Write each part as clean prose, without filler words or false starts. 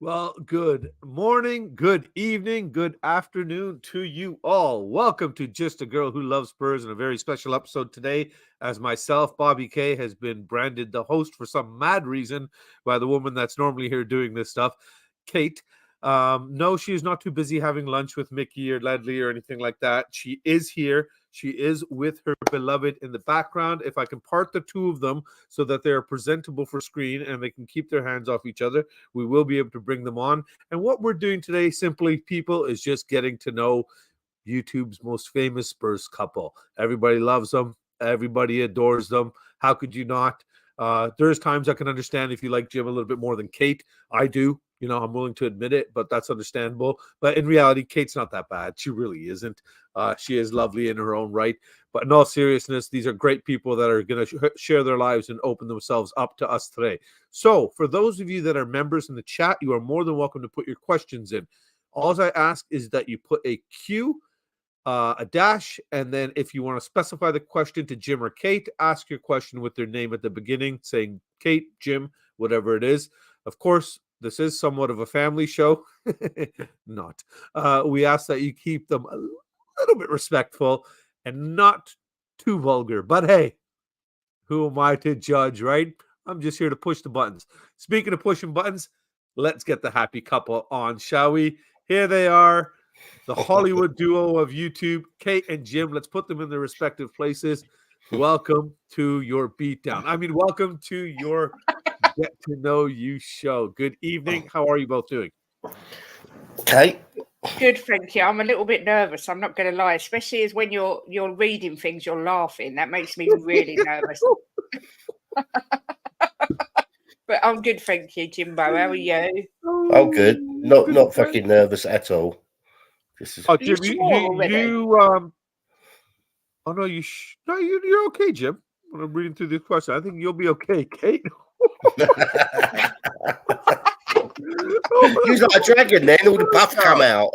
Well, good morning, good evening, good afternoon to you all. Welcome to Just a Girl Who Loves Spurs and a very special episode today, as myself, Bobby K, has been branded the host for some mad reason by the woman that's normally here doing this stuff, Kate. No, she is not too busy having lunch with Mickey or Ledley or anything like that. She is here. She is with her beloved in the background. If I can part the two of them so that they are presentable for screen and they can keep their hands off each other, we will be able to bring them on. And what we're doing today, simply, people, is just getting to know YouTube's most famous Spurs couple. Everybody loves them. Everybody adores them. How could you not? There's times I can understand if you like Jim a little bit more than Kate. I do. I'm willing to admit it, but that's understandable. But in reality, Kate's not that bad. She really isn't. She is lovely in her own right. But in all seriousness, these are great people that are going to share their lives and open themselves up to us today. So for those of you that are members in the chat, you are more than welcome to put your questions in. All I ask is that you put a Q, a dash, and then if you want to specify the question to Jim or Kate, ask your question with their name at the beginning, saying Kate, Jim, whatever it is. Of course, this is somewhat of a family show. Not. We ask that you keep them a little bit respectful and not too vulgar. But hey, who am I to judge, right? I'm just here to push the buttons. Speaking of pushing buttons, let's get the happy couple on, shall we? Here they are, the Hollywood duo of YouTube, Kate and Jim. Let's put them in their respective places. Welcome to your beatdown. Welcome to your get to know you show. Good evening. How are you both doing? Kate? Good, thank you. I'm a little bit nervous. I'm not going to lie, especially as when you're reading things, you're laughing. That makes me really nervous. But I'm good, thank you, Jimbo. How are you? Oh, good. Not fucking nervous at all. This is. Oh, Jim, Oh no, you're okay, Jim. When I'm reading through this question, I think you'll be okay, Kate. He's like a dragon, then all the buff come out.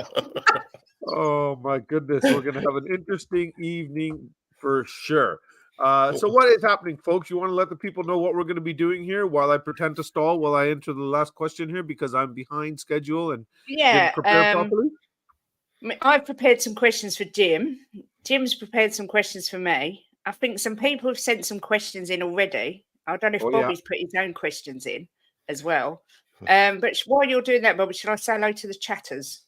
Oh my goodness, we're gonna have an interesting evening for sure. So what is happening, folks? You want to let the people know what we're going to be doing here while I pretend to stall while I enter the last question here because I'm behind schedule and didn't prepare properly? I've prepared some questions for Jim. Jim's prepared some questions for me. I think some people have sent some questions in already. I don't know if Bobby's put his own questions in as well. But while you're doing that, Bobby, should I say hello to the chatters?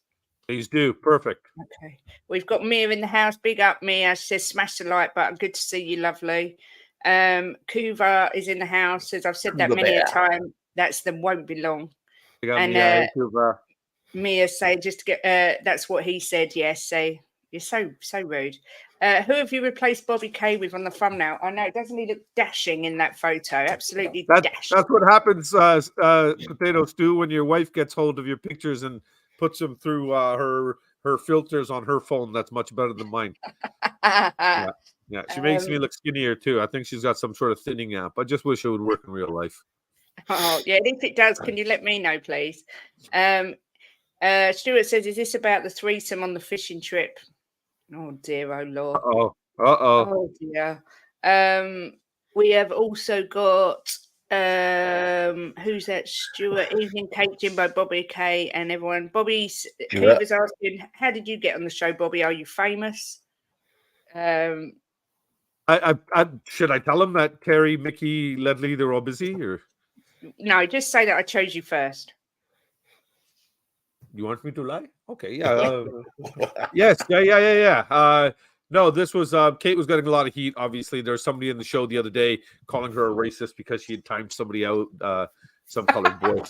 Please do. Perfect. Okay. We've got Mia in the house. Big up, Mia. She says, smash the like button. Good to see you, lovely. Kuva is in the house. Says, I've said that many a time. That's the won't be long. And Mia say, just to get, that's what he said. Yes. So you're so rude. Who have you replaced Bobby K with on the thumbnail? I know, doesn't he look dashing in that photo? Absolutely dashing. That's what happens, Potato Stew, when your wife gets hold of your pictures and puts them through her filters on her phone. That's much better than mine. Yeah. She makes me look skinnier too. I think she's got some sort of thinning app. I just wish it would work in real life. Oh yeah, if it does, can you let me know, please? Stuart says, "Is this about the threesome on the fishing trip?" Oh dear, oh Lord. Oh dear. We have also got who's that? Stuart, evening, Kate, Jimbo, Bobby K, and everyone. Bobby, who was asking, how did you get on the show, Bobby? Are you famous? Should I tell him that Terry, Mickey, Ledley, they're all busy, or no? Just say that I chose you first. You want me to lie? Okay, yeah. Yes, yeah. No, this was Kate was getting a lot of heat. Obviously, there was somebody in the show the other day calling her a racist because she had timed somebody out, some colored boy,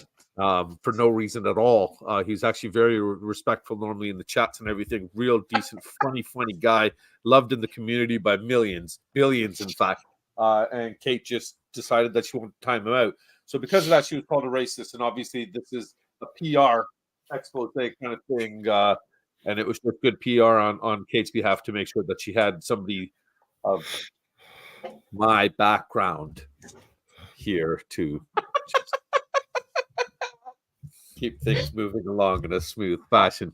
for no reason at all. He's actually very respectful normally in the chats and everything. Real decent, funny guy, loved in the community by billions, in fact. And Kate just decided that she wanted to time him out. So because of that, she was called a racist. And obviously, this is a PR expose kind of thing. And it was just good PR on Kate's behalf to make sure that she had somebody of my background here to keep things moving along in a smooth fashion.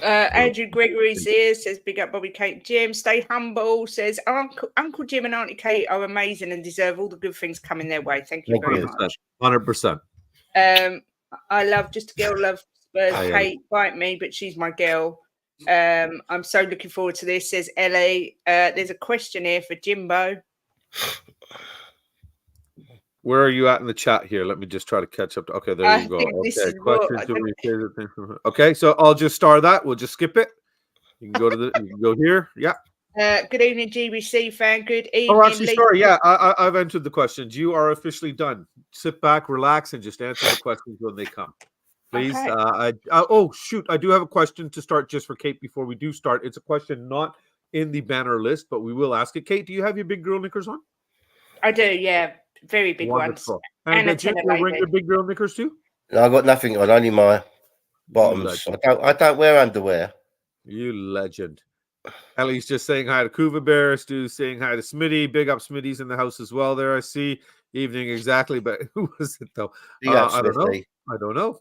Andrew Gregory's here, says, big up Bobby, Kate, Jim. Stay humble, says, Uncle Jim and Auntie Kate are amazing and deserve all the good things coming their way. Thank you very much. 100%. I love Just a Girl Loves Spurs. Hi, Kate, bite me, but she's my girl. I'm so looking forward to this, says Ellie. There's a question here for Jimbo. Where are you at in the chat here? Let me just try to catch up. Okay, there you go. This Okay, is what questions. Okay, so I'll just star that. We'll just skip it. You can go to you can go here. Yeah. Good evening, GBC fan. Good evening. Oh, actually, sorry. Yeah, I've entered the questions. You are officially done. Sit back, relax, and just answer the questions when they come. Please. Okay. Oh, shoot. I do have a question to start just for Kate before we do start. It's a question not in the banner list, but we will ask it. Kate, do you have your big girl knickers on? I do, yeah. Very big Wonderful. ones. And a Jim, tenner you're wearing lady. your big girl knickers too? No, I got nothing on, only my bottoms. I don't wear underwear. You legend. Ellie's just saying hi to Kuva Bear. Stu's saying hi to Smitty. Big up Smitty's in the house as well there, I see. Evening exactly, but who was it though? I don't know. I don't know.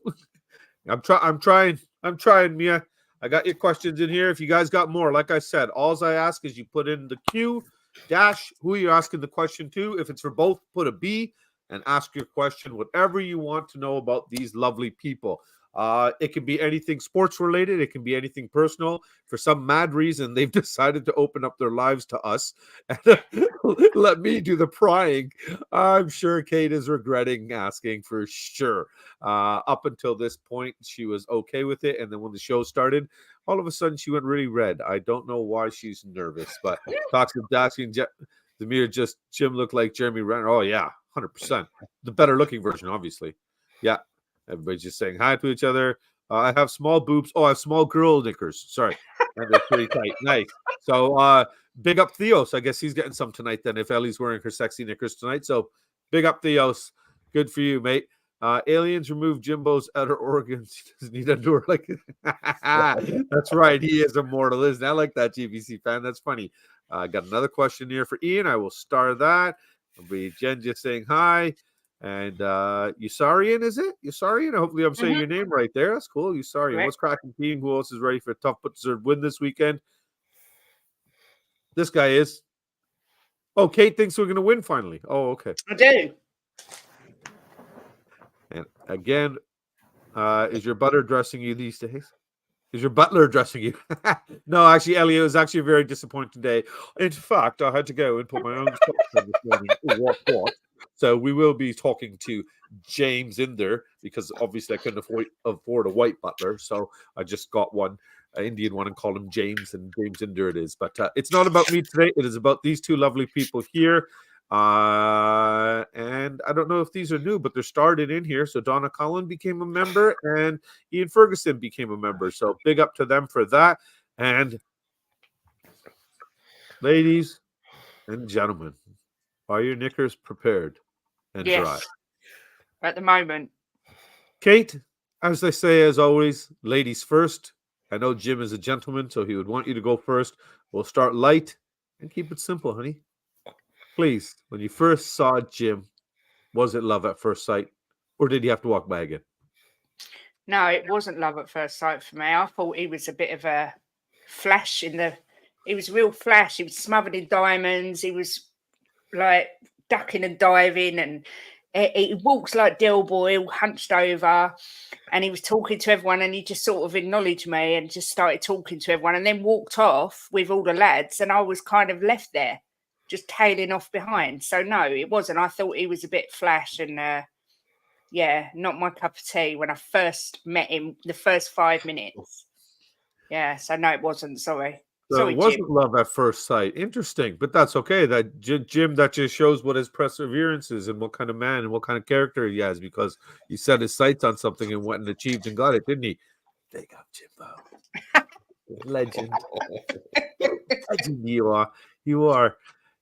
I'm trying, Mia. I got your questions in here. If you guys got more, like I said, all I ask is you put in the Q dash who you're asking the question to. If it's for both, put a B and ask your question, whatever you want to know about these lovely people. It can be anything sports related. It can be anything personal. For some mad reason, they've decided to open up their lives to us and let me do the prying. I'm sure Kate is regretting asking for sure. Up until this point, she was okay with it. And then when the show started, all of a sudden she went really red. I don't know why she's nervous, but Toxic asking Zamir just Jim looked like Jeremy Renner. Oh, yeah, 100%. The better looking version, obviously. Yeah. Everybody's just saying hi to each other. I have small boobs. Oh, I have small girl knickers. Sorry. And they're pretty tight. Nice. So big up Theos. I guess he's getting some tonight then if Ellie's wearing her sexy knickers tonight. So big up Theos. Good for you, mate. Aliens remove Jimbo's outer organs. He doesn't need underwear like that's right. He is immortal, isn't it? I like that, GBC fan. That's funny. Got another question here for Ian. I will star that. It'll be Jen just saying hi. And Usarian, is it? Usarian? Hopefully I'm saying your name right there. That's cool. Usarian. Right. What's cracking team? Who else is ready for a tough but deserved win this weekend? This guy is. Oh, Kate thinks we're going to win finally. Oh, okay. I do. And again, is your butter dressing you these days? Is your butler dressing you? No, actually, Elliot, it was actually a very disappointing day. In fact, I had to go and put my own socks on this morning. What? So we will be talking to James in there because obviously I couldn't afford a white butler. So I just got one, an Indian one, and called him James, and James in there it is. But it's not about me today. It is about these two lovely people here. And I don't know if these are new, but they're started in here. So Donna Cullen became a member and Ian Ferguson became a member. So big up to them for that. And ladies and gentlemen, are your knickers prepared and dry? At the moment. Kate, as they say, as always, ladies first. I know Jim is a gentleman, so he would want you to go first. We'll start light and keep it simple, honey. Please, when you first saw Jim, was it love at first sight, or did you have to walk by again? No, it wasn't love at first sight for me. I thought he was a bit of a flash he was real flash. He was smothered in diamonds. He was like ducking and diving, and he walks like Del Boy, all hunched over, and he was talking to everyone, and he just sort of acknowledged me and just started talking to everyone and then walked off with all the lads, and I was kind of left there just tailing off behind. So no, it wasn't. I thought he was a bit flash and not my cup of tea when I first met him the first 5 minutes. Yeah, so no, it wasn't. Sorry. So Sorry, it wasn't Jim. love at first sight. Interesting, but that's okay. That Jim, that just shows what his perseverance is and what kind of man and what kind of character he has, because he set his sights on something and went and achieved and got it, didn't he? Big up, Jimbo. Legend. Legend you are. You are.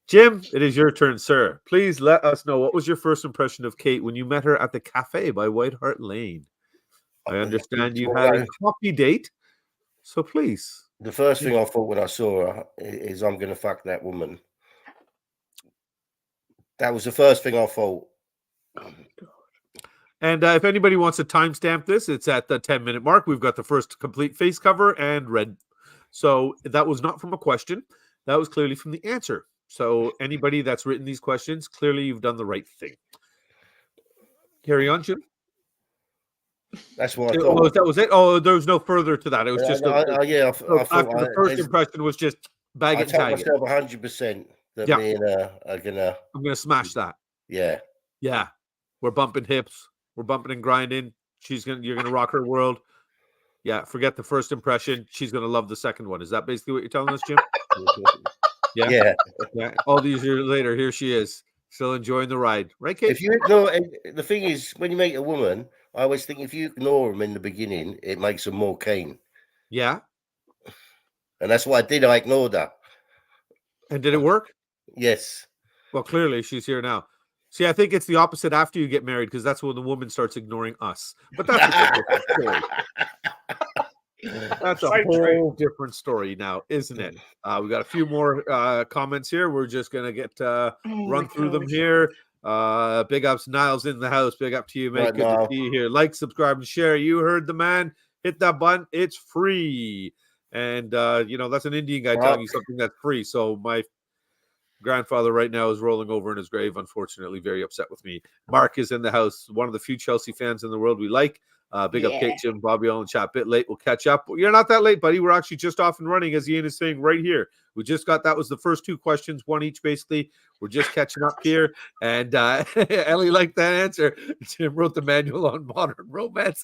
Jim, it is your turn, sir. Please let us know, what was your first impression of Kate when you met her at the cafe by White Hart Lane? I understand you had a hockey date, so please. The first thing I thought when I saw her is, I'm going to fuck that woman. That was the first thing I thought. And if anybody wants to timestamp this, it's at the 10-minute mark. We've got the first complete face cover and red. So that was not from a question. That was clearly from the answer. So anybody that's written these questions, clearly you've done the right thing. Carry on, Jim. That's what I Oh, thought. that was it. Oh, there was no further to that. It was just I thought after the first impression was just bag I it and told tag it. myself 100% that Yeah. me and her are gonna. I'm gonna smash that. Yeah. Yeah, we're bumping hips. We're bumping and grinding. You're gonna rock her world. Yeah, forget the first impression. She's gonna love the second one. Is that basically what you're telling us, Jim? Yeah. Yeah. Yeah. All these years later, here she is, still enjoying the ride, right, Kate? If you ignore, the thing is, when you meet a woman, I always think if you ignore them in the beginning, it makes them more keen. Yeah. And that's what I did. I ignored her. And did it work? Yes. Well, clearly she's here now. See, I think it's the opposite after you get married because that's when the woman starts ignoring us. But that's a different story. That's a whole different story now, isn't it? We got a few more comments here. We're just gonna get run through them here. Big ups, Niles in the house. Big up to you, mate. Right, Good to see you here. Like, subscribe, and share. You heard the man. Hit that button. It's free. And that's an Indian guy telling you something that's free. So my grandfather right now is rolling over in his grave, unfortunately, very upset with me. Mark is in the house, one of the few Chelsea fans in the world we like. Big up Kate, Jim, Bobby, all in chat. Bit late. We'll catch up. You're not that late, buddy. We're actually just off and running, as Ian is saying right here. We just got that was the first two questions, one each, basically. We're just catching up here. And Ellie liked that answer. Jim wrote the manual on modern romance.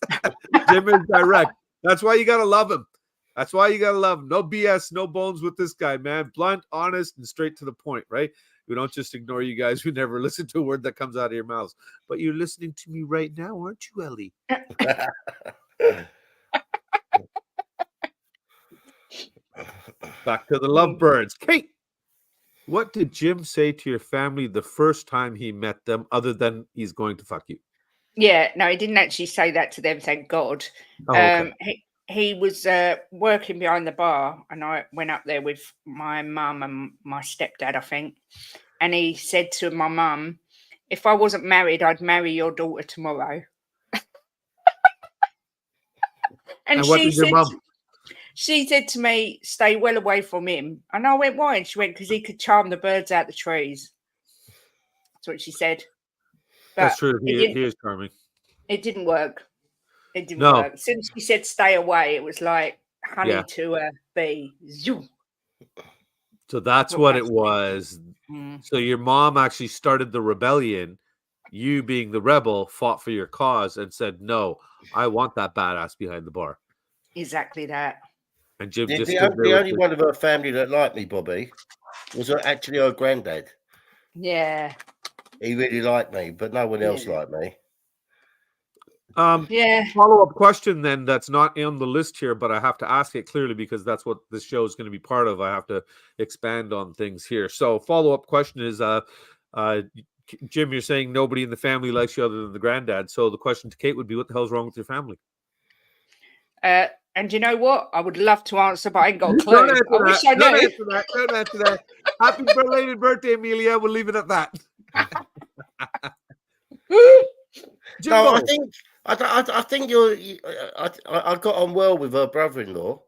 Jim is direct. That's why you got to love him. That's why you got to love him. No BS, no bones with this guy, man. Blunt, honest, and straight to the point, right? We don't just ignore you guys. We never listen to a word that comes out of your mouths. But you're listening to me right now, aren't you, Ellie? Back to the lovebirds. Kate, what did Jim say to your family the first time he met them, other than he's going to fuck you? Yeah, no, he didn't actually say that to them, thank God. Oh, okay. He was working behind the bar, and I went up there with my mum and my stepdad, I think. And he said to my mum, if I wasn't married, I'd marry your daughter tomorrow. and what did your mum? She said to me, stay well away from him. And I went, why? And she went, because he could charm the birds out the trees. That's what she said. But that's true. He is charming. It didn't work. It didn't work. Since she said stay away, it was like honey to a bee. Zoom. So that's what it was. So your mom actually started the rebellion. You, being the rebel, fought for your cause and said, no, I want that badass behind the bar. Exactly that. And Jim the only one of her family that liked me, Bobby, was actually her granddad. Yeah. He really liked me, but no one else liked me. Follow-up question then that's not on the list here, but I have to ask it clearly because that's what this show is going to be part of. I have to expand on things here. So follow-up question is, Jim, you're saying nobody in the family likes you other than the granddad. So the question to Kate would be, what the hell's wrong with your family? And you know what? I would love to answer, but I ain't got a clue. I wish I knew. Don't answer that. Happy belated birthday, Amelia. We'll leave it at that. Jimbo. No, I think I got on well with her brother-in-law.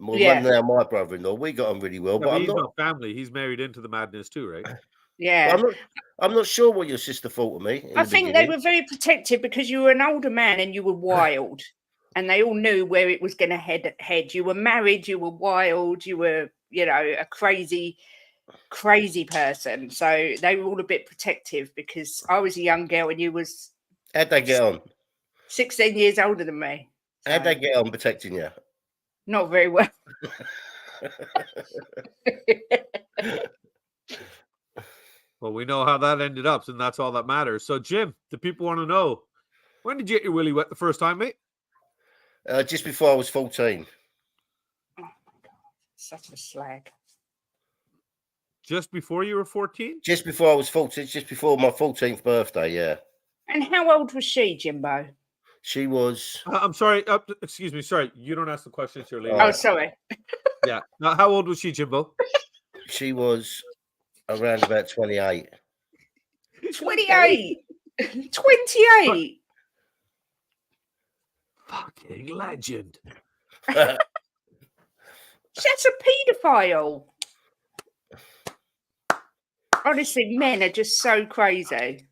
Well, now my brother-in-law, we got on really well. But he's not family. He's married into the madness too, right? Yeah. I'm not sure what your sister thought of me. I think they were very protective because you were an older man and you were wild. And they all knew where it was going to head. You were married, you were wild, you were, a crazy person. So they were all a bit protective because I was a young girl and you was... How'd they get on? 16 years older than me. So. How'd they get on protecting you? Not very well. Well, we know how that ended up, and that's all that matters. So, Jim, the people want to know, when did you get your willy wet the first time, mate? Just before I was 14. Oh, my God. Such a slag. Just before you were 14? Just before I was 14, just before my 14th birthday, yeah. And how old was she, Jimbo? She was... I'm sorry. Excuse me. Sorry. You don't ask the questions here, lady. Oh, sorry. Yeah. Now, how old was she, Jimbo? She was around about 28. 28? 28? Fucking legend. That's a paedophile. Honestly, men are just so crazy.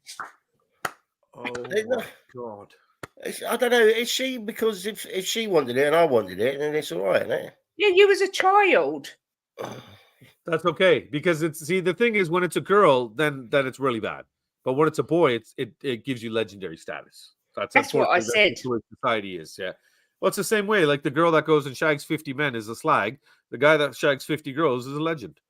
Oh, my God. I don't know. Is she, because if she wanted it and I wanted it, then it's all right, isn't it? Yeah, you was a child. That's okay, because the thing is, when it's a girl, then it's really bad. But when it's a boy, it gives you legendary status. That's what I unfortunately said. that's the way society is. Yeah. Well, it's the same way. Like the girl that goes and shags 50 men is a slag. The guy that shags 50 girls is a legend.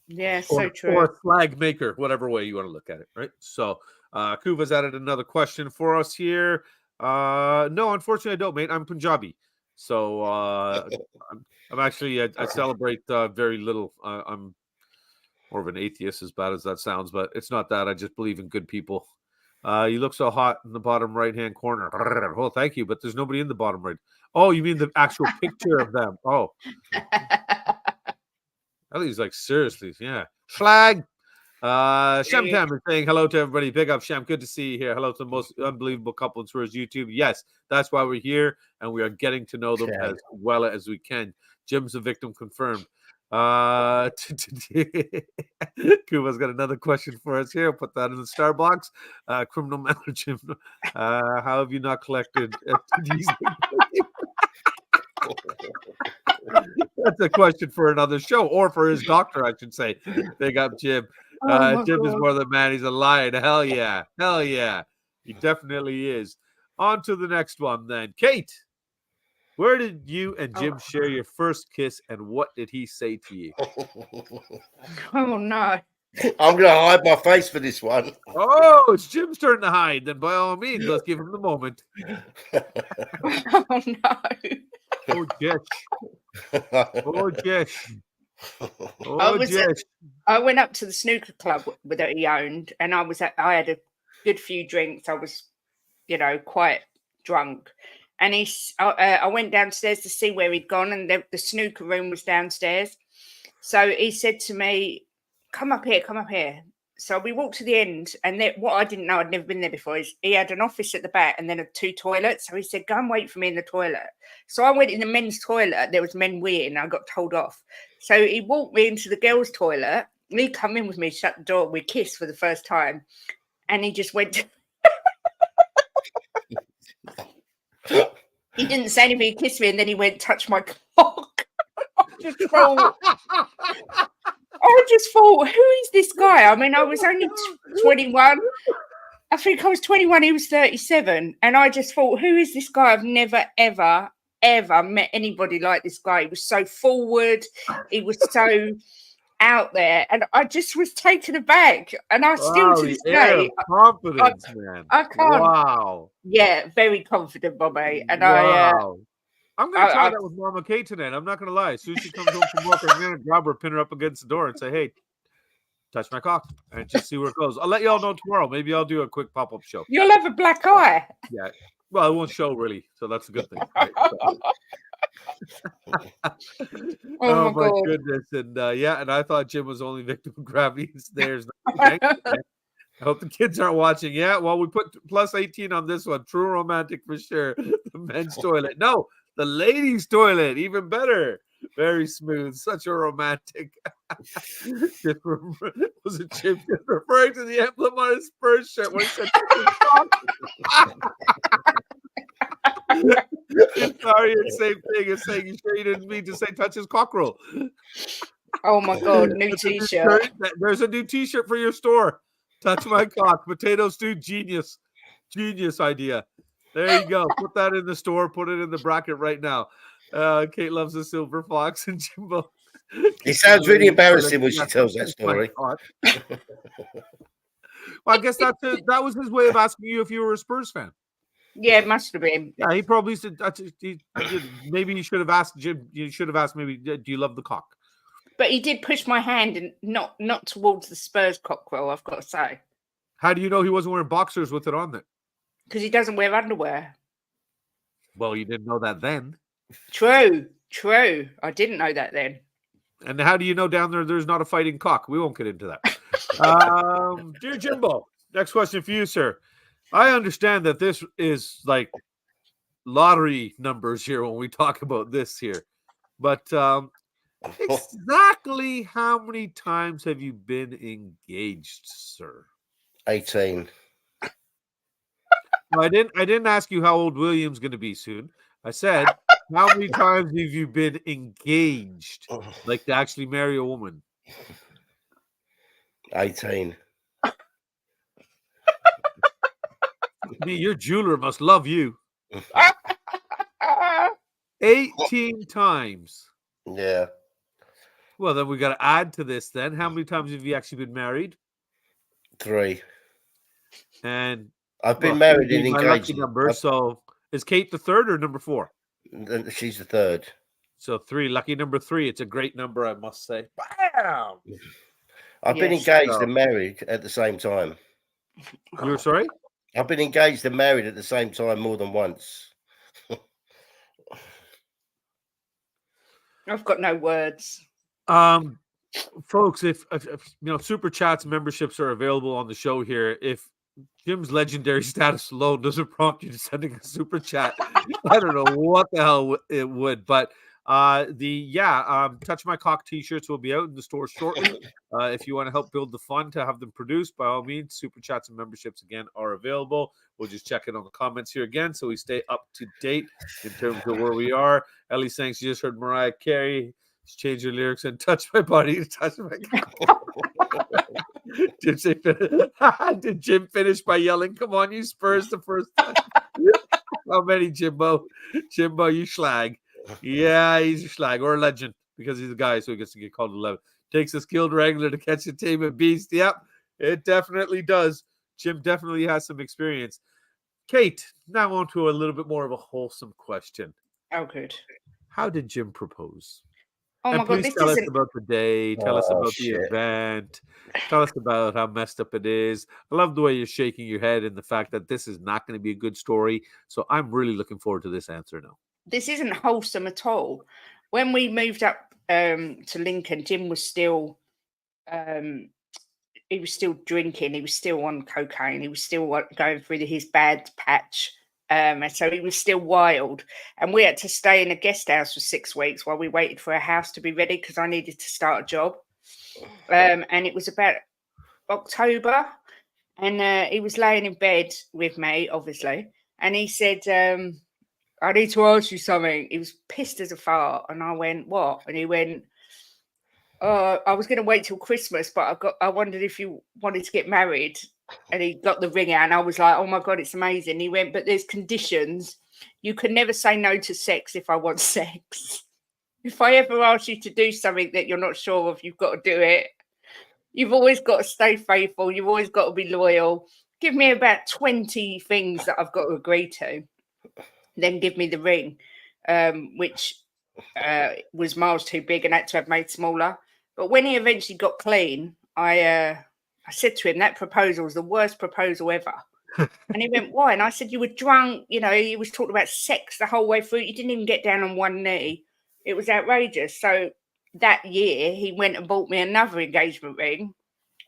Yeah, so true. Or a flag maker, whatever way you want to look at it, right? So Kuva's added another question for us here. No, unfortunately, I don't, mate. I'm Punjabi. So I'm actually I celebrate very little. I'm more of an atheist, as bad as that sounds, but it's not that. I just believe in good people. You look so hot in the bottom right-hand corner. Oh, thank you, but there's nobody in the bottom right. Oh, you mean the actual picture of them? Oh, at least like seriously, yeah. Flag. Shem Tam is saying hello to everybody. Big up, Shem. Good to see you here. Hello to the most unbelievable couple on Tours YouTube. Yes, that's why we're here, and we are getting to know them as well as we can. Jim's a victim confirmed. Kuba's got another question for us here. Put that in the star box. Criminal manager Jim. How have you not collected STDs? That's a question for another show, or for his doctor, I should say. Big up, Jim. Jim is more than man. He's a lion. Hell yeah. Hell yeah. He definitely is. On to the next one then. Kate, where did you and Jim share your first kiss, and what did he say to you? Oh, no. I'm going to hide my face for this one. Oh, it's Jim's turn to hide. Then by all means, let's give him the moment. Oh, no. Oh, yes. Oh, yes. Oh, yes. I went up to the snooker club that he owned, and I had a good few drinks. I was, quite drunk. And I went downstairs to see where he'd gone, and the snooker room was downstairs. So he said to me, come up here, come up here. So we walked to the end, and what I didn't know, I'd never been there before, is he had an office at the back and then 2 toilets. So he said, go and wait for me in the toilet. So I went in the men's toilet. There was men weeing. I got told off. So he walked me into the girls' toilet. And he come in with me, shut the door. We kissed for the first time. And he just went... He didn't say anything. He kissed me, and then he went, touch my cock. I just thought, who is this guy? I mean, I was only 21. I think I was 21. He was 37. And I just thought, who is this guy? I've never, ever, ever met anybody like this guy. He was so forward. He was so out there. And I just was taken aback. And I still, to this day... confidence, man. I can't. Wow. Yeah, very confident, Bobby. And wow. I'm going to try that with Mama Kate tonight. I'm not going to lie. As soon as she comes home from work, I'm going to grab her, pin her up against the door and say, hey, touch my cock, and just see where it goes. I'll let you all know tomorrow. Maybe I'll do a quick pop-up show. You'll have a black eye. Yeah. Well, it won't show really, so that's a good thing. Right? Oh my goodness. And and I thought Jim was only victim of gravity and stairs. I hope the kids aren't watching. Yeah, well, we put plus 18 on this one. True romantic for sure. The men's toilet. No, the ladies' toilet. Even better. Very smooth. Such a romantic. Was it Jim referring to the emblem on his first shirt when he said, sorry, it's the same thing as saying, you sure you didn't mean to say touch his cockerel? Oh my God, new t-shirt. There's a new t-shirt for your store. Touch my cock. Potato stew, genius. Genius idea. There you go. Put that in the store. Put it in the bracket right now. Kate loves a silver fox, and Jimbo. It sounds really embarrassing when she tells that story. Well, I guess that was his way of asking you if you were a Spurs fan. Yeah, it must have been. Yeah, he probably said, maybe you should have asked Jim. You should have asked, maybe, do you love the cock? But he did push my hand, and not towards the Spurs cockerel, I've got to say. How do you know he wasn't wearing boxers with it on there? Because he doesn't wear underwear. Well, you didn't know that then. True. I didn't know that then. And how do you know down there there's not a fighting cock? We won't get into that. Dear Jimbo, next question for you, sir. I understand that this is like lottery numbers here when we talk about this here. But exactly how many times have you been engaged, sir? 18. No, I didn't ask you how old William's going to be soon. I said, how many times have you been engaged, like to actually marry a woman? 18. Me, your jeweler must love you. 18 times. Yeah. Well, then we got to add to this. Then, how many times have you actually been married? 3. And I've been married and my lucky engaged. number. So, is Kate the third or number 4? She's the 3rd. So 3, lucky number 3. It's a great number, I must say. Bam! I've been engaged and married at the same time. You were sorry? I've been engaged and married at the same time more than once. I've got no words. Folks, if super chats memberships are available on the show here, if Jim's legendary status alone doesn't prompt you to sending a super chat, I don't know what the hell it would. But Touch My Cock t-shirts will be out in the store shortly. If you want to help build the fund to have them produced, by all means, super chats and memberships again are available. We'll just check it on the comments here again so we stay up to date in terms of where we are. Ellie saying she just heard Mariah Carey change her lyrics and touch my body to touch my cock. Did Jim finish by yelling, "Come on, you Spurs," the first time? How many, Jimbo? Jimbo, you schlag. Yeah, he's a schlag or a legend because he's a guy, so he gets to get called 11. Takes a skilled wrangler to catch a team of beast. Yep, it definitely does. Jim definitely has some experience. Kate, now on to a little bit more of a wholesome question. Oh, good. How did Jim propose? Oh and my God, please tell us about the day. Tell us about the event. Tell us about how messed up it is. I love the way you're shaking your head and the fact that this is not going to be a good story. So I'm really looking forward to this answer now. This isn't wholesome at all. When we moved up to Lincoln, Jim was still he was still drinking. He was still on cocaine. He was still going through his bad patch. And so he was still wild. And we had to stay in a guest house for 6 weeks while we waited for a house to be ready because I needed to start a job. And it was about October. And he was laying in bed with me, obviously. And he said, I need to ask you something. He was pissed as a fart. And I went, what? And he went, I was going to wait till Christmas, but I wondered if you wanted to get married. And he got the ring out and I was like, oh my God, it's amazing. He went, but there's conditions. You can never say no to sex if I want sex. If I ever ask you to do something that you're not sure of, you've got to do it. You've always got to stay faithful. You've always got to be loyal. Give me about 20 things that I've got to agree to. Then give me the ring, which was miles too big and had to have made smaller. But when he eventually got clean, I said to him, that proposal was the worst proposal ever. And he went, why? And I said, you were drunk. You know, he was talking about sex the whole way through. You didn't even get down on one knee. It was outrageous. So that year, he went and bought me another engagement ring,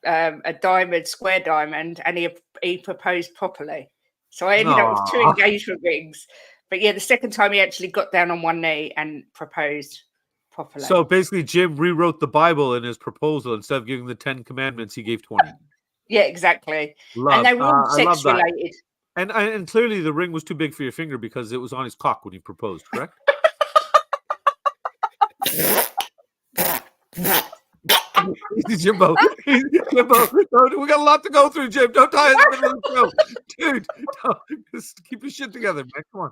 a diamond, square diamond, and he proposed properly. So I ended up with 2 engagement rings. But yeah, the second time he actually got down on one knee and proposed properly. So basically, Jim rewrote the Bible in his proposal. Instead of giving the 10 commandments, he gave 20. Yeah, exactly. And they were all sex related. And clearly the ring was too big for your finger because it was on his cock when he proposed, correct? Jimbo, we got a lot to go through, Jim. Don't die in the middle of the show. Dude, just keep your shit together, man. Come on.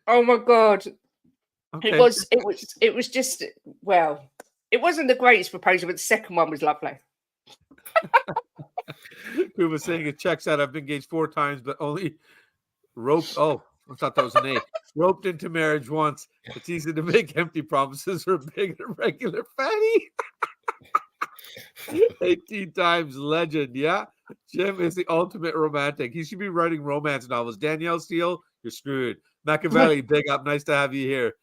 Oh my God. Okay. It was just, well, it wasn't the greatest proposal, but the second one was lovely. We were saying it checks out. I've been engaged 4 times, but only roped. Oh, I thought that was an A. Roped into marriage once. It's easy to make empty promises for a big and regular fatty. 18 times legend. Yeah. Jim is the ultimate romantic. He should be writing romance novels. Danielle Steele, you're screwed. Machiavelli, big up. Nice to have you here.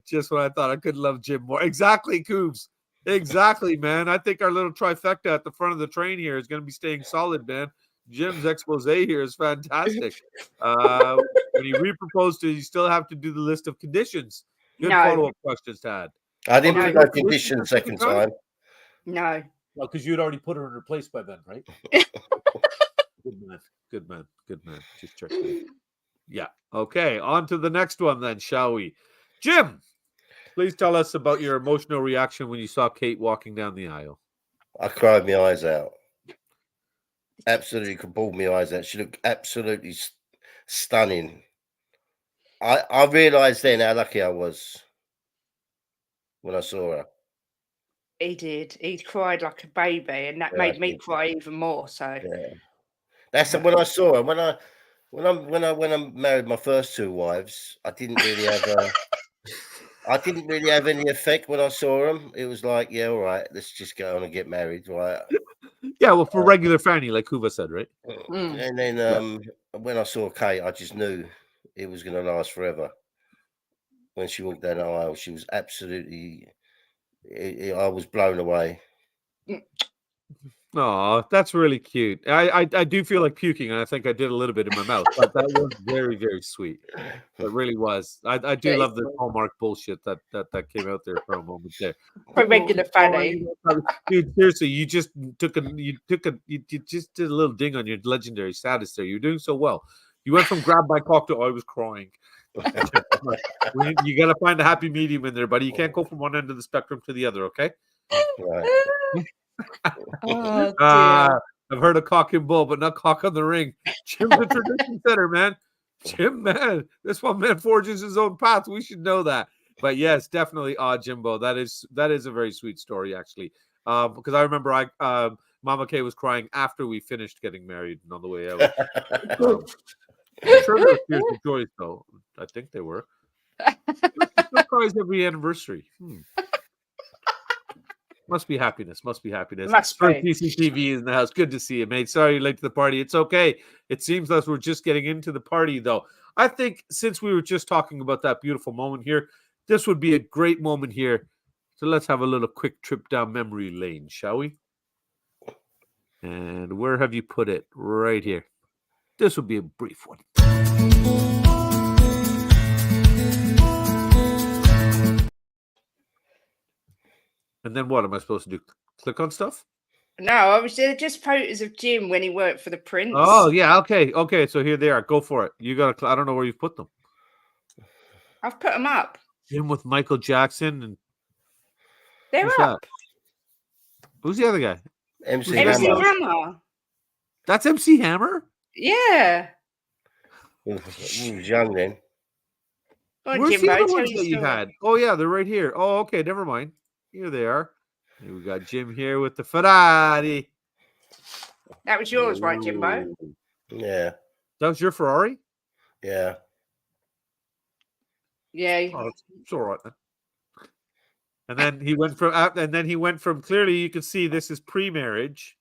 Just when I thought I could love Jim more. Exactly, Coobs. Exactly, man. I think our little trifecta at the front of the train here is going to be staying solid, man. Jim's expose here is fantastic. When you repropose to, you still have to do the list of conditions. Good follow-up questions to add. I didn't put no conditions second time. No. Well, because you'd already put her in her place by then, right? Good man. Good man. Good man. Just checking. Yeah. Okay. On to the next one then, shall we? Jim, please tell us about your emotional reaction when you saw Kate walking down the aisle. I cried my eyes out. Absolutely could bawl my eyes out. She looked absolutely stunning. I realised then how lucky I was when I saw her. He did. He cried like a baby, and that made me cry even more. So yeah, that's when I saw her. When I married my first two wives, I didn't really have any effect when I saw them. It was like, yeah, all right, let's just go on and get married, right? Yeah, well, for regular Fanny, like Kuva said, right? And then when I saw Kate, I just knew it was going to last forever. When she walked down the aisle, she was absolutely. I was blown away. Oh, that's really cute. I do feel like puking, and I think I did a little bit in my mouth, but that was very, very sweet. It really was. I do love the Hallmark bullshit that came out there for a moment there. For regular Fanny. Dude, seriously, you just just did a little ding on your legendary status there. You're doing so well. You went from grab by cock to I was crying. You got to find a happy medium in there, buddy. You can't go from one end of the spectrum to the other, okay? Right. Oh, dear. I've heard of cock and bull, but not cock on the ring. Jim's a tradition setter, man. Jim, man, this one man forges his own path. We should know that. But yes, definitely, Jimbo. That is a very sweet story, actually. Because I remember Mama Kay was crying after we finished getting married and on the way out. I'm sure there were tears of joy, though. I think they were. She cries every anniversary. Must be happiness. Must be happiness. Must be. CCTV in the house. Good to see you, mate. Sorry you're late to the party. It's okay. It seems like we're just getting into the party, though. I think since we were just talking about that beautiful moment here, this would be a great moment here. So let's have a little quick trip down memory lane, shall we? And where have you put it? Right here. This would be a brief one. And then what am I supposed to do? Click on stuff? No, obviously just photos of Jim when he worked for the Prince. Oh, yeah. Okay. So here they are. Go for it. You got to, I don't know where you've put them. I've put them up. Jim with Michael Jackson. And they're who's up. That? Who's the other guy? MC Hammer. That's MC Hammer? Yeah. He was young then. Where's the other ones that you had? Oh, yeah, they're right here. Oh, okay. Never mind. Here they are. And we got Jim here with the Ferrari. That was yours, right, Jimbo? Yeah. That was your Ferrari? Yeah. Yeah. Oh, it's all right then. And then he went from clearly you can see this is pre-marriage,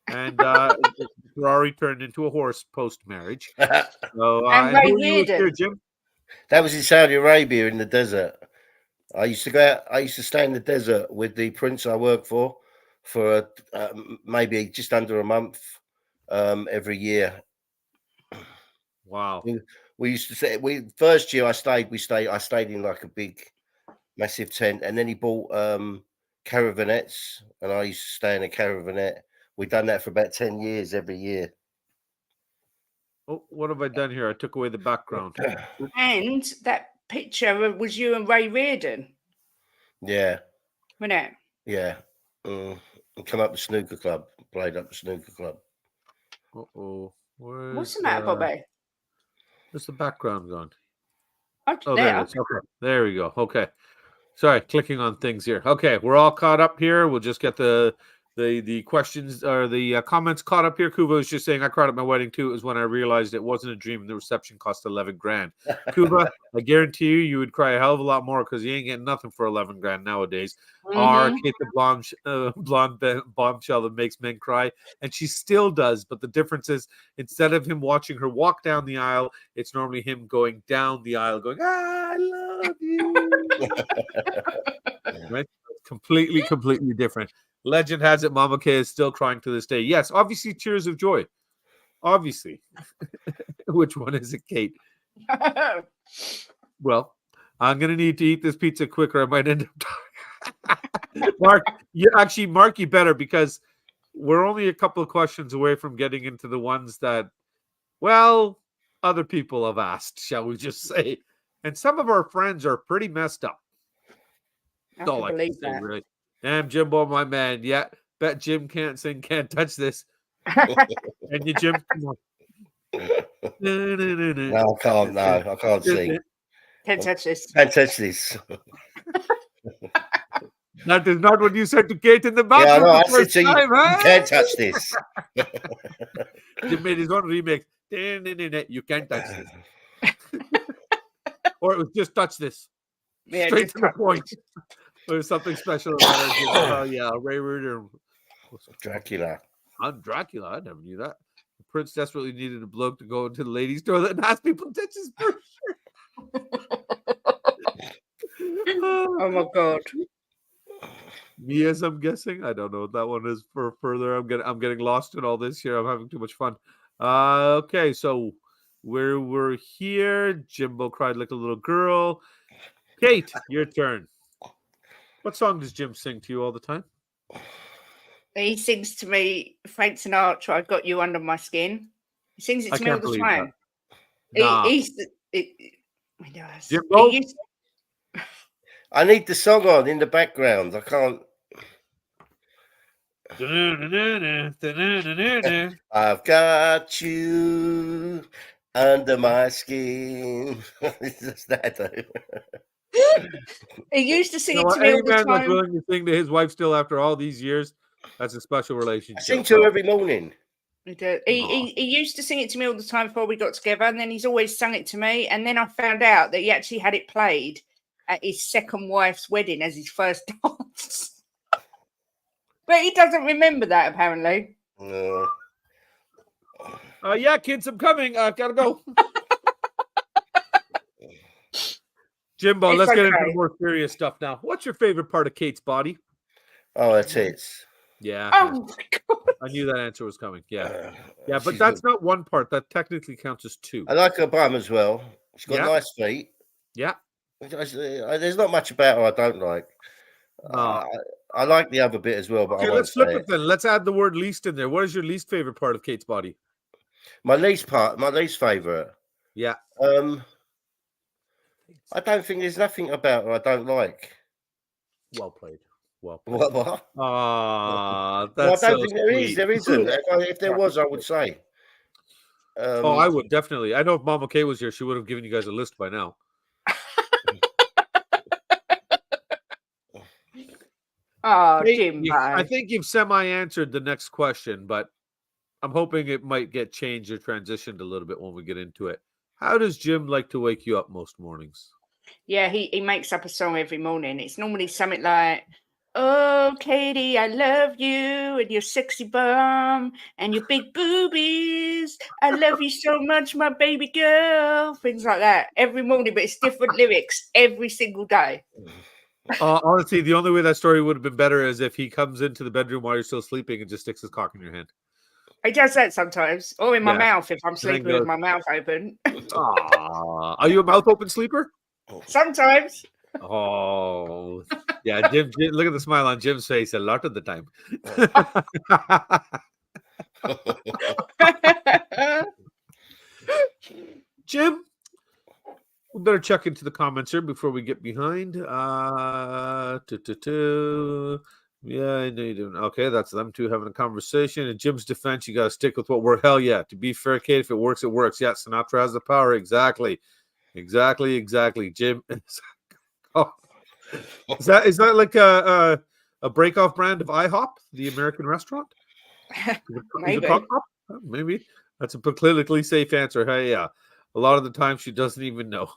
and Ferrari turned into a horse post-marriage. So, and who were you here, Jim? That was in Saudi Arabia in the desert. I used to go out. I used to stay in the desert with the prince I worked for maybe just under a month every year. Wow. We used to say first year I stayed in like a big massive tent, and then he bought caravanettes, and I used to stay in a caravanette. We've done that for about 10 years every year. Oh, what have I done here? I took away the background. And that picture was you and Ray Reardon. Yeah. Wasn't it? Yeah. Come up the snooker club. Played up the snooker club. Uh-oh. What's the matter, Bobby? Where's the background gone? Oh, there it is. Okay. There we go. Okay. Sorry, clicking on things here. Okay, we're all caught up here. We'll just get the questions or the comments caught up here. Kuba was just saying, I cried at my wedding too. It was when I realized it wasn't a dream and the reception cost 11 grand. Kuba, I guarantee you would cry a hell of a lot more because you ain't getting nothing for 11 grand nowadays. Or Kate the blonde bombshell that makes men cry. And she still does. But the difference is instead of him watching her walk down the aisle, it's normally him going down the aisle going, I love you. Right? Completely different. Legend has it Mama Kay is still crying to this day. Yes, obviously tears of joy. Obviously. Which one is it, Kate? Well, I'm going to need to eat this pizza quicker. I might end up Mark, you better because we're only a couple of questions away from getting into the ones that, well, other people have asked, shall we just say. And some of our friends are pretty messed up. I Don't can like to believe say, that. really. Damn, Jimbo, my man. Yeah, bet Jim can't sing, can't touch this. And you, Jim, come on. No, I can't. No, I can't sing. Can't touch this. Can't touch this. That is not what you said to Kate in the Yeah, I bathroom know. I the said first to you, time, you huh? can't touch this. Jim made his own remix. You can't touch this. Or it was just touch this. Yeah, Straight just to the touch point. There's something special about our Jim. Oh, yeah. Ray Reader. Dracula. I'm Dracula. I never knew that. The prince desperately needed a bloke to go into the ladies' toilet and ask people to touch his Oh my god. Mia's, I'm guessing. I don't know what that one is for further. I'm getting lost in all this here. I'm having too much fun. Okay, so we're here. Jimbo cried like a little girl. Kate, your turn. What song does Jim sing to you all the time? He sings to me, Frank Sinatra, I Got You Under My Skin. He sings it to me all the time. Nah. He does. Jimbo? I need the song on in the background. I can't. I've got you under my skin. It's that though. He used to sing You know it to what? me Any all the man that's time. willing to sing to his wife still after all these years, that's a special I relationship. sing to her every morning. He used to sing it to me all the time before we got together, and then he's always sung it to me. And then I found out that he actually had it played at his second wife's wedding as his first dance. But he doesn't remember that, apparently. Yeah, kids, I'm coming. Gotta go. Jimbo, let's get into more serious stuff now. What's your favorite part of Kate's body? Oh, that's it. Yeah. Oh my god. I knew that answer was coming. Yeah. Yeah, but that's not one part. That technically counts as two. I like her bum as well. She's got nice feet. Yeah. There's not much about her I don't like. I like the other bit as well, but okay, I won't let's flip say it then. Let's add the word least in there. What is your least favorite part of Kate's body? My least favorite. Yeah. I don't think there's nothing about her I don't like. Well played. Well played. What? That's I don't think there is. There isn't. If there was, I would say. I would definitely. I know if Mama Kay was here, she would have given you guys a list by now. Oh, Jim. I think you've semi-answered the next question, but I'm hoping it might get changed or transitioned a little bit when we get into it. How does Jim like to wake you up most mornings? Yeah, he makes up a song every morning. It's normally something like, "Oh, Katie, I love you and your sexy bum and your big boobies. I love you so much, my baby girl." Things like that every morning, but it's different lyrics every single day. Honestly, the only way that story would have been better is if he comes into the bedroom while you're still sleeping and just sticks his cock in your hand. He does that sometimes, or in my mouth if I'm sleeping with my mouth open. Are you a mouth open sleeper? Sometimes. Oh, yeah. Jim, look at the smile on Jim's face a lot of the time. Jim, we better check into the comments here before we get behind. Yeah, I know you don't. Okay, that's them two having a conversation. In Jim's defense, you got to stick with what we're. Hell yeah. To be fair, Kate, if it works, it works. Yeah, Sinatra has the power. Exactly. Jim. Oh, is that like a breakoff brand of IHOP, the American restaurant? Maybe that's a politically safe answer. Hey, yeah. A lot of the time, she doesn't even know.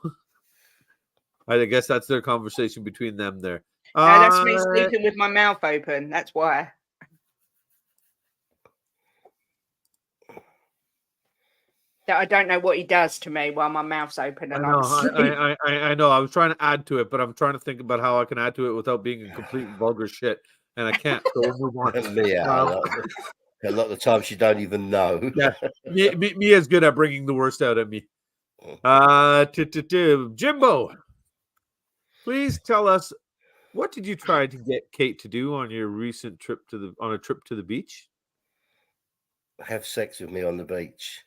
I guess that's their conversation between them there. No, that's me sleeping with my mouth open. That's why. That I don't know what he does to me while my mouth's open and I'm asleep. I know. I was trying to add to it, but I'm trying to think about how I can add to it without being a complete vulgar shit, and I can't. So we'll move on. A lot of the time, she don't even know. Yeah, Mia's good at bringing the worst out of me. Jimbo, please tell us, what did you try to get Kate to do on your recent trip to the beach? have sex with me on the beach.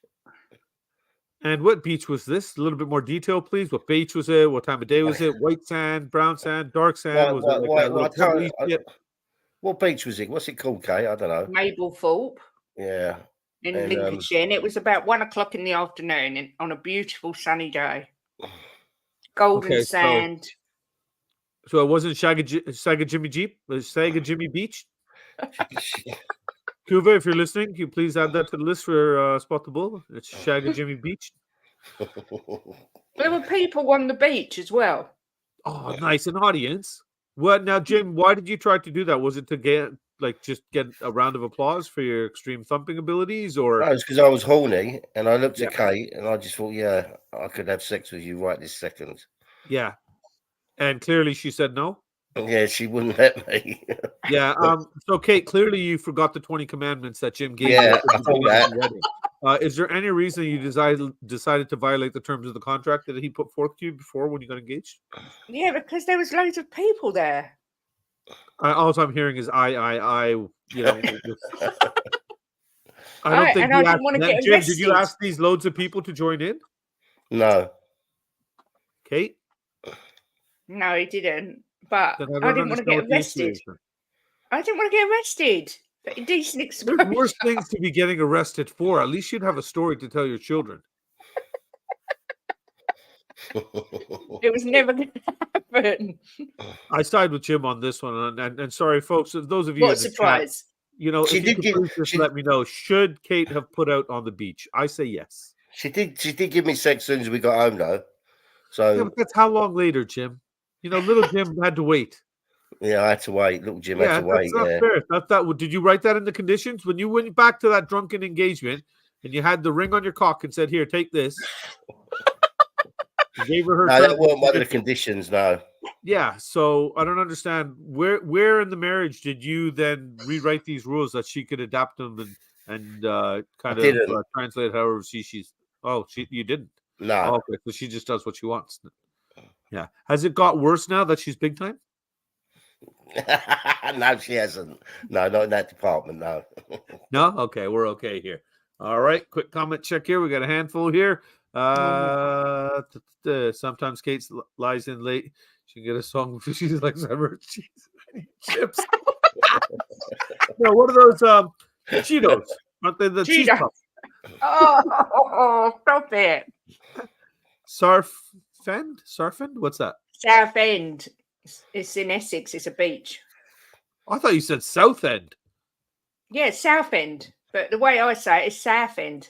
And what beach was this? A little bit more detail, please. What beach was it? What time of day was it? White sand, brown sand, dark sand? Was it like a little pebbly shit? What beach was it? What's it called, Kate? I don't know. Mablethorpe. Yeah. In Lincolnshire, and it was about 1 o'clock in the afternoon on a beautiful sunny day. Golden sand. So it wasn't Saga Jimmy Jeep? It was Saga Jimmy Beach? Kuva, if you're listening, can you please add that to the list for Spot the Bull? It's Saga Jimmy Beach. There were people on the beach as well. Oh, nice. An audience. What now, Jim? Why did you try to do that? Was it to get a round of applause for your extreme thumping abilities, or? No, it's because I was horny and I looked at Kate and I just thought, yeah, I could have sex with you right this second. Yeah, and clearly she said no. Yeah, she wouldn't let me. Yeah. So, Kate, clearly you forgot the 20 commandments that Jim gave you. Yeah, I thought that. Is there any reason you decided to violate the terms of the contract that he put forth to you before when you got engaged? Yeah, because there was loads of people there. All I'm hearing is I. You know, I don't think. I didn't want to get arrested. Jim, did you ask these loads of people to join in? No. Kate? No, he didn't. But I didn't want to get arrested. I didn't want to get arrested. For indecent exposure. There's worse things to be getting arrested for. At least you'd have a story to tell your children. It was never going to happen. I side with Jim on this one, and sorry, folks. Those of you, what surprise! Chat, you know, if you could please let me know. Should Kate have put out on the beach? I say yes. She did. She did give me sex as soon as we got home, though. So yeah, but that's how long later, Jim? You know, little Jim had to wait. Yeah, I had to wait. Little Jim had to wait. That's not fair. Did you write that in the conditions when you went back to that drunken engagement and you had the ring on your cock and said, "Here, take this"? You gave her. No, that wasn't one of the conditions. No. Yeah, so I don't understand where in the marriage did you then rewrite these rules that she could adapt them and kind of translate however she's. Oh, you didn't. No. Oh, okay, so she just does what she wants. Yeah. Has it got worse now that she's big time? No, she hasn't. No, not in that department. No. No. Okay, we're okay here. All right. Quick comment check here. We got a handful here. Sometimes Kate lies in late. She can get a song if she's like ever cheese chips. No, what are those Cheetos? Aren't they the cheese puffs? Oh, stop it. Sarfend? What's that? Southend. It's in Essex. It's a beach. I thought you said Southend. Yeah, Southend. But the way I say it is Southend.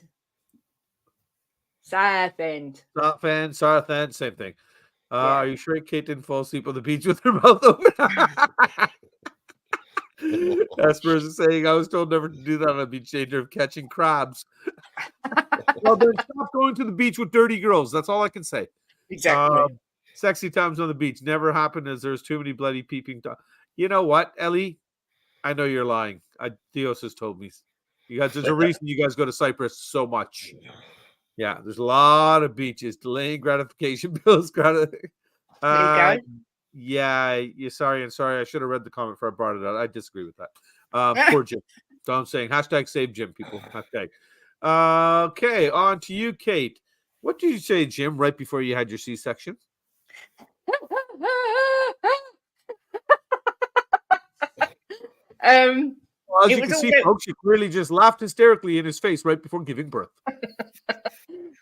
Southend, same thing. Are you sure Kate didn't fall asleep on the beach with her mouth open? Asper's is saying, I was told never to do that on a beach, danger of catching crabs. Well, then stop going to the beach with dirty girls. That's all I can say. Exactly. Sexy times on the beach never happened as there's too many bloody peeping. You know what, Ellie? I know you're lying. Theos has told me. You guys, there's a reason you guys go to Cyprus so much. Yeah, there's a lot of beaches. Delaying gratification bills. Yeah, you're sorry. I should have read the comment before I brought it out. I disagree with that. Poor Jim. So I'm saying hashtag save Jim, people. Hashtag. Okay, on to you, Kate. What did you say, Jim, right before you had your C-section? Well, as you can see, folks, you clearly just laughed hysterically in his face right before giving birth.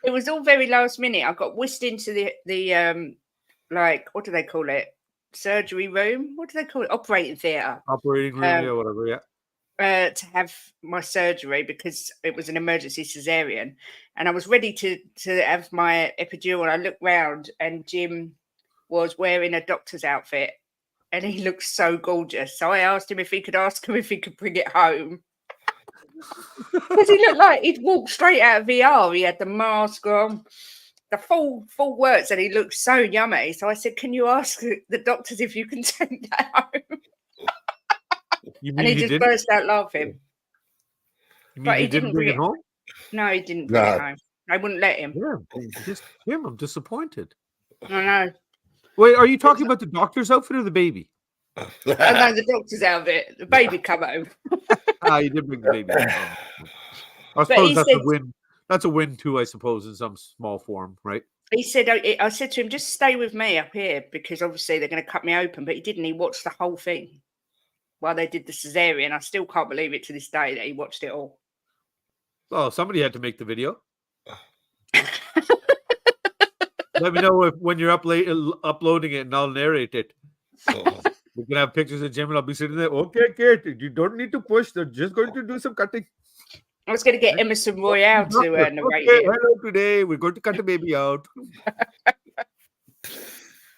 It was all very last minute. I got whisked into the like, what do they call it? Surgery room? What do they call it? Operating theatre. Operating room, yeah, whatever, yeah. To have my surgery because it was an emergency cesarean. And I was ready to have my epidural. I looked round and Jim was wearing a doctor's outfit. And he looked so gorgeous. So I asked him if he could bring it home. Because he looked like he'd walked straight out of VR. He had the mask on, the full works, and he looked so yummy. So I said, can you ask the doctors if you can take that home? And he just burst out laughing. But he didn't bring it home? No, he didn't bring it home. I wouldn't let him. Yeah, Jim, I'm disappointed. I know. Wait, are you talking about the doctor's outfit or the baby? Oh, no, the doctor's outfit. The baby come home. You did bring the baby home. I But suppose he that's said, a win. That's a win too, I suppose, in some small form, right? he said, I said to him, just stay with me up here because obviously they're going to cut me open. But he didn't. He watched the whole thing while they did the cesarean. I still can't believe it to this day that he watched it all. Oh, somebody had to make the video. Let me know when you're uploading it, and I'll narrate it. We can have pictures of Jim, and I'll be sitting there. Okay, Kate, you don't need to push. They're just going to do some cutting. I was going to get Emerson Royale to narrate Okay, it. hello. Today we're going to cut the baby out.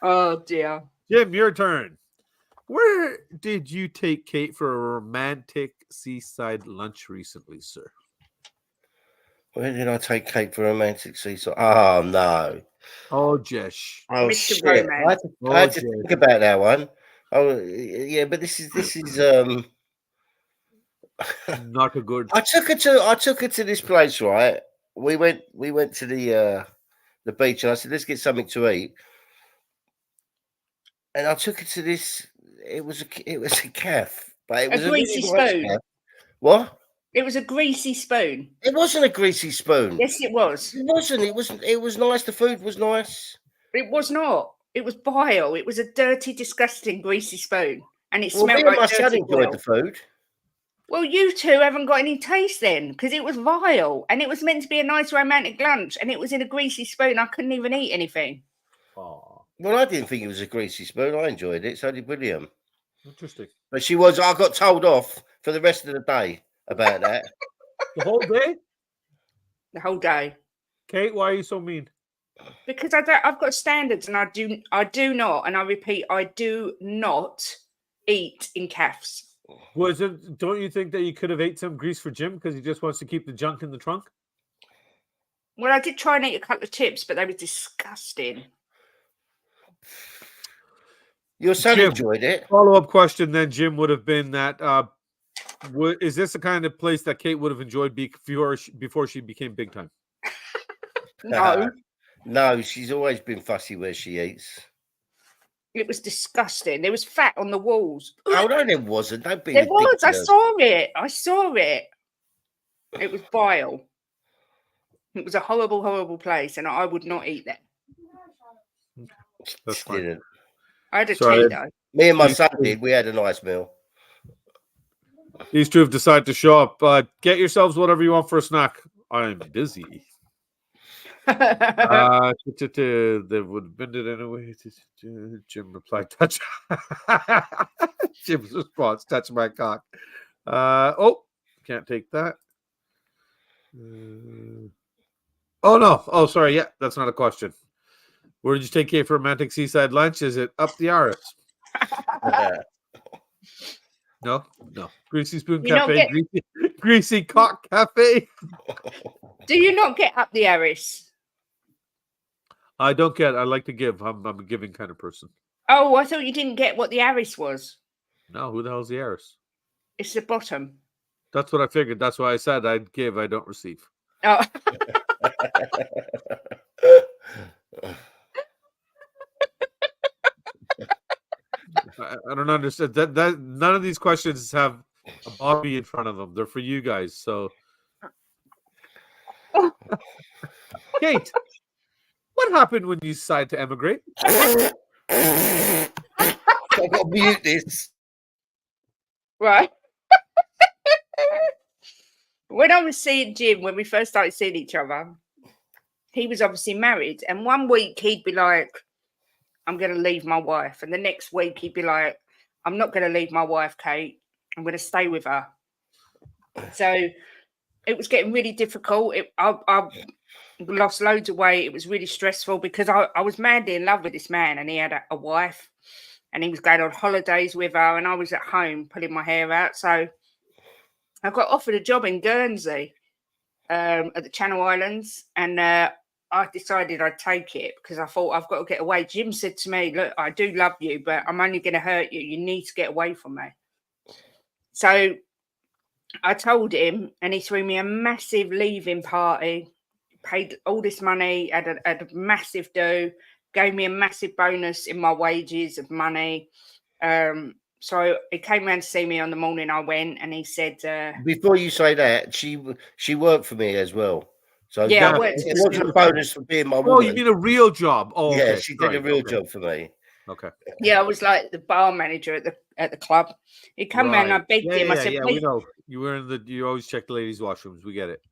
Oh dear. Jim, your turn. Where did you take Kate for a romantic seaside lunch recently, sir? Where did I take Kate for a romantic seaside? Oh no. Oh, Jesh. Oh Mr. shit. Romance. I had to think about that one. Oh yeah, but this is Not a good. I took her to this place, right? We went to the beach and I said, let's get something to eat. And I took her to this. It was a calf, but it was a greasy really nice spoon. calf. What? It was a greasy spoon. It wasn't a greasy spoon. Yes, it was. It wasn't. It was nice. The food was nice. It was not. It was bile. It was a dirty, disgusting, greasy spoon, and it Well, smelled me and like my son dirty enjoyed oil. the food. Well, you two haven't got any taste then, because it was vile, and it was meant to be a nice romantic lunch, and it was in a greasy spoon. I couldn't even eat anything. Oh, Well, I didn't think it was a greasy spoon. I enjoyed it. So did William. interesting. But she was. I got told off for the rest of the day about that. The whole day? The whole day. Kate, why are you so mean? Because I've got standards, and I do not, and I repeat, I do not eat in calves. Don't you think that you could have ate some grease for Jim because he just wants to keep the junk in the trunk? Well, I did try and eat a couple of chips, but they were disgusting. Your son Jim, enjoyed it. Follow-up question then, Jim, would have been that is this the kind of place that Kate would have enjoyed before she became big time? No. No, she's always been fussy where she eats. It was disgusting. There was fat on the walls. Oh no, there wasn't. Don't be There was. I ridiculous. saw it. I saw it. It was vile. It was a horrible, horrible place, and I would not eat there. That's fine. Didn't. I had a tea though. Me and my son did. We had a nice meal. These two have decided to show up. Get yourselves whatever you want for a snack. I'm busy. They would have been it anyway. Jim replied, touch. Jim's response, touch my cock. Can't take that. Oh, no. Oh, sorry. Yeah, that's not a question. Where did you take Kate for romantic seaside lunch? Is it up the arse? No. Greasy Spoon Cafe. Greasy Cock Cafe. Do you not get up the arse? I don't get. I like to give. I'm a giving kind of person. Oh, I thought you didn't get what the arse was. No, who the hell's the heiress? It's the bottom. That's what I figured. That's why I said I'd give. I don't receive. Oh. I don't understand that. None of these questions have a Bobby in front of them. They're for you guys. So, Kate, what happened when you decided to emigrate? I got to mute this. Right. When I was seeing Jim, when we first started seeing each other, he was obviously married. And one week he'd be like, I'm going to leave my wife. And the next week he'd be like, I'm not going to leave my wife, Kate. I'm going to stay with her. So it was getting really difficult. I lost loads of weight. It was really stressful because I was madly in love with this man, and he had a wife, and he was going on holidays with her, and I was at home pulling my hair out. So I got offered a job in Guernsey at the Channel Islands, and I decided I'd take it because I thought I've got to get away. Jim said to me, look, I do love you, but I'm only going to hurt you. You need to get away from me. So I told him, and he threw me a massive leaving party, paid all this money, had a massive do, gave me a massive bonus in my wages of money. So he came round to see me on the morning I went, and he said, Before you say that, she worked for me as well. So yeah, I Yeah. worked at it the wasn't a snooker. bonus for being my Oh, you woman. mean a real job? Oh, Yeah, okay. she did Sorry. a real Okay. job for me. Okay. Yeah, I was like the bar manager at the club. He come round and I Right. begged him. I said, Yeah. "Please." We know you were in the. You always check the ladies' washrooms. We get it.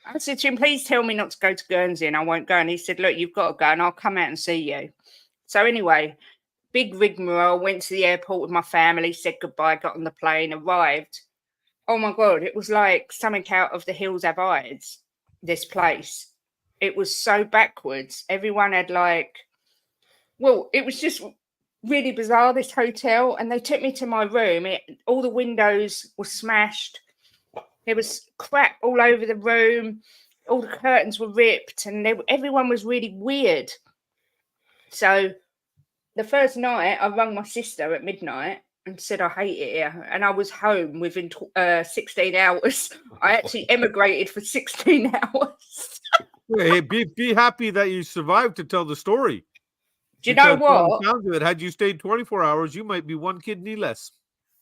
I said to him, "Please tell me not to go to Guernsey and I won't go." And he said, "Look, you've got to go and I'll come out and see you." So anyway, big rigmarole, went to the airport with my family, said goodbye, got on the plane, arrived. Oh my God, it was like something out of The Hills Have Eyes, this place. It was so backwards. Everyone had it was just really bizarre, this hotel. And they took me to my room. All the windows were smashed. There was crap all over the room. All the curtains were ripped, and everyone was really weird. So the first night, I rang my sister at midnight and said I hate it here, and I was home within 16 hours. I actually emigrated for 16 hours. Hey, be happy that you survived to tell the story. Do you know Because by the what? sounds of it, had you stayed 24 hours, you might be one kidney less.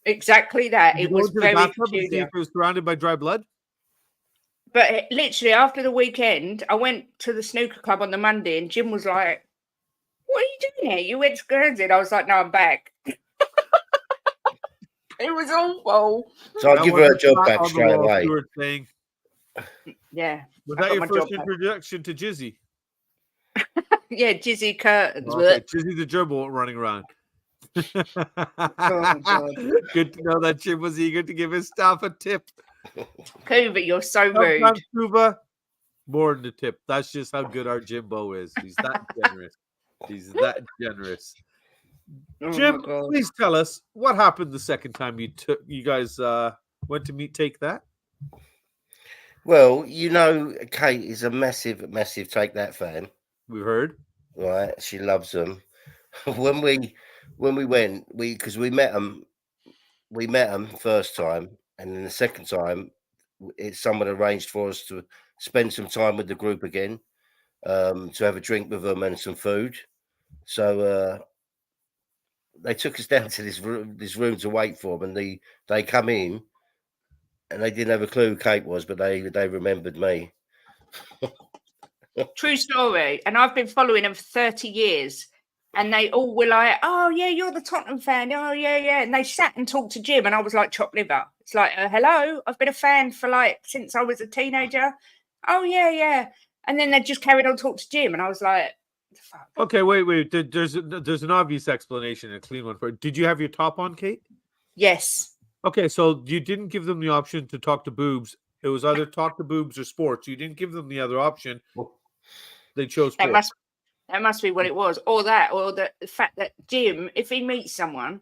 Exactly that. Did you It go was into the very bathtub and see if peculiar. it was surrounded by dry blood? But literally after the weekend, I went to the snooker club on the Monday, and Jim was like, "What are you doing here? You went to Guernsey." And I was like, "No, I'm back." It was awful. So I'll That give her a wasn't job flat back on the straight wall, away. Stuart saying. Yeah. Was I that got your my first job back. introduction to Jizzy? Yeah, Jizzy curtains. Okay, Jizzy the gerbil running around. Oh, God. Good to know that Jim was eager to give his staff a tip. Cuba, you're so rude. Sometimes, Cuba, more than a tip. That's just how good our Jimbo is. He's that generous. He's that generous. Oh, Jim, my God. please tell us what happened the second time you guys went to meet Take That. Well, Kate is a massive, massive Take That fan. We've heard. Right, she loves them. when we went, because we met them first time, and then the second time, someone arranged for us to spend some time with the group again, to have a drink with them and some food. So they took us down to this room to wait for them, and they come in, and they didn't have a clue who Kate was, but they remembered me. True story. And I've been following them for 30 years. And they all were like, "Oh, yeah, you're the Tottenham fan. Oh, yeah, yeah." And they sat and talked to Jim, and I was like, chopped liver. It's like, hello, I've been a fan for since I was a teenager. Oh, yeah, yeah. And then they just carried on talking to Jim, and I was like, fuck. Okay, wait. There's an obvious explanation, a clean one for it. Did you have your top on, Kate? Yes. Okay, so you didn't give them the option to talk to boobs. It was either talk to boobs or sports. You didn't give them the other option. They chose sports. That must be what it was. Or the fact that Jim, if he meets someone,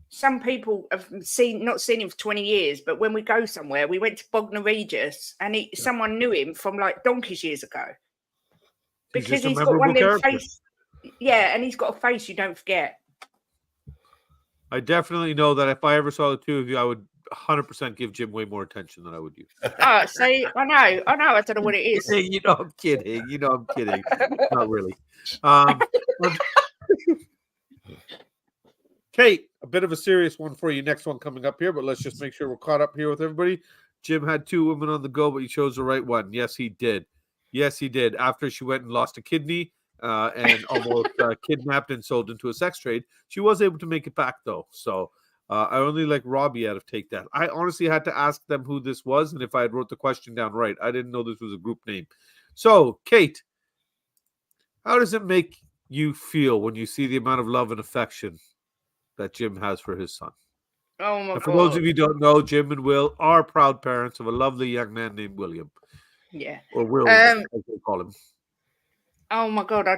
some people have not seen him for 20 years, but when we go somewhere, we went to Bognor Regis, and someone knew him from donkey's years ago. Because he's got one of them face. Yeah, and he's got a face you don't forget. I definitely know that if I ever saw the two of you, I would 100% give Jim way more attention than I would you. Oh, see, I know. I don't know what it is. I'm kidding. I'm kidding. Not really. Kate, a bit of a serious one for you. Next one coming up here, but let's just make sure we're caught up here with everybody. Jim had two women on the go, but he chose the right one. Yes, he did. After she went and lost a kidney and almost kidnapped and sold into a sex trade, she was able to make it back, though. So I only like Robbie out of Take That. I honestly had to ask them who this was and if I had wrote the question down right. I didn't know this was a group name. So, Kate, how does it make you feel when you see the amount of love and affection that Jim has for his son? Oh, my God. For those of you who don't know, Jim and Will are proud parents of a lovely young man named William. Yeah. Or Will, as they call him. Oh, my God. I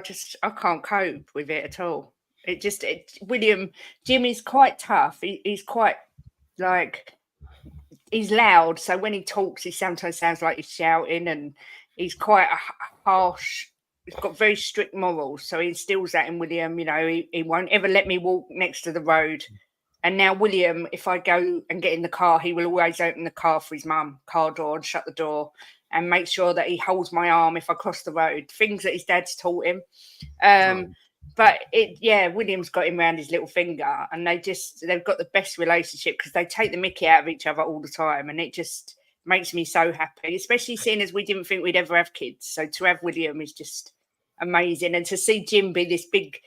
can't cope with it at all. Jim is quite tough. He's quite he's loud. So when he talks, he sometimes sounds like he's shouting, and he's quite harsh. He's got very strict morals. So he instills that in William. He won't ever let me walk next to the road. And now William, if I go and get in the car, he will always open the car for his mum, car door, and shut the door, and make sure that he holds my arm if I cross the road. Things that his dad's taught him. But William's got him around his little finger, and they've got the best relationship because they take the mickey out of each other all the time, and it just makes me so happy, especially seeing as we didn't think we'd ever have kids. So to have William is just amazing, and to see Jim be this big,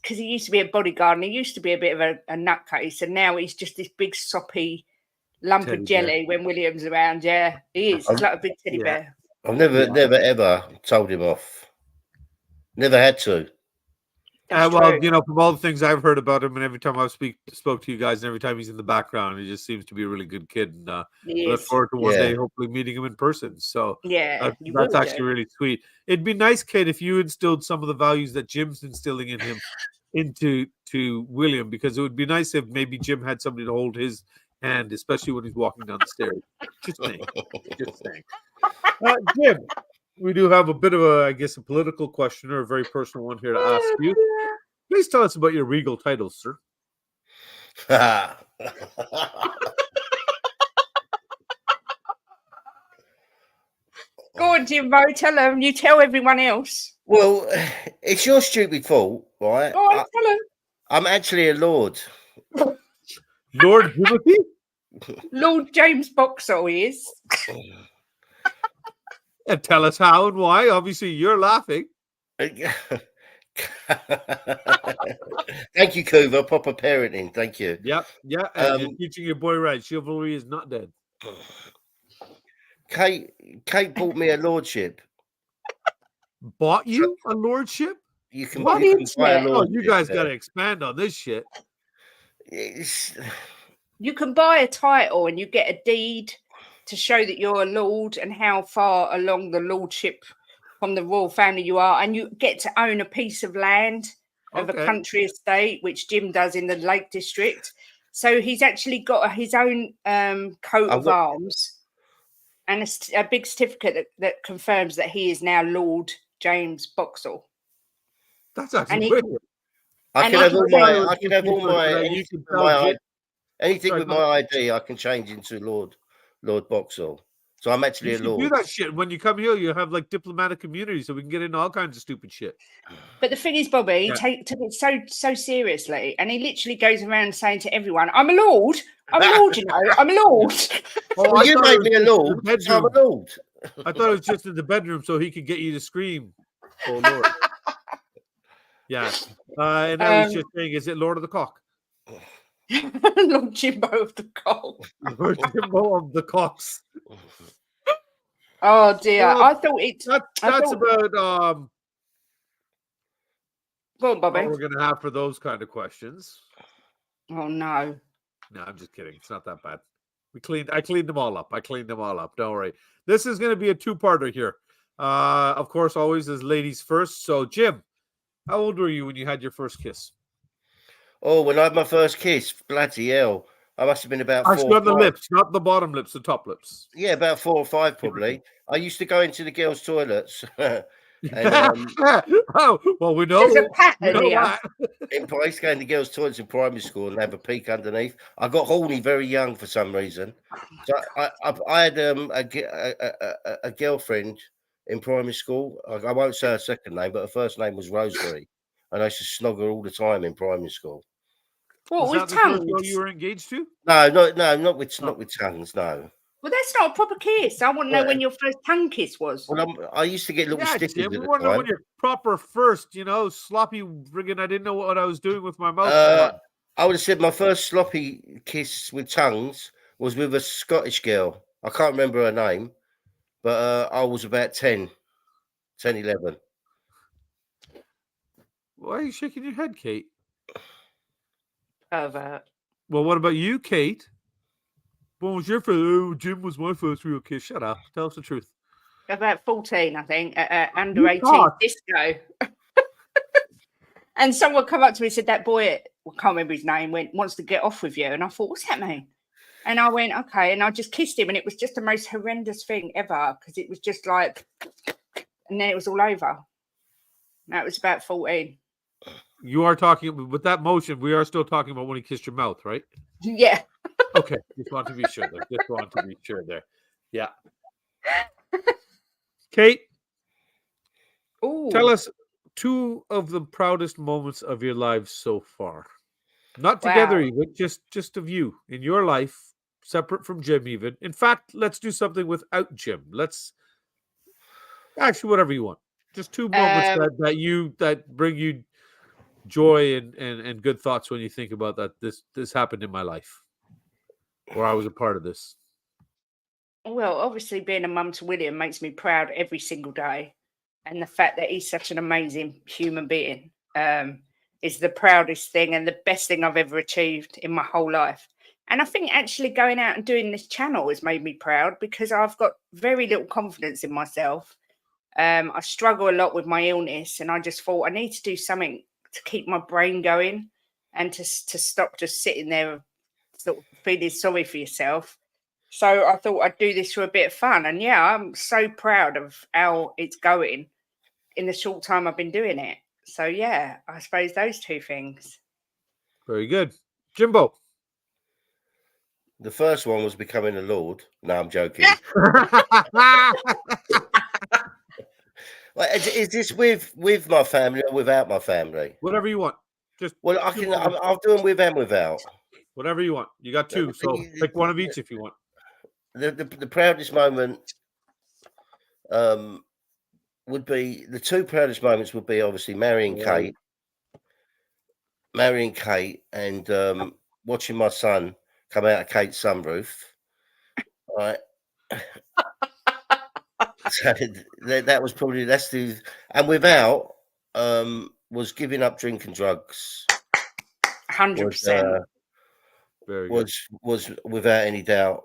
because he used to be a bodyguard and he used to be a bit of a nutcase, and now he's just this big soppy lump of jelly when William's around. Yeah, he is. He's like a big teddy bear. I've never ever told him off. Never had to. Well, you know, from all the things I've heard about him, and every time I've spoke to you guys, and every time he's in the background, he just seems to be a really good kid. And look forward to one day hopefully meeting him in person. So that's actually really sweet. It'd be nice, Kate, if you instilled some of the values that Jim's instilling in him into William, because it would be nice if maybe Jim had somebody to hold his hand, especially when he's walking down the stairs. Just saying. Jim, we do have a bit of a political question or a very personal one here to ask you. Please tell us about your regal titles, sir. Go on, Jimbo, tell them. You tell everyone else. Well, it's your stupid fault, right? Go on, tell them. I'm actually a lord. Lord Timothy? Lord James Boxall is. And tell us how and why. Obviously, you're laughing. Thank you, Coover. Proper parenting. Thank you. Yeah. And you're teaching your boy right. Chivalry is not dead. Kate bought me a lordship. Bought you a lordship? You can buy a lordship. Oh, you guys got to expand on this shit. You can buy a title and you get a deed to show that you're a lord and how far along the lordship from the royal family you are, and you get to own a piece of land of a country estate, which Jim does in the Lake District. So he's actually got his own coat of arms and a big certificate that confirms that he is now Lord James Boxall. That's actually weird. I can have all my anything with my ID. I can change into Lord Boxall. So I'm actually a lord. Do that shit when you come here. You have like diplomatic immunity, so we can get into all kinds of stupid shit. But the thing is, Bobby, he took it so seriously, and he literally goes around saying to everyone, "I'm a lord. I'm a lord. You know, I'm a lord." Well, you made me a lord. I'm a lord. I thought it was just in the bedroom so he could get you to scream, "Oh Lord!" Yeah, and I was just saying, is it Lord of the Cock? Lord Jimbo of the Cock. Lord Jimbo of the Cocks. Oh dear! I thought it's that's about Go on, Bobby. what we're gonna have for those kind of questions. Oh no! No, I'm just kidding. It's not that bad. I cleaned them all up. Don't worry. This is gonna be a two-parter here. Of course, always as ladies first. So, Jim, how old were you when you had your first kiss? Oh, when I had my first kiss, bloody hell. I must have been about 4 or 5. The lips, not the bottom lips, the top lips. Yeah, about 4 or 5 probably. I used to go into the girls' toilets. And, oh, well, we know. There's a pattern here. I used to go in the girls' toilets in primary school and have a peek underneath. I got horny very young for some reason. So I had a girlfriend in primary school. I won't say her second name, but her first name was Rosemary. And I used to snog her all the time in primary school. What, with tongues? Girl you were engaged to? No, not with tongues. No. Well, that's not a proper kiss. I want to know when your first tongue kiss was. Well, I used to get little stitches. Jim, we want to know when your proper first, sloppy friggin'. I didn't know what I was doing with my mouth. I would have said my first sloppy kiss with tongues was with a Scottish girl. I can't remember her name, but I was about 10, 11. Why are you shaking your head, Kate? Pervert. Well, what about you, Kate? What was your first? Oh, Jim was my first real kiss. Shut up. Tell us the truth. About 14, I think, at under 18 disco. And someone come up to me and said, that boy, I can't remember his name, wants to get off with you. And I thought, what's that mean? And I went, okay. And I just kissed him. And it was just the most horrendous thing ever, because it was just like, and then it was all over. That was about 14. You are talking with that motion. We are still talking about when he kissed your mouth, right? Yeah. Okay. Just want to be sure there. Yeah. Kate, Ooh. tell us 2 of the proudest moments of your lives so far? Not together, even just of you in your life, separate from Jim. Even in fact, let's do something without Jim. Let's actually whatever you want. Just 2 moments that bring you joy and good thoughts when you think about that. This happened in my life, or I was a part of this. Well, obviously, being a mum to William makes me proud every single day. And the fact that he's such an amazing human being is the proudest thing and the best thing I've ever achieved in my whole life. And I think actually going out and doing this channel has made me proud because I've got very little confidence in myself. I struggle a lot with my illness, and I just thought I need to do something to keep my brain going and to stop just sitting there sort of feeling sorry for yourself. So I thought I'd do this for a bit of fun. And yeah, I'm so proud of how it's going in the short time I've been doing it. So yeah, I suppose those 2 things. Very good, Jimbo. The first one was becoming a lord. No, I'm joking. Is this with my family or without my family? Whatever you want. Just I'll do them with and without. Whatever you want. You got 2, so pick one of each if you want. The proudest moment would be the 2 proudest moments would be obviously marrying Kate, and watching my son come out of Kate's sunroof. Right. So that was probably and without was giving up drinking drugs. 100%. Was without any doubt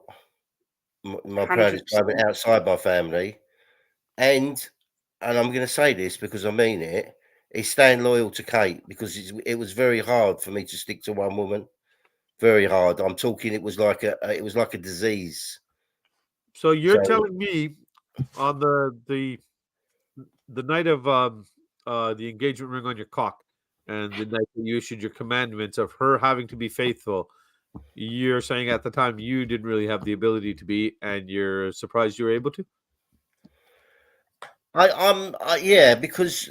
my proudest moment outside my family, and I'm going to say this because I mean it. Is staying loyal to Kate, because it was very hard for me to stick to one woman. Very hard. I'm talking. It was like a disease. So you're telling me on the night of the engagement ring on your cock, and the night that you issued your commandments of her having to be faithful, you're saying at the time you didn't really have the ability to be, and you're surprised you were able to? Yeah, because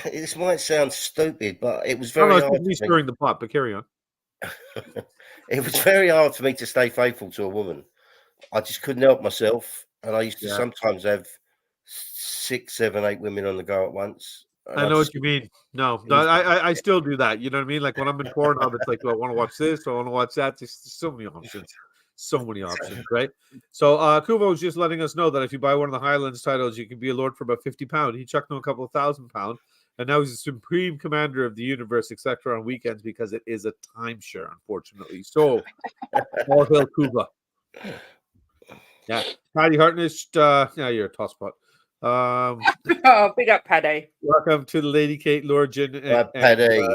this might sound stupid, but it was very hard. It's me stirring the pot, but carry on. It was very hard for me to stay faithful to a woman. I just couldn't help myself, and I used to sometimes have 6, 7, 8 women on the go at once. I know what you mean. No, I still do that. You know what I mean? Like when I'm in Pornhub, it's like, do I want to watch this? Do I want to watch that? There's so many options. So many options, right? So Kuvo was just letting us know that if you buy one of the Highlands titles, you can be a lord for about £50. He chucked him a couple of £1,000, and now he's the supreme commander of the universe, etc. on weekends because it is a timeshare, unfortunately. So all hail Kuva. Yeah, Paddy Hartness. Yeah, you're a tosspot. Oh, big up, Paddy. Welcome to the Lady Kate Lorgen. Paddy.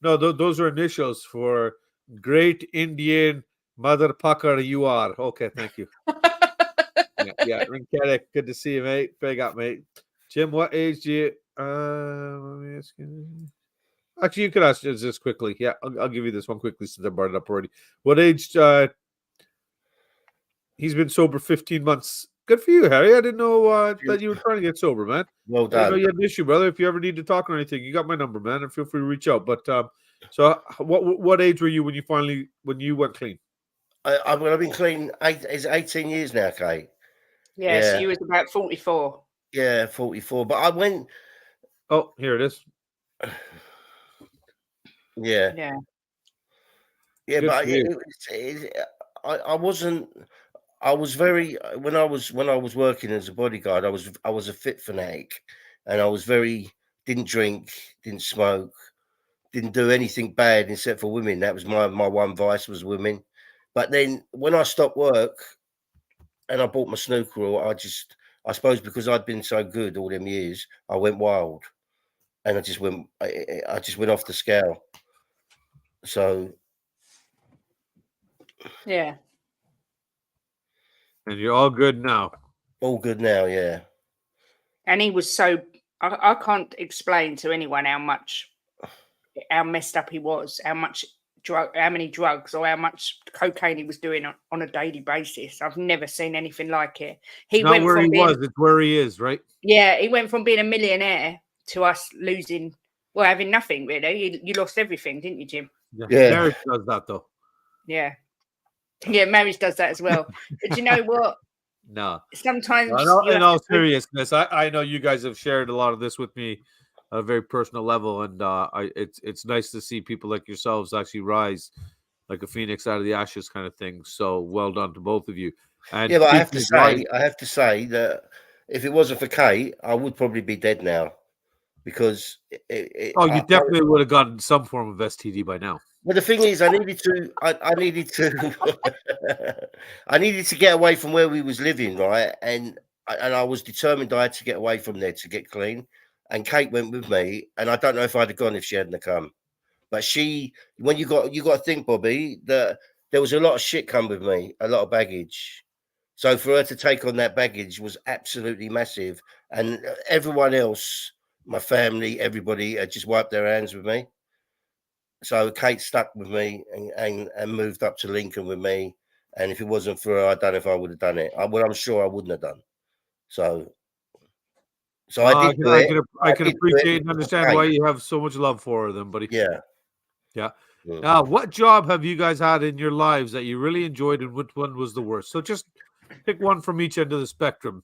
No, those are initials for Great Indian Mother Pucker. You are okay. Thank you. yeah. Rinkere, good to see you, mate. Big up, mate. Jim, what age do you? Let me ask you. Actually, you could ask this quickly. Yeah, I'll give you this one quickly since I brought it up already. What age? He's been sober 15 months. Good for you, Harry. I didn't know that you were trying to get sober, man. Well done. I know you had an issue, brother. If you ever need to talk or anything, you got my number, man, and feel free to reach out. But so what age were you when you went clean? I've been clean. It's 18 years now, Kate. Yeah, so you was about 44. Yeah, 44. But I went. Oh, here it is. Yeah. Good, but I wasn't. I was very when I was working as a bodyguard. I was a fit fanatic, and I was didn't drink, didn't smoke, didn't do anything bad except for women. That was my one vice was women. But then when I stopped work and I bought my snooker, I suppose because I'd been so good all them years, I went wild, and I just went off the scale. So yeah. And you're all good now. All good now, yeah. And he was so I can't explain to anyone how messed up he was, how many drugs or how much cocaine he was doing on a daily basis. I've never seen anything like it. It's where he is, right? Yeah, he went from being a millionaire to us losing, well, having nothing really. You lost everything, didn't you, Jim? Yeah. Marriage does that though. Yeah. Yeah, marriage does that as well. But you know what? No. Sometimes you In have all to seriousness, I know you guys have shared a lot of this with me at a very personal level, and it's nice to see people like yourselves actually rise like a phoenix out of the ashes kind of thing. So well done to both of you. And Yeah, but speaking of rise, I have to say that if it wasn't for Kate, I would probably be dead now because you definitely would have gotten some form of STD by now. well, the thing is, I needed to, I needed to get away from where we was living, right? And I was determined I had to get away from there to get clean. And Kate went with me, and I don't know if I'd have gone if she hadn't come. But when you got to think, Bobby, that there was a lot of shit come with me, a lot of baggage. So for her to take on that baggage was absolutely massive, and everyone else, my family, everybody, had just wiped their hands with me. So Kate stuck with me and moved up to Lincoln with me. And if it wasn't for her, I don't know if I would have done it. I'm sure I wouldn't have done. So I did do it. I can did do it appreciate and because of understand why Kate. you have so much love for her, then, buddy. Yeah. Yeah. Mm. Now, what job have you guys had in your lives that you really enjoyed, and which one was the worst? So just pick one from each end of the spectrum.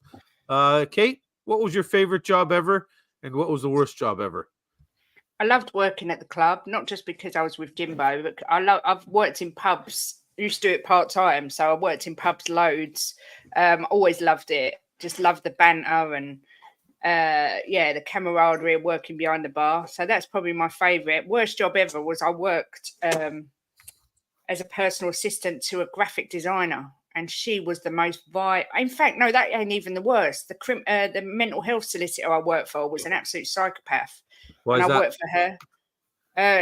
Kate, what was your favorite job ever, and what was the worst job ever? I loved working at the club, not just because I was with Jimbo, but I've worked in pubs. Used to do it part time, so I worked in pubs loads. Always loved it. Just loved the banter and the camaraderie of working behind the bar. So that's probably my favourite. Worst job ever was I worked as a personal assistant to a graphic designer, and she was the most in fact, no, that ain't even the worst. The mental health solicitor I worked for was an absolute psychopath. Why and is I that? worked for her.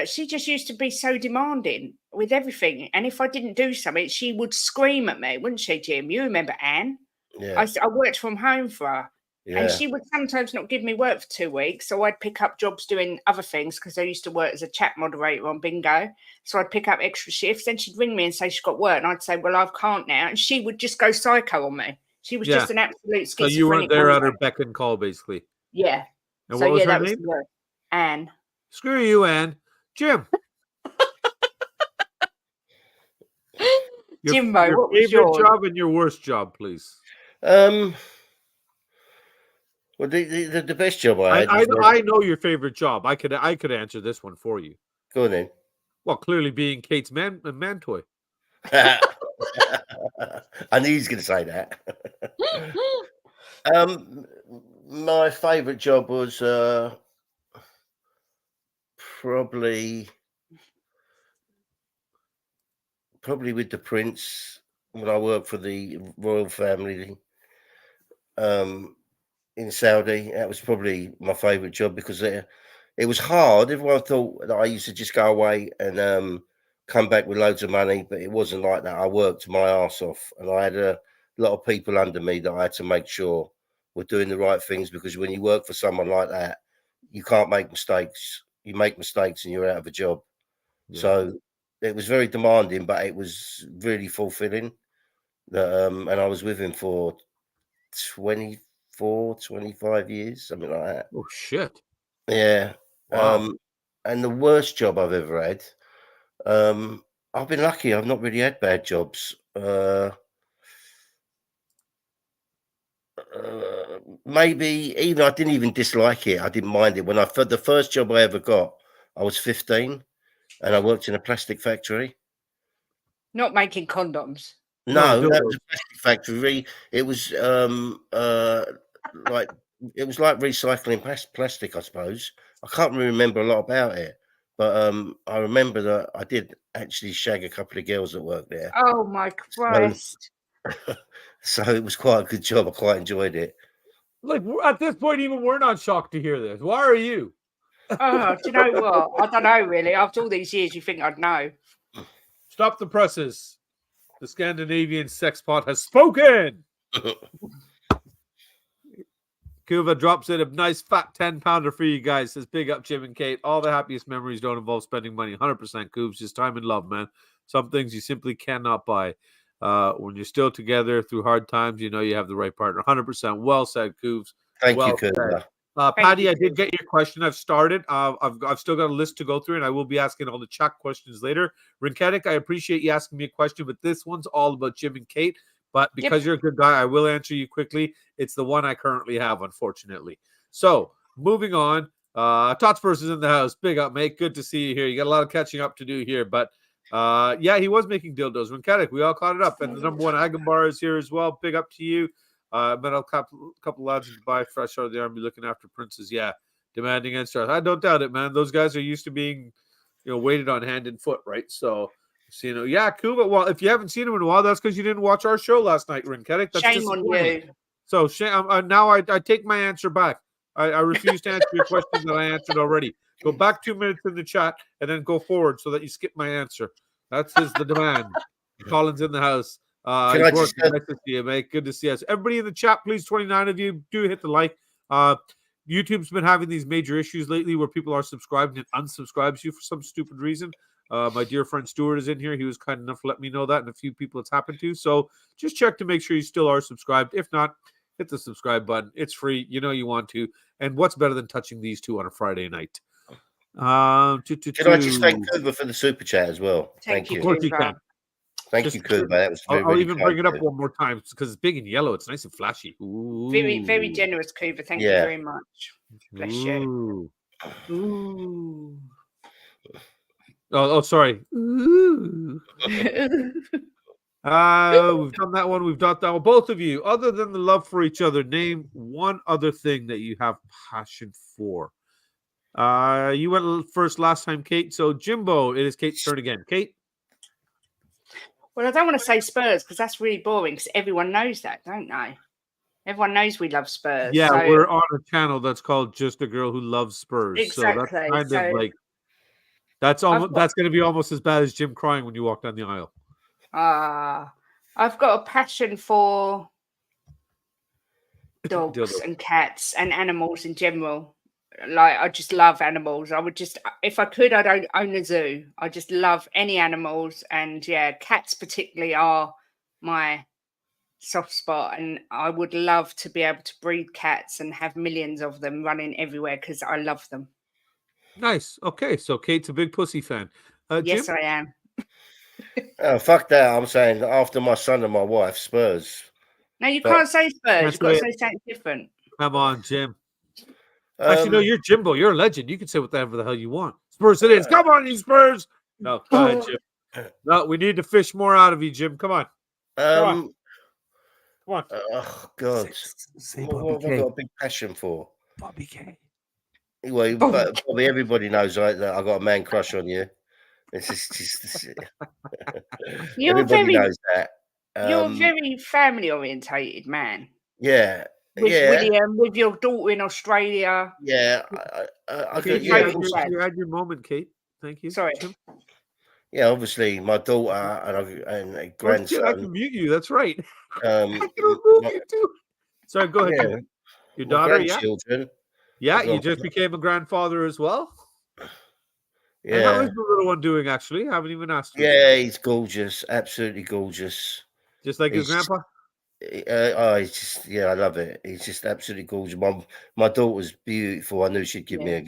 She just used to be so demanding with everything. And if I didn't do something, she would scream at me, wouldn't she, Jim? You remember Anne? Yeah. I worked from home for her. And Yeah. she would sometimes not give me work for 2 weeks. So I'd pick up jobs doing other things because I used to work as a chat moderator on Bingo. So I'd pick up extra shifts. Then she'd ring me and say she's got work. And I'd say, well, I can't now. And she would just go psycho on me. She was just an absolute So schizophrenic. you weren't there woman. at her beck and call, basically. Yeah. And so what was her that name? was the word. Anne. Screw you, Anne. Jim. Jimbo, your what was favorite yours? job and your worst job, please. Well, the best job I had. I know your favorite job. I could answer this one for you. Go on then. Well, clearly being Kate's man toy. I knew he was going to say that. My favourite job was probably with the Prince when I worked for the royal family in Saudi. That was probably my favourite job because it was hard. Everyone thought that I used to just go away and come back with loads of money, but it wasn't like that. I worked my ass off, and I had a lot of people under me that I had to make sure were doing the right things, because when you work for someone like that, you can't make mistakes. You make mistakes and you're out of a job. Yeah. So it was very demanding, but it was really fulfilling. And I was with him for 24, 25 years, something like that. Oh, shit. Yeah. Wow. And the worst job I've ever had, I've been lucky. I've not really had bad jobs. Maybe even I didn't even dislike it. I didn't mind it. The first job I ever got, I was 15 and I worked in a plastic factory. Not making condoms. No, No, that was a plastic factory. It was like recycling plastic, I suppose. I can't really remember a lot about it, but I remember that I did actually shag a couple of girls that worked there. Oh my Christ. So it was quite a good job. I quite enjoyed it. Like, at this point, even we're not shocked to hear this. Why are you? Oh, do you know what? I don't know, really. After all these years, you think I'd know. Stop the presses. The Scandinavian sex pot has spoken. Kuva drops in a nice fat 10-pounder for you guys. Says, big up Jim and Kate. All the happiest memories don't involve spending money. 100% Coobs. Just time and love, man. Some things you simply cannot buy. When you're still together through hard times, you know you have the right partner. 100%. Well said, Coobs. Thank well you, Kuba. Patty, I did get your question. I've started. I've still got a list to go through, and I will be asking all the chat questions later. Rinketic, I appreciate you asking me a question, but this one's all about Jim and Kate. But because you're a good guy, I will answer you quickly. It's the one I currently have, unfortunately. So moving on. Totspurs is in the house. Big up, mate. Good to see you here. You got a lot of catching up to do here, but yeah, he was making dildos. Rinketic, we all caught it up, and the number one Agambar is here as well. Big up to you. Met a couple lads in Dubai, fresh out of the army, looking after princes. Yeah, demanding answers. I don't doubt it, man. Those guys are used to being, waited on hand and foot, right? So, yeah, Kuba. Well, if you haven't seen him in a while, that's because you didn't watch our show last night, Rinketic. That's shame on you. So now I take my answer back. I refuse to answer your questions that I answered already. Go back 2 minutes in the chat and then go forward so that you skip my answer. That's the demand. Colin's in the house. Nice to see you, mate. Good to see us. Everybody in the chat, please, 29 of you, do hit the like. YouTube's been having these major issues lately where people are subscribing and unsubscribes you for some stupid reason. My dear friend Stuart is in here. He was kind enough to let me know that, and a few people it's happened to. So just check to make sure you still are subscribed. If not, hit the subscribe button. It's free. You know you want to. And what's better than touching these two on a Friday night? Can I just thank Kuba for the super chat as well? Thank you. Of course you can. Thank you, Kuba. That was I'll even bring it up one more time because it's big and yellow. It's nice and flashy. Ooh. Very, very generous, Kuba. Thank you very much. Bless you. Ooh. Oh, sorry. Ooh. We've done that one. We've done that one. Both of you, other than the love for each other, name one other thing that you have passion for. You went first last time, Kate. So Jimbo, it is Kate's turn again. Kate. Well, I don't want to say Spurs because that's really boring because everyone knows that, don't they? Everyone knows we love Spurs. Yeah, so we're on a channel that's called Just a Girl Who Loves Spurs. Exactly. So that's kind of like that's going to be almost as bad as Jim crying when you walk down the aisle. I've got a passion for dogs and cats and animals in general. Like, I just love animals. I would just, if I could, I'd own a zoo. I just love any animals. And yeah, cats particularly are my soft spot. And I would love to be able to breed cats and have millions of them running everywhere because I love them. Nice. Okay. So Kate's a big pussy fan. Yes, Jim? I am. Oh, fuck that. I'm saying after my son and my wife, Spurs. No, you can't say Spurs. You've got to say something different. Come on, Jim. Actually, no, you're Jimbo. You're a legend. You can say whatever the hell you want. Spurs it is. Come on, you Spurs. No, go ahead, Jim. No, we need to fish more out of you, Jim. Come on. Come on. Oh, God. What have I got a big passion for? Bobby K. Well, Bobby, everybody knows that I got a man crush on you. It's just everybody knows that. You're a very family-orientated man. Yeah. With William, with your daughter in Australia. Yeah. You had your moment, Kate. Thank you. Sorry. Jim. Yeah, obviously, my daughter and a grandson. I can mute you. That's right. I can remove you too. Sorry, go ahead. Yeah. Your daughter, grandchildren. Yeah, you just became a grandfather as well. Yeah. And how is the little one doing, actually? I haven't even asked you. Yeah, he's gorgeous. Absolutely gorgeous. Just like his grandpa? He's just, I love it. He's just absolutely gorgeous. My daughter's beautiful. I knew she'd give me a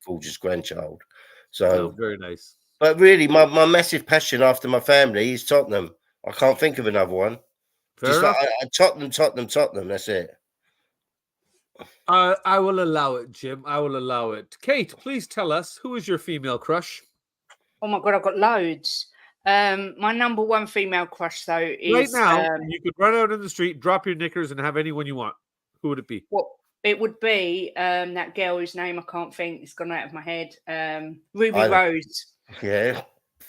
gorgeous grandchild. So very nice. But really, my massive passion after my family is Tottenham. I can't think of another one. Tottenham. That's it. I will allow it, Jim. I will allow it. Kate, please tell us, who is your female crush? Oh my God, I've got loads. My number one female crush, though, is... Right now, you could run out in the street, drop your knickers, and have anyone you want. Who would it be? Well, it would be that girl whose name I can't think. It's gone out of my head. Ruby Rose. Yeah.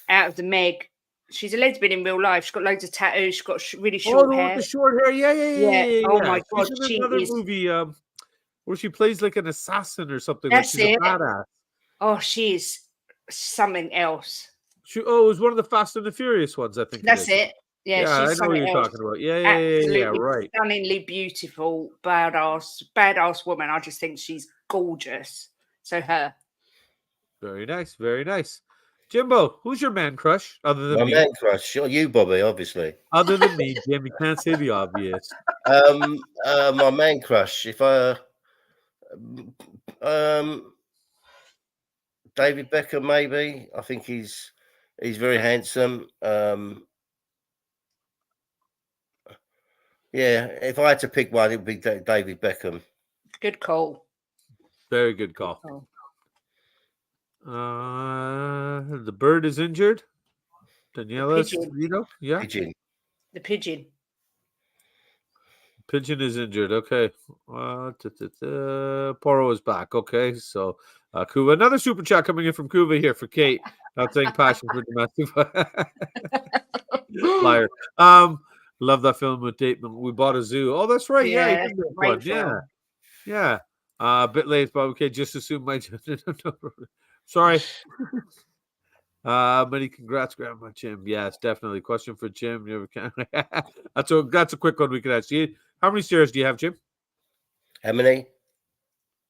Out of the Meg. She's a lesbian in real life. She's got loads of tattoos. She's got really short hair. The short hair. Yeah. Oh, my God. She's in another movie where she plays like an assassin or something. That's she's a badass. Oh, she is something else. It was one of the Fast and the Furious ones, I think. That's it. Yeah, she's I know what you're talking about. Yeah, right. Stunningly beautiful, badass woman. I just think she's gorgeous. So her. Very nice, very nice. Jimbo, who's your man crush other than me? My man crush, you, Bobby, obviously. Other than me, Jim, you can't say the obvious. My man crush. If I David Beckham, maybe. I think he's very handsome. Yeah, if I had to pick one, it would be David Beckham. Good call. Very good call. The bird is injured. Daniela Esposito? Yeah. Pigeon. The pigeon. Pigeon is injured. Okay. Poro is back. Okay. So, Kuva, another super chat coming in from Kuva here for Kate. Not saying passion for domestic. Liar. Love that film with Dateman. We bought a zoo. Oh, that's right. Yeah, he did make one. Yeah. Yeah. A bit late, but okay. Just assume my. Sorry. Many congrats, Grandma Jim. Yes, definitely. Question for Jim. You ever can? That's a quick one we could ask you. How many stairs do you have, Jim? How many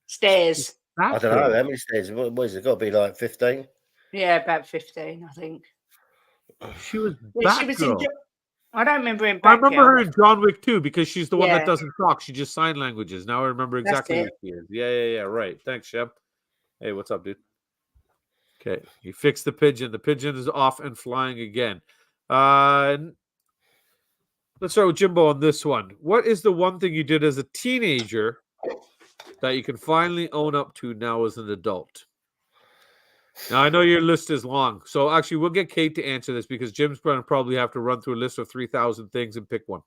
stairs? I don't know. How many stairs? What is it? Got to be like 15. Yeah, about 15, I think. She was Batgirl. I don't remember him. I remember her in John Wick 2 because she's the one that doesn't talk. She just sign languages. Now I remember exactly who she is. Yeah. Right. Thanks, Shem. Hey, what's up, dude? Okay, he fixed the pigeon. The pigeon is off and flying again. Let's start with Jimbo on this one. What is the one thing you did as a teenager that you can finally own up to now as an adult? Now, I know your list is long, so actually we'll get Kate to answer this because Jim's going to probably have to run through a list of 3,000 things and pick one.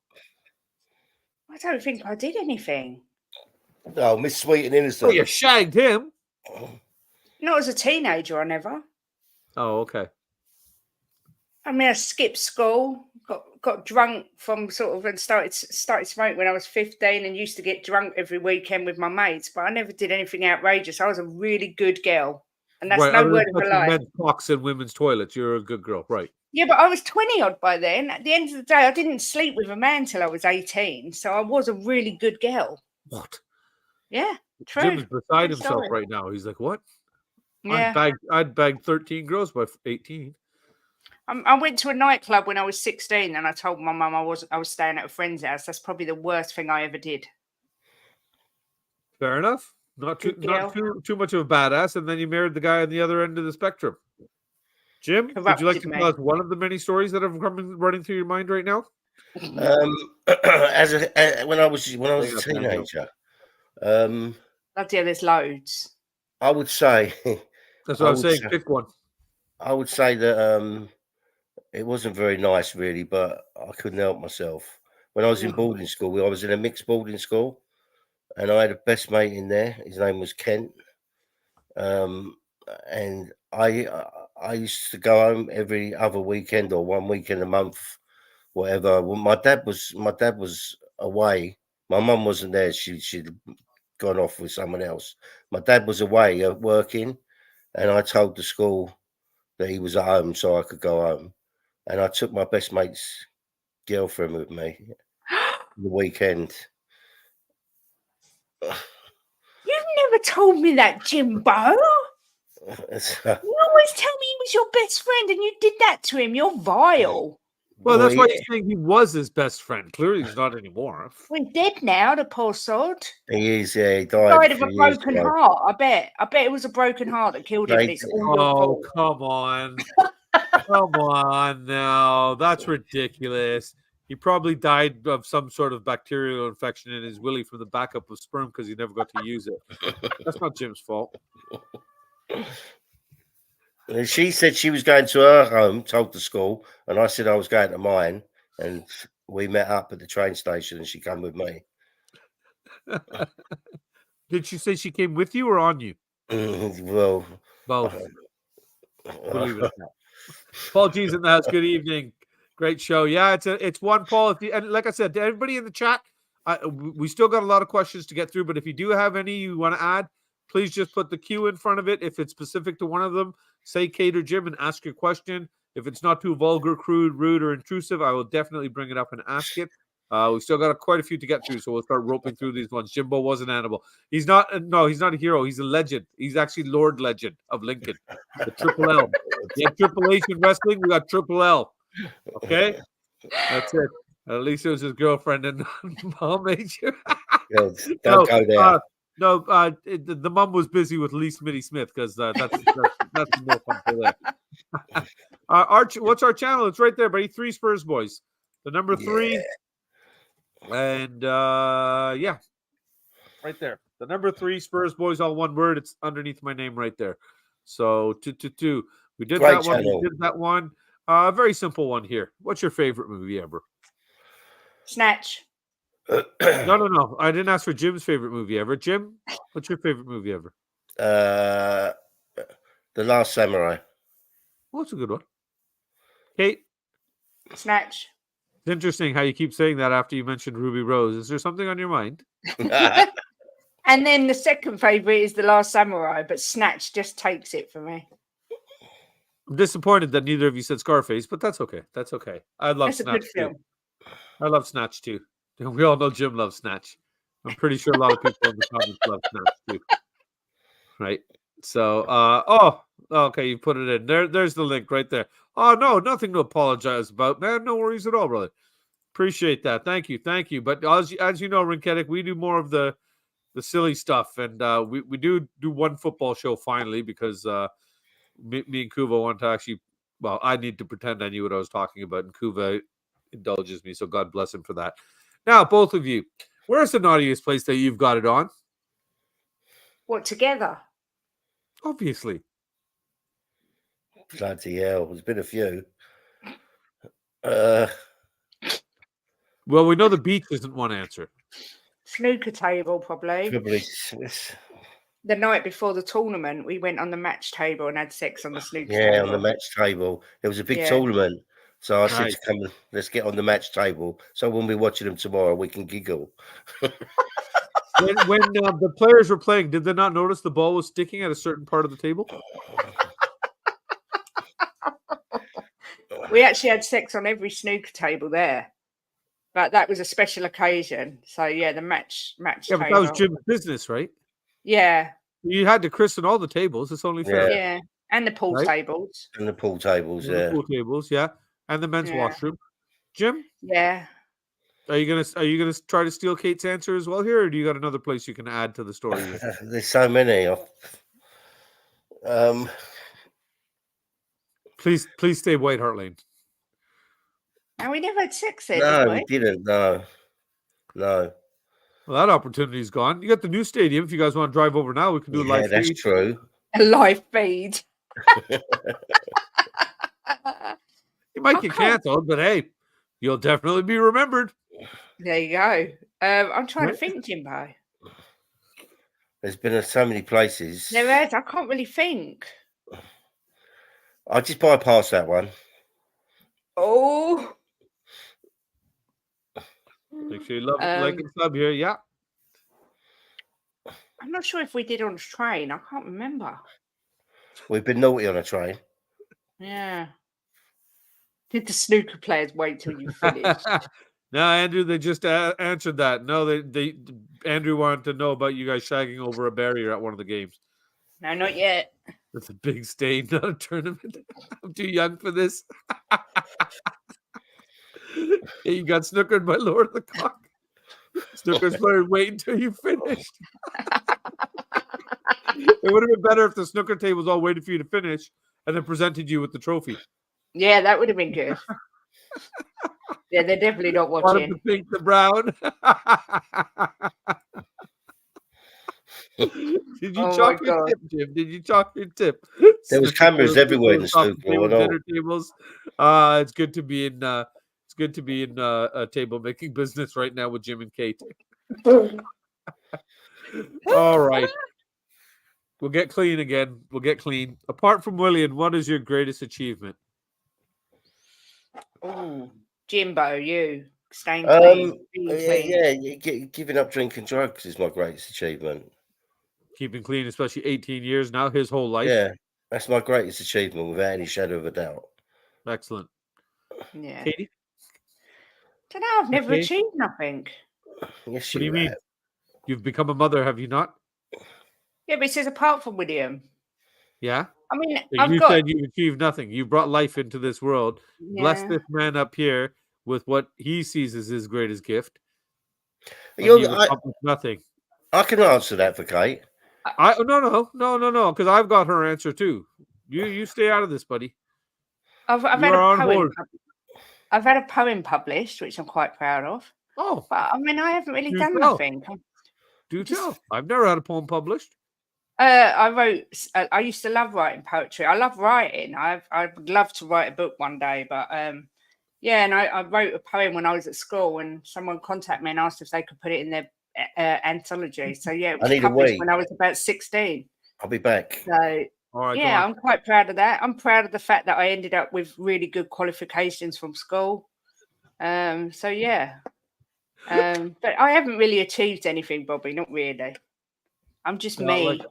I don't think I did anything. Oh, Miss Sweet and Innocent. Oh, you shagged him. Not as a teenager, I never. Oh, okay. I mean, I skipped school, got drunk from and started smoking when I was 15 and used to get drunk every weekend with my mates, but I never did anything outrageous. I was a really good girl. And that's no word of a lie. Men's cocks in women's toilets. You're a good girl, right? Yeah, but I was 20 odd by then. At the end of the day, I didn't sleep with a man till I was 18, so I was a really good girl. What? Yeah, true. Jim is beside himself right now. He's like, what? Yeah. I'd bagged 13 girls by 18. I went to a nightclub when I was 16 and I told my mum I was staying at a friend's house. That's probably the worst thing I ever did. Fair enough. Not too much of a badass, and then you married the guy on the other end of the spectrum. Jim, would you like to tell us one of the many stories that have come running through your mind right now? When I was a teenager, there's loads. I would say that's what I was saying. Pick one. I would say that it wasn't very nice, really, but I couldn't help myself. When I was in boarding school, I was in a mixed boarding school. And I had a best mate in there. His name was Kent. And I used to go home every other weekend or one weekend a month, whatever. Well, my dad was away. My mum wasn't there. She'd gone off with someone else. My dad was away working, and I told the school that he was at home so I could go home. And I took my best mate's girlfriend with me the weekend. You've never told me that, Jimbo. You always tell me he was your best friend and you did that to him. You're vile. Well, that's why you're saying he was his best friend. Clearly, he's not anymore. Well, he's dead now, the poor sod. He is, yeah. He died of a broken heart, I bet it was a broken heart that killed him. It's all your fault. Come on. Come on now. That's ridiculous. He probably died of some sort of bacterial infection in his willy from the backup of sperm because he never got to use it. That's not Jim's fault. And she said she was going to her home, told the school, and I said I was going to mine, and we met up at the train station, and she came with me. Did she say she came with you or on you? Well, both. We'll leave it at that. Paul G's in the house. Good evening. Great show. Yeah, it's one, Paul. And like I said, to everybody in the chat, we still got a lot of questions to get through, but if you do have any you want to add, please just put the Q in front of it. If it's specific to one of them, say Kate or Jim and ask your question. If it's not too vulgar, crude, rude, or intrusive, I will definitely bring it up and ask it. We still got quite a few to get through, so we'll start roping through these ones. Jimbo was an animal. He's not a hero. He's a legend. He's actually Lord Legend of Lincoln. The Triple L. Yeah, Triple H in wrestling, we got Triple L. Okay, that's it. At least it was his girlfriend and mom made you. Don't go there. No, the mom was busy with Lee Smitty Smith because that's no fun for there. Arch, what's our channel? It's right there, buddy. 3 Spurs boys. The number 3. And yeah, right there. The number 3 Spurs boys, all one word. It's underneath my name right there. So 2. We did Great that one. channel. We did that one. Very simple one here. What's your favorite movie ever? Snatch. No. I didn't ask for Jim's favorite movie ever. Jim, what's your favorite movie ever? The Last Samurai. Well, that's a good one. Kate? Snatch. It's interesting how you keep saying that after you mentioned Ruby Rose. Is there something on your mind? And then the second favourite is The Last Samurai, but Snatch just takes it for me. I'm disappointed that neither of you said Scarface, but that's okay. That's okay. I love That's a Snatch good film. too. I love Snatch too. We all know Jim loves Snatch. I'm pretty sure a lot of people in the comments love Snatch too. Right. So, okay, you put it in there. There's the link right there. Oh no, nothing to apologize about, man. No worries at all, brother. Appreciate that. Thank you. But as you know, Rinketic, we do more of the silly stuff, and we do one football show finally because me and Kuva want to actually. Well, I need to pretend I knew what I was talking about, and Kuva indulges me, so God bless him for that. Now, both of you, where's the naughtiest place that you've got it on? What, together? Obviously. Bloody hell, there's been a few. Well, we know the beach isn't one answer. Snooker table, probably. Probably. The night before the tournament, we went on the match table and had sex on the snooker table. Yeah, on the match table. There was a big tournament. So I said Right. to come, let's get on the match table. So when we're watching them tomorrow, we can giggle. When the players were playing, did they not notice the ball was sticking at a certain part of the table? We actually had sex on every snooker table there. But that was a special occasion. So, yeah, the match Yeah, table. but that was Jim's business, right? Yeah. You had to christen all the tables. It's only fair. Yeah. And the pool tables. And the pool tables, The pool tables, yeah. And the men's washroom. Jim? Yeah. Are you gonna try to steal Kate's answer as well here, or do you got another place you can add to the story? There's so many. Please stay White Hart Lane. And we never had sex there, No, did we didn't. No. Well, that opportunity's gone. You got the new stadium. If you guys want to drive over now, we can do a live feed. That's true. A live feed. You might get canceled, but hey, you'll definitely be remembered. There you go. I'm trying to think, Jimbo. There's been so many places. There is. I can't really think. I just bypassed that one. Oh. Make sure you love like and sub here. Yeah. I'm not sure if we did on a train. I can't remember. We've been naughty on a train. Yeah. Did the snooker players wait till you finished? No, Andrew, they just answered that. No, they Andrew wanted to know about you guys shagging over a barrier at one of the games. No, not yet. That's a big stain, not a tournament. I'm too young for this. Yeah, you got snookered by Lord of the Cock. Snooker's player, wait until you finished. It would have been better if the snooker tables all waited for you to finish and then presented you with the trophy. Yeah, that would have been good. Yeah, they're definitely not watching. The pink, the brown. Did you chalk your tip, Jim? Did you chalk your tip? There was cameras everywhere in the snooker. Dinner tables. It's good to be in. It's good to be in a table making business right now with Jim and Kate. All right, we'll get clean again. We'll get clean. Apart from William, what is your greatest achievement? Oh, Jimbo, you staying clean. Yeah, giving up drinking drugs is my greatest achievement. Keeping clean, especially 18 years now, his whole life. Yeah, that's my greatest achievement without any shadow of a doubt. Excellent. Yeah. Katie? Don't know. I've never achieved nothing. Yes, what do you mean? You've become a mother, have you not? Yeah, but it says apart from William. Yeah. I mean, you said you achieved nothing. You brought life into this world. Yeah. Bless this man up here with what he sees as his greatest gift. You've accomplished nothing. I can answer that for Kate. No, because I've got her answer too. You stay out of this, buddy. I've You had are a on poem. hold. I've had a poem published, which I'm quite proud of. Oh, But I mean, I haven't really Do done tell. nothing. do tell. I've never had a poem published. I wrote. I used to love writing poetry. I love writing. I'd love to write a book one day, but yeah. And I wrote a poem when I was at school, and someone contacted me and asked if they could put it in their anthology. So yeah, it was need a published wee. when I was about 16. I'll be back. So All right, yeah, I'm quite proud of that. I'm proud of the fact that I ended up with really good qualifications from school. So yeah. But I haven't really achieved anything, Bobby. Not really. I'm just me. Like,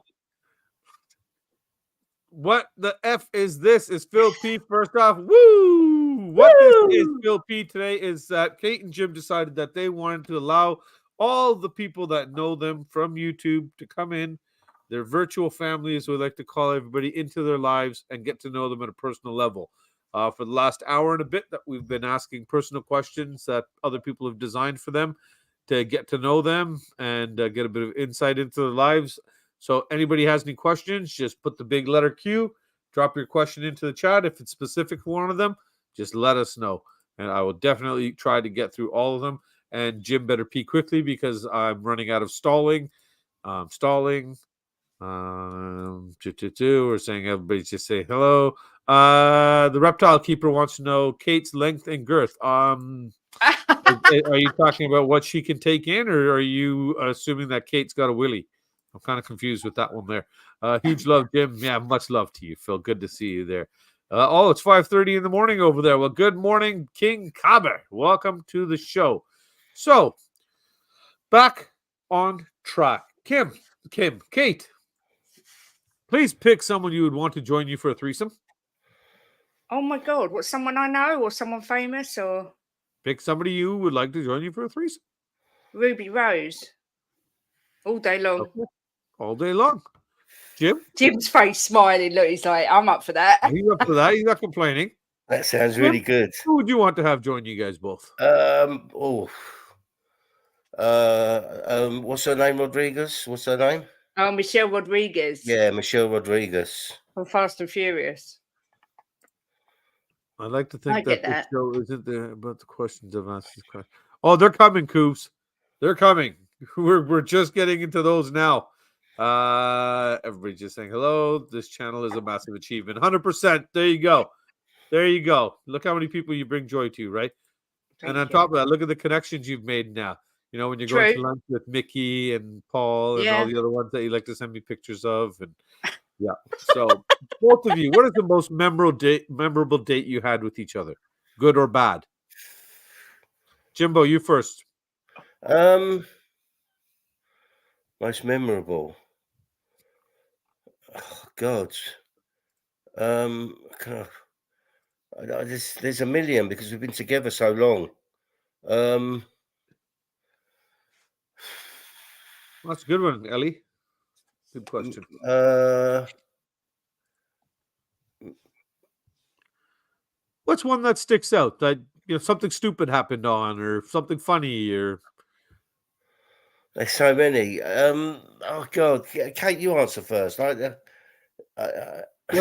what the F is this? Is Phil P first off? Woo! What this is, Phil P, today is that Kate and Jim decided that they wanted to allow all the people that know them from YouTube to come in, their virtual family, as we like to call everybody, into their lives and get to know them at a personal level. For the last hour and a bit that we've been asking personal questions that other people have designed for them to get to know them and get a bit of insight into their lives. So anybody has any questions, just put the big letter Q, drop your question into the chat. If it's specific for one of them, just let us know. And I will definitely try to get through all of them. And Jim better pee quickly because I'm running out of stalling. We're saying everybody just say hello. The reptile keeper wants to know Kate's length and girth. Are you talking about what she can take in, or are you assuming that Kate's got a willy? I'm kind of confused with that one there. Huge love, Jim. Yeah, much love to you, Phil. Good to see you there. It's 5:30 in the morning over there. Well, good morning, King Kaber. Welcome to the show. So, back on track. Kim, Kate, please pick someone you would want to join you for a threesome. Oh my God, what, someone I know or someone famous or? Pick somebody you would like to join you for a threesome. Ruby Rose. All day long. Okay. All day long. Jim? Jim's face smiling. Look, he's like, I'm up for that. He's up for that. He's not complaining. That sounds really good. Who would you want to have join you guys both? What's her name? Rodriguez? What's her name? Oh, Michelle Rodriguez. Yeah, Michelle Rodriguez. From Fast and Furious. I'd like to think that the show isn't there about the questions I've asked this question. Oh, they're coming, Coops. They're coming. We're just getting into those now. Everybody just saying hello. This channel is a massive achievement. 100%. There you go. There you go. Look how many people you bring joy to, right? Thank and on you. top of that, look at the connections you've made now. You know, when you're going to lunch with Mickey and Paul and all the other ones that you like to send me pictures of. And yeah. So both of you, what is the most memorable date you had with each other? Good or bad? Jimbo, you first. Most memorable. Oh, God. There's a million because we've been together so long. That's a good one, Ellie. Good question. What's one that sticks out that something stupid happened on, or something funny, or there's so many. Oh God, Kate, you answer first. What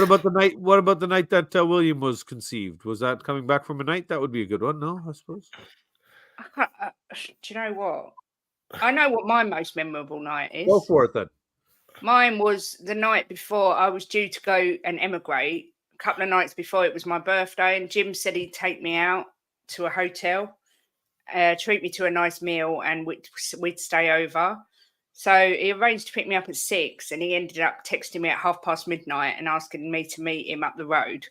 about the night? What about the night that William was conceived? Was that coming back from a night? That would be a good one, no? I suppose. Do you know what? I know what my most memorable night is. Go for it then. Mine was the night before I was due to go and emigrate. A couple of nights before it was my birthday, and Jim said he'd take me out to a hotel, treat me to a nice meal, and we'd stay over. So he arranged to pick me up at 6, and he ended up texting me at midnight and asking me to meet him up the road,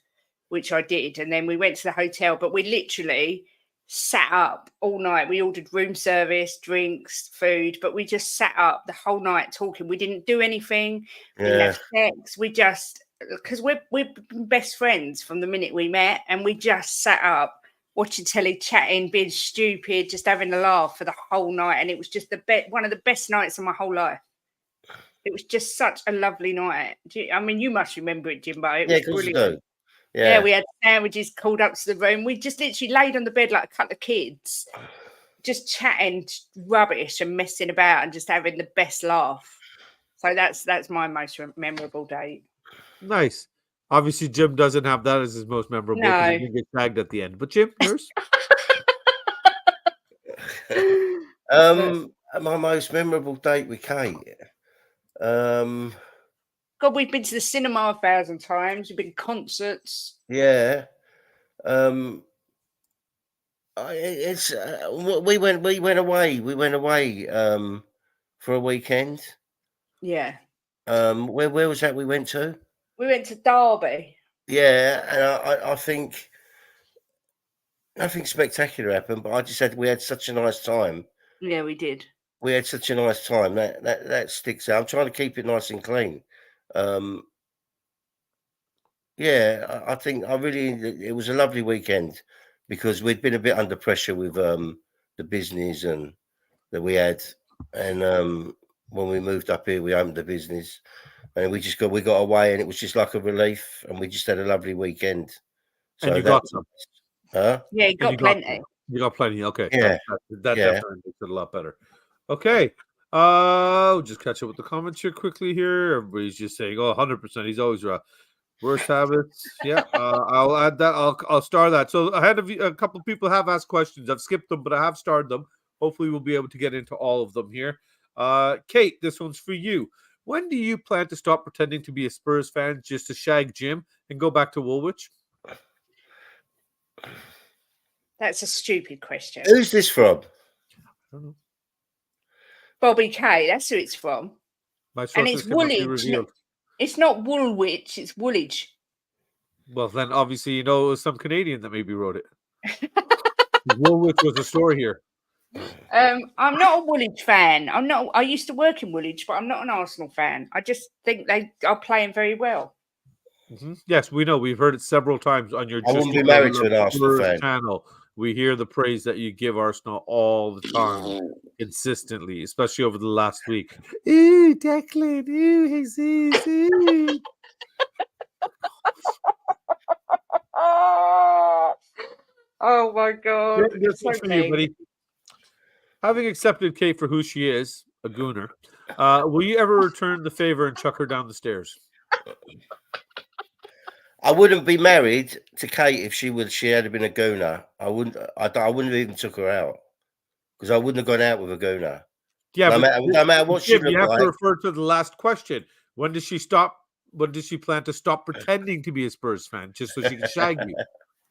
which I did. And then we went to the hotel, but we literally sat up all night. We ordered room service, drinks, food, but we just sat up the whole night talking. We didn't do anything. We didn't have sex. We just, because we've been best friends from the minute we met, and we just sat up watching telly, chatting, being stupid, just having a laugh for the whole night. And it was just one of the best nights of my whole life. It was just such a lovely night. I mean, you must remember it, Jimbo. It was brilliant. Yeah, we had sandwiches called up to the room. We just literally laid on the bed like a couple of kids just chatting rubbish and messing about and just having the best laugh. So that's my most memorable date. Nice. Obviously, Jim doesn't have that as his most memorable because he No. didn't get tagged at the end. But Jim, yours? My most memorable date with Kate. God, we've been to the cinema 1,000 times. We've been to concerts. Yeah. We went away. We went away for a weekend. Yeah. Where was that we went to? We went to Derby. Yeah, and I think nothing spectacular happened, but we had such a nice time. Yeah, we did. We had such a nice time that sticks out. I'm trying to keep it nice and clean. Yeah, I think it was a lovely weekend because we'd been a bit under pressure with the business and that we had, and when we moved up here, we opened the business, and we got away, and it was just like a relief, and we just had a lovely weekend. So and you got some. Huh? Yeah, you got plenty. You got plenty. Okay. Yeah. That Yeah. definitely makes it a lot better. Okay. Just catch up with the comments here quickly here. Everybody's just saying, oh, 100%. He's always right. Worst habits. Yeah. I'll add that. I'll star that. So ahead of you, a couple of people have asked questions. I've skipped them, but I have starred them. Hopefully we'll be able to get into all of them here. Kate, this one's for you. When do you plan to stop pretending to be a Spurs fan just to shag Jim and go back to Woolwich? That's a stupid question. Who's this from? I don't know. Bobby K. That's who it's from. My And sources it's cannot be Woolwich. revealed. It's not Woolwich. It's Woolwich. Well, then obviously you know it was some Canadian that maybe wrote it. Woolwich was the store here. I'm not a Woolwich fan. I used to work in Woolwich, but I'm not an Arsenal fan. I just think they are playing very well. Mm-hmm. Yes, we know. We've heard it several times on your I wouldn't be married to an Arsenal fan channel. We hear the praise that you give Arsenal all the time, consistently, especially over the last week. Ooh, Declan. Ooh, Jesus. Ooh. Oh my God. This one's for you, buddy. Having accepted Kate for who she is, a gooner, will you ever return the favor and chuck her down the stairs? I wouldn't be married to Kate if she had been a gooner. I wouldn't have even took her out because I wouldn't have gone out with a gooner. Yeah, no matter what she looked like. You have to refer to the last question. When does she stop? When does she plan to stop pretending to be a Spurs fan just so she can shag you?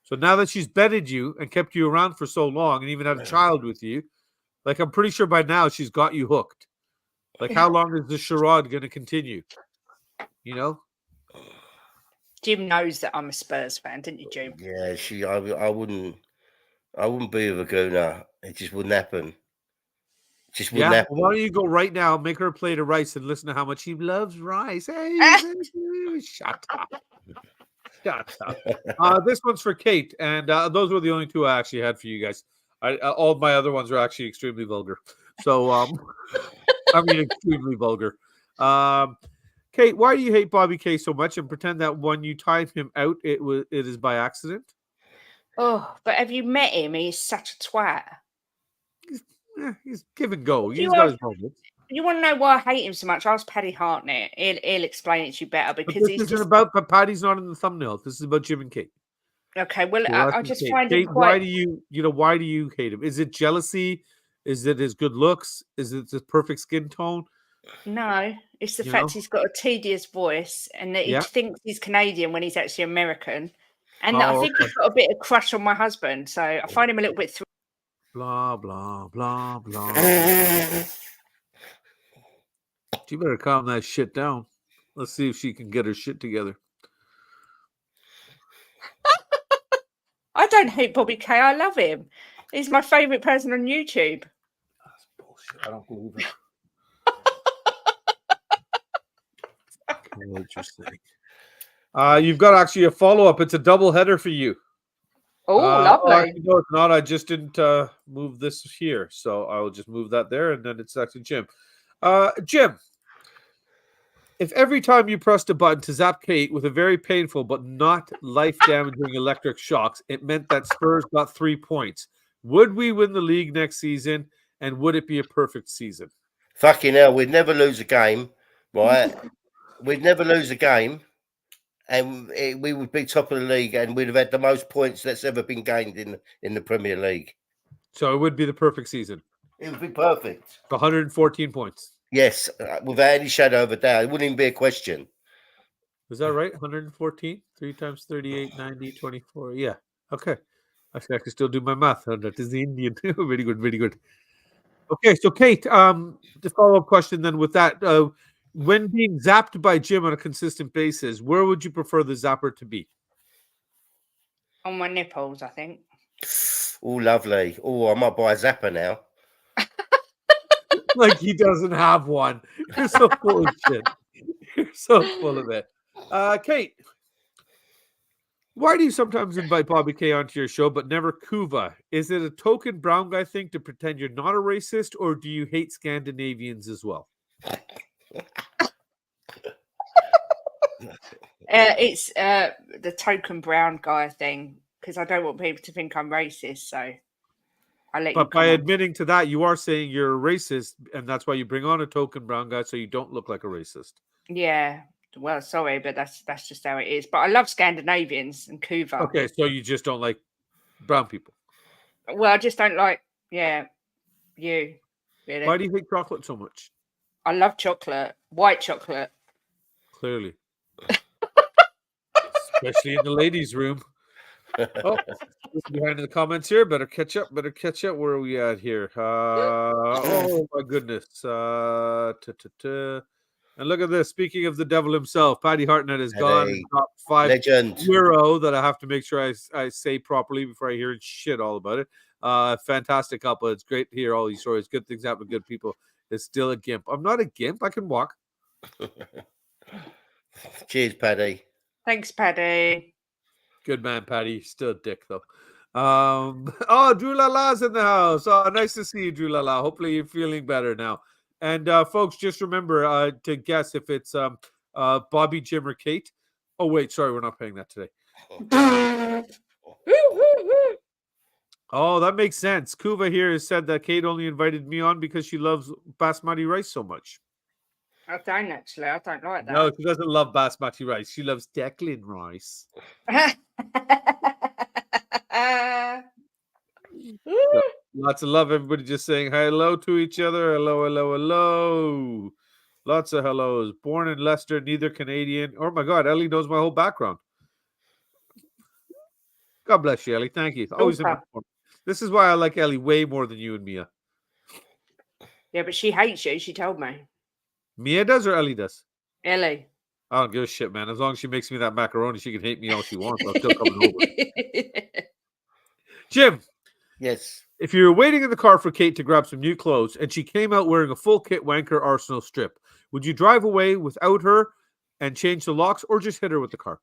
So now that she's bedded you and kept you around for so long and even had a child with you, like I'm pretty sure by now she's got you hooked. Like how long is this charade going to continue? You know? Jim knows that I'm a Spurs fan, didn't you, Jim? Yeah, I wouldn't be with a gooner. It just wouldn't happen. It just wouldn't happen. Well, why don't you go right now, make her a plate of rice and listen to how much she loves rice. Hey, shut up. Shut up. This one's for Kate, and those were the only two I actually had for you guys. All of my other ones are actually extremely vulgar. So, I mean, extremely vulgar. Kate, why do you hate Bobby K so much and pretend that when you time him out, it is by accident? Oh, but have you met him? He's such a twat. He's give and go. He's got his moments. You want to know why I hate him so much? Ask Paddy Hartnett. He'll explain it to you better because this isn't about. But Paddy's not in the thumbnail. This is about Jim and Kate. Okay, well, I just Kate. find Kate, him quite. Why do you hate him? Is it jealousy? Is it his good looks? Is it his perfect skin tone? No, it's the fact he's got a tedious voice and that he thinks he's Canadian when he's actually American. And I think he's got a bit of crush on my husband. So I find him a little bit. Blah, blah, blah, blah. You better calm that shit down. Let's see if she can get her shit together. I don't hate Bobby K. I love him. He's my favorite person on YouTube. That's bullshit. I don't believe it. What you're saying. You've got actually a follow-up. It's a double header for you. Oh, lovely. No, it's not. I just didn't move this here. So I will just move that there, and then it's actually Jim. Jim, if every time you pressed a button to zap Kate with a very painful but not life-damaging electric shocks, it meant that Spurs got 3 points, Would we win the league next season? And would it be a perfect season? Fucking hell, we'd never lose a game, right? We'd never lose a game, and we would be top of the league, and we'd have had the most points that's ever been gained in the Premier League. So it would be the perfect season. It would be perfect. 114 points. Yes, without any shadow of a doubt. It wouldn't even be a question. Is that right? 114? 3 times 38, 90, 24. Yeah. Okay. Actually, I can still do my math. That is the Indian. Very good. Very good. Okay. So, Kate, the follow-up question then with that. When being zapped by Jim on a consistent basis, where would you prefer the zapper to be? On my nipples, I think. Oh, lovely. Oh, I might buy a zapper now. Like he doesn't have one. You're so full of shit. You're so full of it. Kate, why do you sometimes invite Bobby K onto your show, but never Kuva? Is it a token brown guy thing to pretend you're not a racist, or do you hate Scandinavians as well? It's the token brown guy thing, because I don't want people to think I'm racist. So I let you. But by admitting to that, you are saying you're a racist, and that's why you bring on a token brown guy, so you don't look like a racist. Yeah. Well, sorry, but that's just how it is. But I love Scandinavians and Kuva. Okay, so you just don't like brown people. Well, I just don't like, you. Really. Why do you hate chocolate so much? I love chocolate, white chocolate. Clearly. Especially in the ladies' room. Oh, behind the comments here. Better catch up. Where are we at here? Oh my goodness. And look at this. Speaking of the devil himself, Paddy Hartnett is gone. Top 5 legend euro that I have to make sure I say properly before I hear shit all about it. Fantastic couple. It's great to hear all these stories. Good things happen to good people. It's still a gimp. I'm not a gimp. I can walk. Cheers, Paddy. Thanks, Paddy. Good man, Paddy. Still a dick, though. Oh, Drew Lala's in the house. Oh, nice to see you, Drew Lala. Hopefully you're feeling better now. And folks, just remember to guess if it's Bobby, Jim, or Kate. Oh, wait, sorry, we're not paying that today. Oh, that makes sense. Kuva here has said that Kate only invited me on because she loves basmati rice so much. I don't actually. I don't like that. No, she doesn't love basmati rice. She loves Declan rice. So, lots of love. Everybody just saying hello to each other. Hello, hello, hello. Lots of hellos. Born in Leicester, neither Canadian. Oh my God, Ellie knows my whole background. God bless you, Ellie. Thank you. Always this is why I like Ellie way more than you and Mia. Yeah, but she hates you. She told me. Mia does or Ellie does? Ellie. I don't give a shit, man. As long as she makes me that macaroni, she can hate me all she wants. I'll still come over. Jim. Yes. If you were waiting in the car for Kate to grab some new clothes and she came out wearing a full kit wanker Arsenal strip, would you drive away without her and change the locks or just hit her with the car?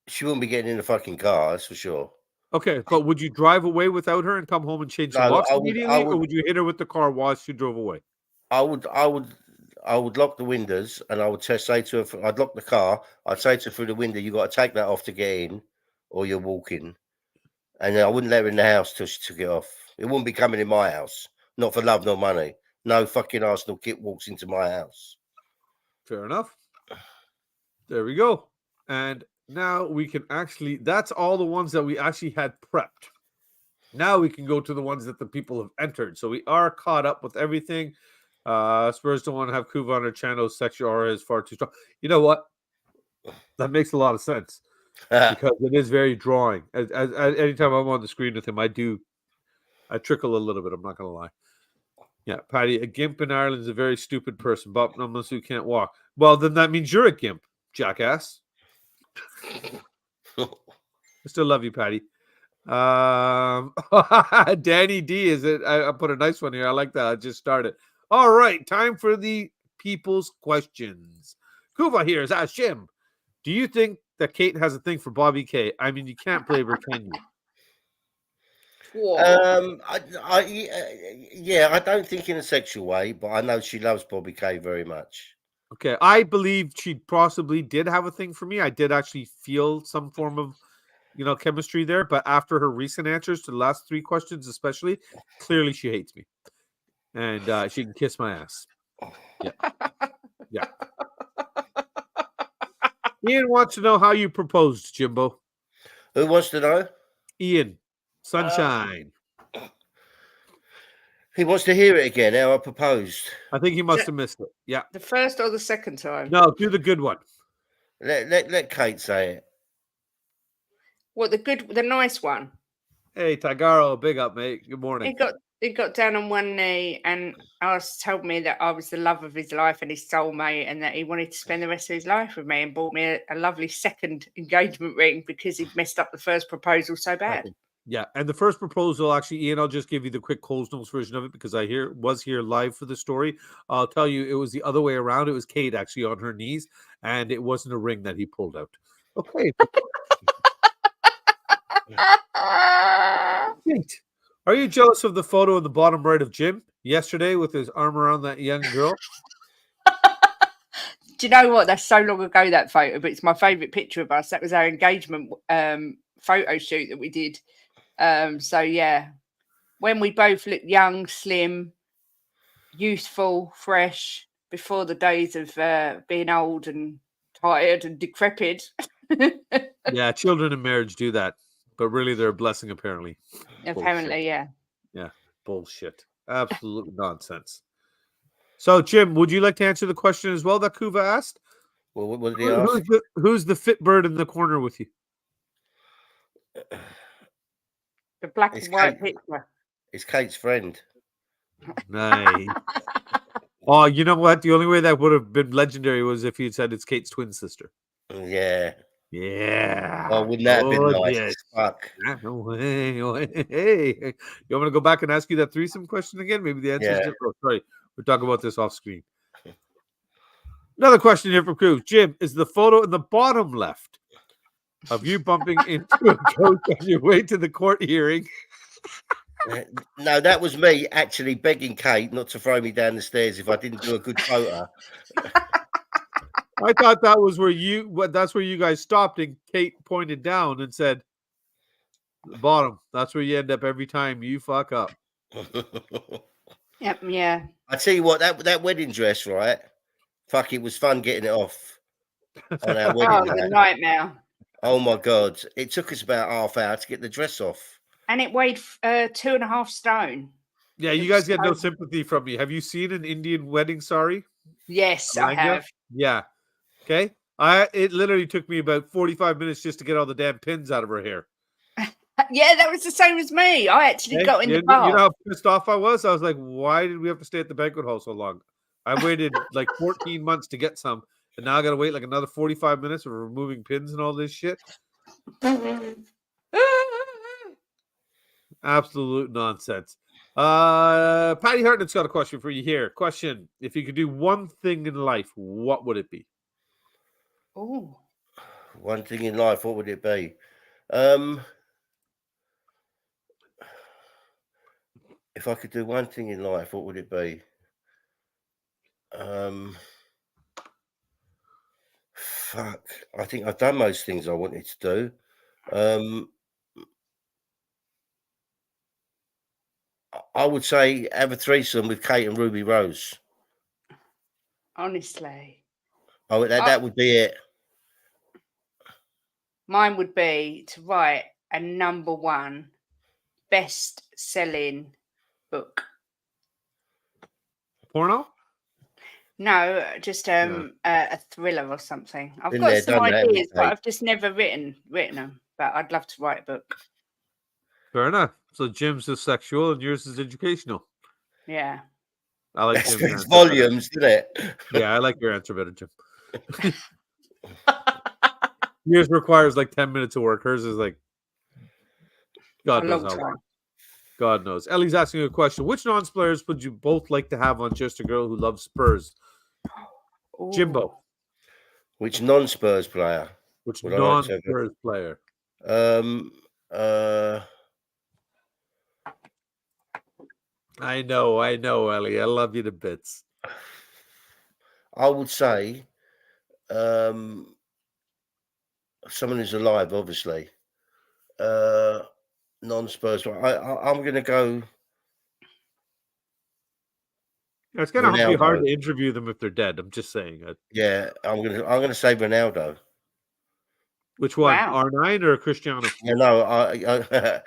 She wouldn't be getting in the fucking car, that's for sure. Okay, but would you drive away without her and come home and change the locks immediately, or would you hit her with the car while she drove away? I would lock the windows and I would say to her, I'd lock the car. I'd say to her through the window, you got to take that off to get in, or you're walking. And I wouldn't let her in the house till she took it off. It wouldn't be coming in my house, not for love nor money. No fucking Arsenal kit walks into my house. Fair enough. There we go. And now we can actually, that's all the ones that we actually had prepped. Now we can go to the ones that the people have entered. So we are caught up with everything. Spurs don't want to have Kuva on our channel. Sexual aura is far too strong. You know what? That makes a lot of sense because it is very drawing. As anytime I'm on the screen with him, I trickle a little bit. I'm not going to lie. Yeah, Patty, a gimp in Ireland is a very stupid person. Bob Numbers who can't walk. Well, then that means you're a gimp, jackass. I still love you, Patty. Danny D is it? I put a nice one here. I like that. I just started. All right, time for the people's questions. Kuva here is asked Jim, do you think that Kate has a thing for Bobby K? I mean, you can't blame her, can you? Yeah, I don't think in a sexual way, but I know she loves Bobby K very much. Okay, I believe she possibly did have a thing for me. I did actually feel some form of chemistry there. But after her recent answers to the last 3 questions, especially, clearly she hates me, and she can kiss my ass. Yeah. Ian wants to know how you proposed, Jimbo. Who wants to know? Ian, sunshine. He wants to hear it again. How I proposed. I think he must have missed it. Yeah. The first or the second time? No, do the good one. Let Kate say it. What, the nice one? Hey, Tagaro, big up, mate. Good morning. He got down on one knee and told me that I was the love of his life and his soulmate, and that he wanted to spend the rest of his life with me, and bought me a lovely second engagement ring because he'd messed up the first proposal so bad. Yeah, and the first proposal, actually, Ian, I'll just give you the quick Coles Notes version of it because I was here live for the story. I'll tell you, it was the other way around. It was Kate actually on her knees, and it wasn't a ring that he pulled out. Okay. Kate, are you jealous of the photo in the bottom right of Jim yesterday with his arm around that young girl? Do you know what? That's so long ago, that photo, but it's my favourite picture of us. That was our engagement photo shoot that we did. So yeah, when we both look young, slim, youthful, fresh, before the days of being old and tired and decrepit. Yeah, children in marriage do that, but really they're a blessing, apparently. Apparently, bullshit. Yeah, bullshit. Absolute nonsense. So, Jim, would you like to answer the question as well that Kuva asked? Well, what did he ask? Who's the fit bird in the corner with you? The black and white picture. It's Kate's friend. Nice. Oh, you know what? The only way that would have been legendary was if you'd said it's Kate's twin sister. Yeah. Yeah. Oh, wouldn't that have been nice? Yes. Fuck. Hey, you want me to go back and ask you that threesome question again? Maybe the answer is different. Oh, sorry. We're talking about this off screen. Another question here from Crew. Jim, is the photo in the bottom left of you bumping into a coach on your way to the court hearing? No, that was me actually begging Kate not to throw me down the stairs if I didn't do a good photo. I thought that was that's where you guys stopped and Kate pointed down and said, the bottom. That's where you end up every time you fuck up. Yep, yeah. I tell you what, that wedding dress, right? Fuck, it was fun getting it off on our wedding night. The nightmare. Oh my God. It took us about half hour to get the dress off. And it weighed 2.5 stone. Yeah, you guys get no sympathy from me. Have you seen an Indian wedding sari? Yes, I have. Yeah. Okay. It literally took me about 45 minutes just to get all the damn pins out of her hair. Yeah, that was the same as me. I actually got in the bar. You know how pissed off I was? I was like, why did we have to stay at the banquet hall so long? I waited like 14 months to get some, and now I got to wait like another 45 minutes of removing pins and all this shit. Absolute nonsense. Patty Hartnett's got a question for you here. Question: if you could do one thing in life, what would it be? Oh, one thing in life, what would it be? If I could do one thing in life, what would it be? Fuck. I think I've done most things I wanted to do. I would say have a threesome with Kate and Ruby Rose. Honestly. Oh, that would be it. Mine would be to write a #1 best-selling book. Porno? No, just a thriller or something. I've got some ideas, but I've just never written them. But I'd love to write a book. Fair enough. So Jim's is sexual and yours is educational. Yeah. I like Jim's answer volumes, isn't it? Yeah, I like your answer better, Jim. Yours requires like 10 minutes of work. Hers is like God knows how long. God knows. Ellie's asking a question. Which non-Spurs would you both like to have on Just a Girl Who Loves Spurs? Ooh. Jimbo. Which non-Spurs player? Which non-Spurs player? I know, Ellie. I love you to bits. I would say someone who's alive, obviously. Non-Spurs. I'm going to go It's going to be hard Ronaldo. to interview them if they're dead. I'm just saying. Yeah, I'm gonna say Ronaldo. Which one? Wow. R9 or Cristiano? Yeah, no,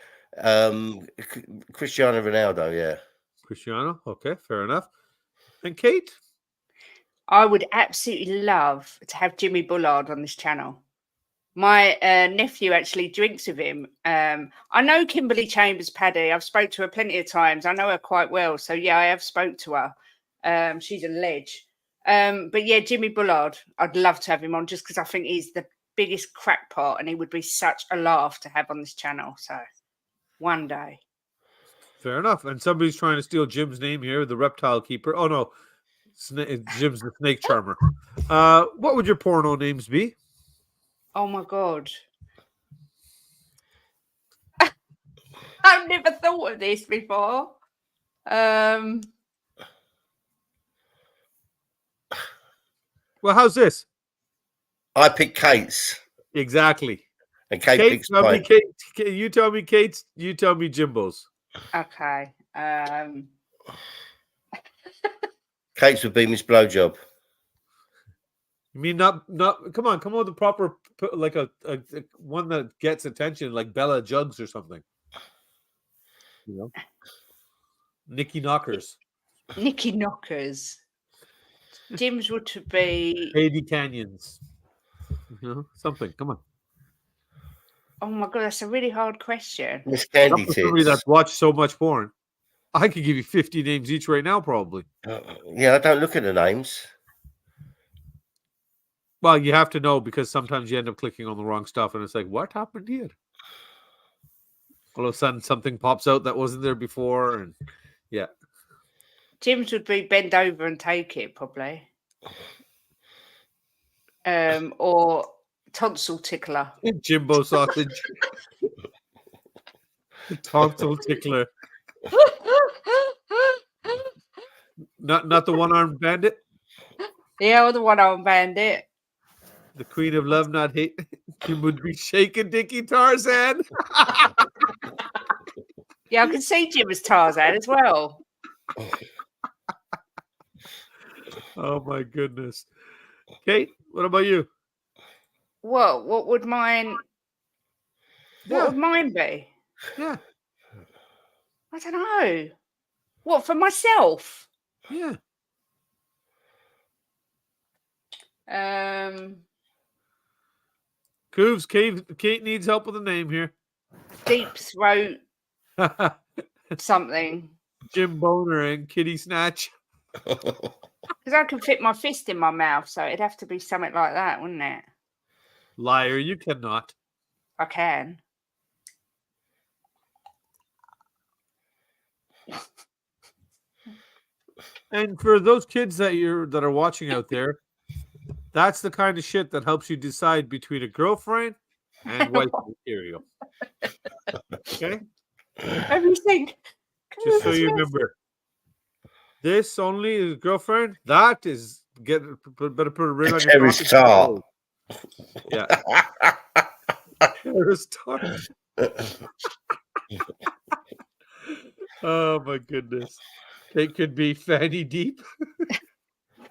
Cristiano Ronaldo. Yeah. Cristiano. Okay, fair enough. And Kate? I would absolutely love to have Jimmy Bullard on this channel. My nephew actually drinks with him. I know Kimberly Chambers, Paddy. I've spoke to her plenty of times. I know her quite well. So, yeah, I have spoke to her. She's a ledge. But, yeah, Jimmy Bullard, I'd love to have him on just because I think he's the biggest crackpot and he would be such a laugh to have on this channel. So, one day. Fair enough. And somebody's trying to steal Jim's name here, the reptile keeper. Oh, no. Jim's the snake charmer. What would your porno names be? Oh, my God. I've never thought of this before. Well, how's this? I pick Kate's. Exactly. And Kate picks tell me mine. Kate. You tell me Kate's. You tell me Jimbo's. Okay. Kate's would be Miss Blowjob. You mean not? Come on with the proper, like a one that gets attention, like Bella Jugs or something. You know, Nikki Knockers, Nikki Knockers. Jim's would to be. Baby Canyons. You know, something. Come on. Oh my God, that's a really hard question. Miss Candy Not for somebody Tits. that's watched so much porn. I could give you 50 names each right now, probably. Yeah, I don't look at the names. Well, you have to know because sometimes you end up clicking on the wrong stuff, and it's like, what happened here? All of a sudden, something pops out that wasn't there before, and yeah. Jim's would be bend over and take it, probably. Or tonsil tickler. Jimbo sausage. Tonsil tickler. Not the one-armed bandit. Yeah, or the one-armed bandit. The queen of love, not hate. Kim would be shaking Dickie Tarzan. Yeah, I can see Jim as Tarzan as well. Oh my goodness. Kate, what about you? What would mine? Yeah. What would mine be? Yeah. I don't know. What, for myself? Yeah. Cooves, Kate needs help with a name here. Deep throat something. Jim Boner and Kitty Snatch. Because I can fit my fist in my mouth, so it'd have to be something like that, wouldn't it? Liar, you cannot. I can. And for those kids that are watching out there, that's the kind of shit that helps you decide between a girlfriend and wife material. Okay? Everything. Just so you remember. This only is girlfriend. That is better put a ring on your Terrace tart. Yeah. Terrace tart. Oh my goodness. It could be Fanny Deep.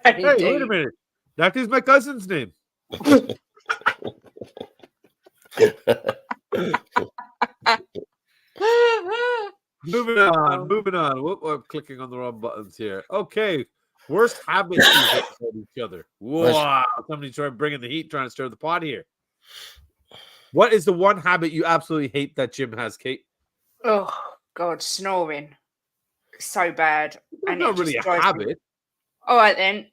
Fanny Hey, Deep. wait a minute. That is my cousin's name. Moving on. Whoop, I'm clicking on the wrong buttons here. Okay. Worst habits we hate about each other. Wow. Somebody's bringing the heat, trying to stir the pot here. What is the one habit you absolutely hate that Jim has, Kate? Oh, God, snoring. So bad. It's not really a habit. All right, then.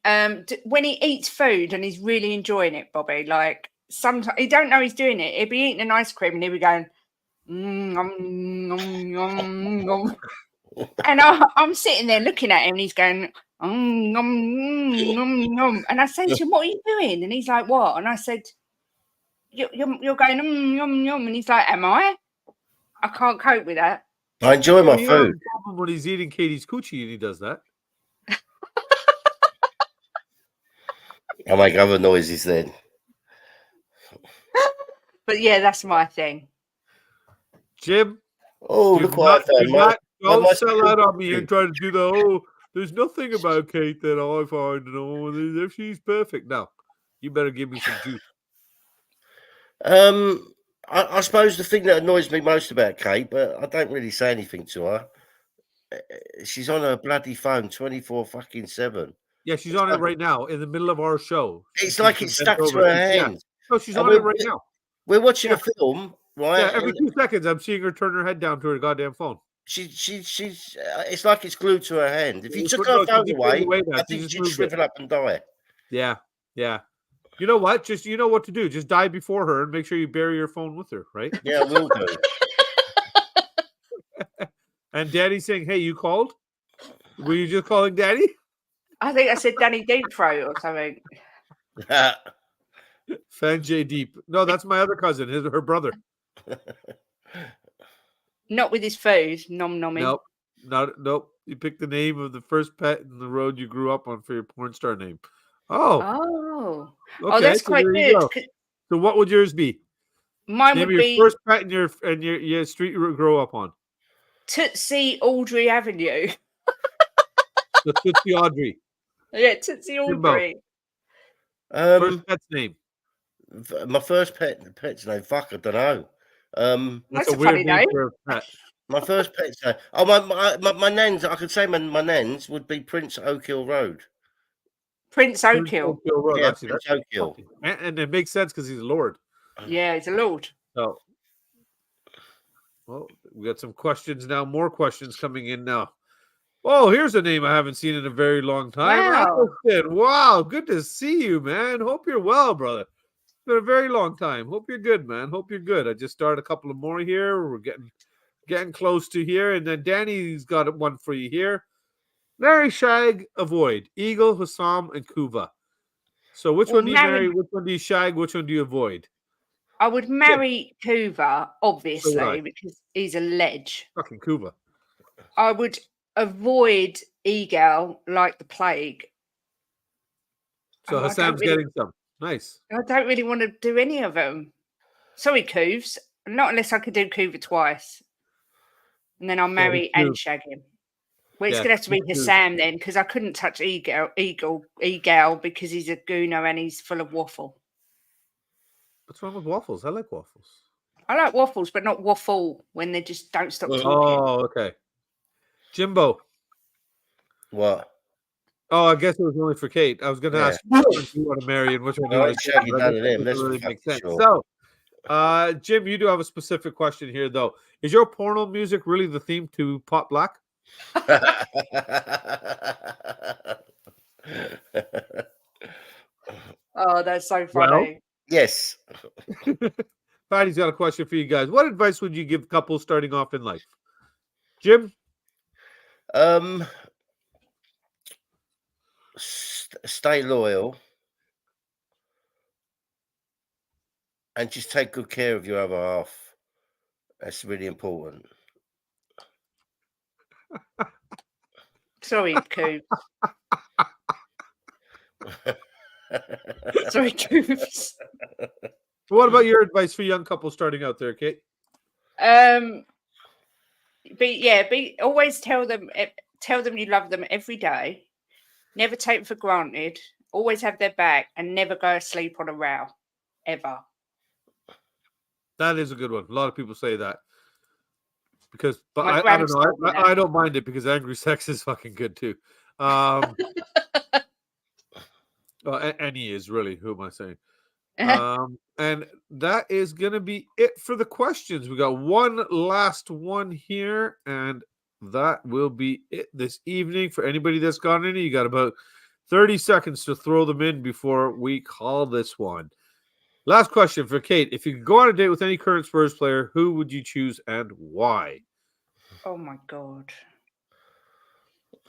When he eats food and he's really enjoying it, Bobby, like sometimes he don't know he's doing it. He'll be eating an ice cream and he'll be going, nom, nom, nom. And I'm sitting there looking at him and he's going, nom, nom, nom. And I say to him, what are you doing? And he's like, what? And I said, you're going, nom, nom. And he's like, am I? I can't cope with that. I enjoy my food. When he's eating Katie's coochie and he does that. I make other noises then. But yeah, that's my thing. Jim, Oh, do look what I found. don't My sell out on me secret and try to do the there's nothing about Kate that I find, if she's perfect. Now, you better give me some juice. I suppose the thing that annoys me most about Kate, but I don't really say anything to her. She's on her bloody phone 24/7. Yeah, she's on it right now in the middle of our show. It's like She's it's bent stuck to over. her Yeah. hand. No, she's And on it right now. we're watching Yeah. a film, Yeah, right? every And 2 seconds, I'm seeing her turn her head down to her goddamn phone. she's it's like it's glued to her hand. If you took No, her phone she put it away, away now. I She think just she'd moved it. shrivel up and die. Yeah, yeah. You know what? Just you know what to do. Just die before her and make sure you bury your phone with her, right? Yeah, I will do. And Daddy's saying, "Hey, you called? Were you just calling Daddy?" I think I said Danny Deep Throat or something. Fanjay Deep. No, that's my other cousin, her brother. Not with his food, nom nomming. Nope. You picked the name of the first pet in the road you grew up on for your porn star name. Oh, okay. That's So quite there you good. go. So what would yours be? Mine Name would of your be first pet in your street you grew up on. Tootsie Audrey Avenue. The Tootsie Audrey. Yeah, Tootsie Jimbo. Audrey. First pet's name. My first pet's name. Fuck, I don't know. That's a a weird funny name name. for a pet. My first pet's name. Oh, my nans. I could say my nans would be Prince Oakhill Road. Prince Oakhill. Road. Yeah, Actually, Prince that's Oakhill. and it makes sense because he's a lord. Yeah, he's a lord. So, well, we got some questions now. More questions coming in now. Oh, here's a name I haven't seen in a very long time. Wow. Allison. Wow, good to see you, man. Hope you're well, brother. It's been a very long time. Hope you're good, man. Hope you're good. I just started a couple of more here. We're getting close to here, and then Danny's got one for you here. Larry, Shag, avoid. Eagle, Hassam, and Kuva. So which one do you marry? Which one do you shag? Which one do you avoid? I would marry Kuva, obviously, So because he's a ledge. Fucking Kuva. I would avoid Eagle like the plague. So Hassam's getting some. Nice. I don't really want to do any of them. Sorry, Coovs. Not unless I could do Kuva twice. And then I'll marry and shag him. Well, it's going to have to be Hassam then, because I couldn't touch Eagle because he's a gooner and he's full of waffle. What's wrong with waffles? I like waffles. I like waffles, but not waffle when they just don't stop talking. Oh, okay. Jimbo. What? Oh, I guess it was only for Kate. I was going to ask which one you want to marry and which one you want to shag. Really makes sense. Sure. So, Jim, you do have a specific question here, though. Is your porno music really the theme to Pot Black? Oh, that's so funny. Well, yes. Patty's got a question for you guys. What advice would you give couples starting off in life? Jim? Stay loyal and just take good care of your other half. That's really important. Sorry, Coop. Sorry, Coop's. What about your advice for young couples starting out there, Kate? Always tell them you love them every day. Never take them for granted. Always have their back and never go asleep on a row, ever. That is a good one. A lot of people say that. But I don't know. I don't mind it because angry sex is fucking good too. And he is really. Who am I saying? And that is going to be it for the questions. We got one last one here, and that will be it this evening. For anybody that's got any, you got about 30 seconds to throw them in before we call this one. Last question for Kate. If you could go on a date with any current Spurs player, who would you choose and why? Oh, my God.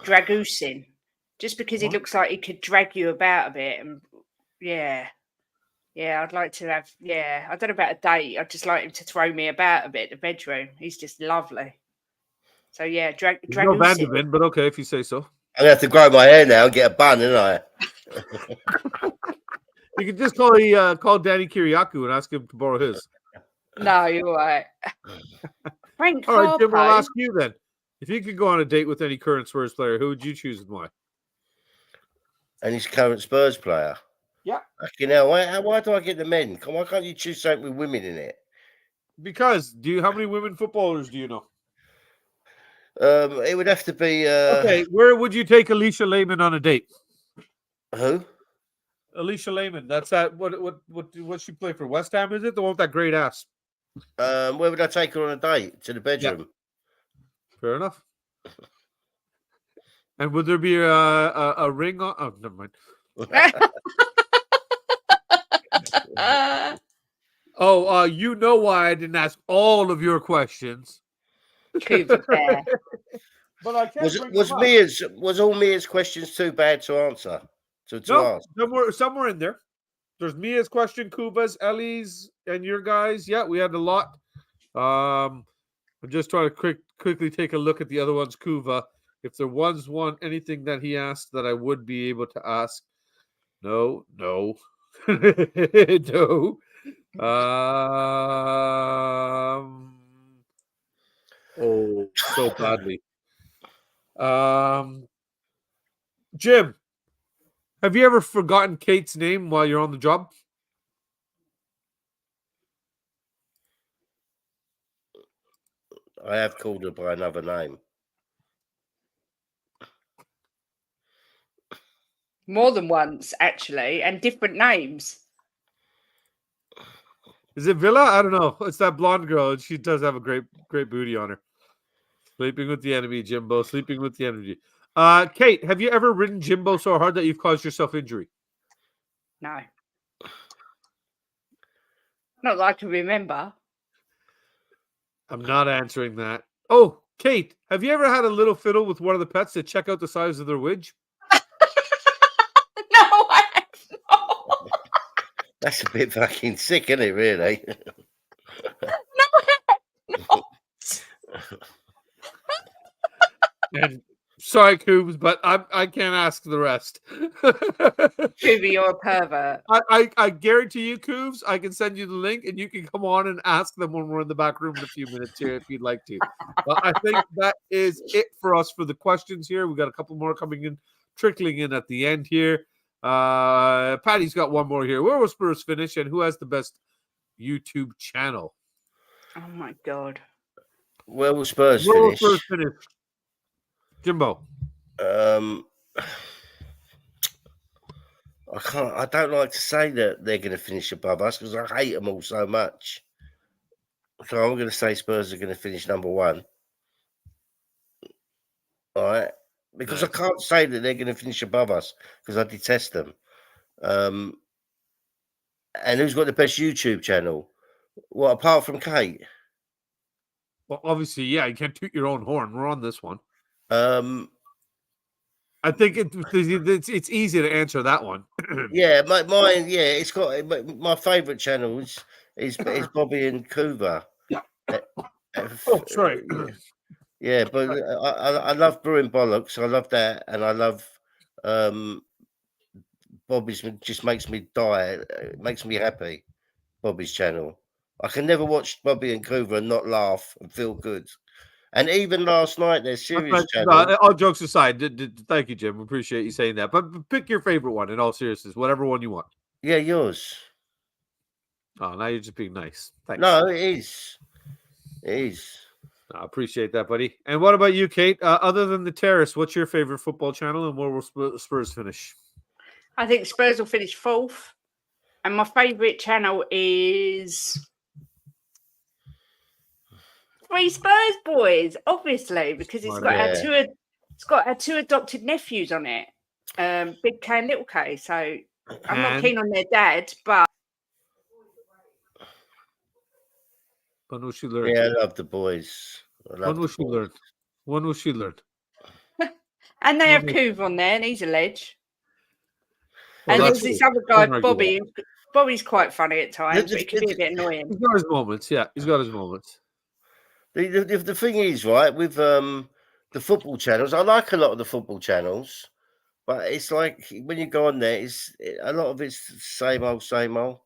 Dragusin. Just because he looks like he could drag you about a bit. And yeah, I'd like to have, I don't know about a date. I'd just like him to throw me about a bit in the bedroom. He's just lovely. So, yeah, Dragusin. No Vanderbilt, but okay, if you say so. I'm going to have to grow my hair now and get a bun, isn't I? You could just call Danny Kiriakou and ask him to borrow his. No, you're right. Frank All right, Jim, I'll Harpo. ask you then. If you could go on a date with any current Spurs player, who would you choose and why? And he's current Spurs player. Yeah. You know, why do I get the men? Why can't you choose something with women in it? Because how many women footballers do you know? It would have to be Okay, where would you take Alicia Lehman on a date? who? Alicia Lehman. That's that. What she play for? West Ham, is it? The one with that great ass. Where would I take her on a date? To the bedroom. Yeah. Fair enough. And would there be a ring on? Oh, never mind. Oh, you know why I didn't ask all of your questions. Cougar Bear. But I can't was all Mia's questions too bad to answer? To No, ask? somewhere in there. There's Mia's question, Kuba's, Ellie's, and your guys. Yeah, we had a lot. I'm just trying to quickly take a look at the other ones, Kuva. If there was anything that he asked that I would be able to ask. No. No. Oh, so badly. Jim, have you ever forgotten Kate's name while you're on the job? I have called her by another name. More than once, actually, and different names. Is it Villa? I don't know. It's that blonde girl, and she does have a great booty on her. Sleeping with the enemy, Jimbo. Sleeping with the enemy. Kate, have you ever ridden Jimbo so hard that you've caused yourself injury? No. Not that I can remember. I'm not answering that. Oh, Kate, have you ever had a little fiddle with one of the pets to check out the size of their widge? No, I have not. That's a bit fucking sick, isn't it, really? No, I have not. And sorry, Coobs, but I can't ask the rest. Cougar, you're a pervert. I guarantee you, Coobs, I can send you the link and you can come on and ask them when we're in the back room in a few minutes here if you'd like to. But I think that is it for us for the questions here. We got a couple more coming in, trickling in at the end here. Patty's got one more here. Where will Spurs finish and who has the best YouTube channel? Oh my God. Where will Spurs Where will finish? Spurs finish? Jimbo. I don't like to say that they're going to finish above us because I hate them all so much. So I'm going to say Spurs are going to finish number one. All right. Because Nice. I can't say that they're going to finish above us because I detest them. And who's got the best YouTube channel? Well, apart from Kate. Well, obviously, yeah, you can't toot your own horn. We're on this one. I think it's easy to answer that one. Yeah, mine. Yeah, it's got my favourite channel is Bobby and Kuva. Oh, sorry. Yeah, but I love Brewing Bollocks. I love that, and I love Bobby's. Just makes me die. It makes me happy. Bobby's channel. I can never watch Bobby and Kuva and not laugh and feel good. And even last night, their serious channel. All jokes aside, thank you, Jim. Appreciate you saying that. But pick your favorite one in all seriousness, whatever one you want. Yeah, yours. Oh, now you're just being nice. Thanks. No, it is. It is. I appreciate that, buddy. And what about you, Kate? Other than the Terrace, what's your favorite football channel and where will Spurs finish? I think Spurs will finish fourth. And my favourite channel is Three Spurs Boys, obviously, because it's got our two adopted nephews on it, Big K and Little K. So I'm not keen on their dad, but When will she learn? Yeah, I love the boys. When will she learn? When will she learn? And they have Couv on there, and he's a ledge. Well, and there's this other guy, Bobby. Bobby's quite funny at times, but he can be a bit annoying. He's got his moments, yeah. He's got his moments. The thing is, right, with the football channels, I like a lot of the football channels, but it's like when you go on there, a lot of it's same old, same old.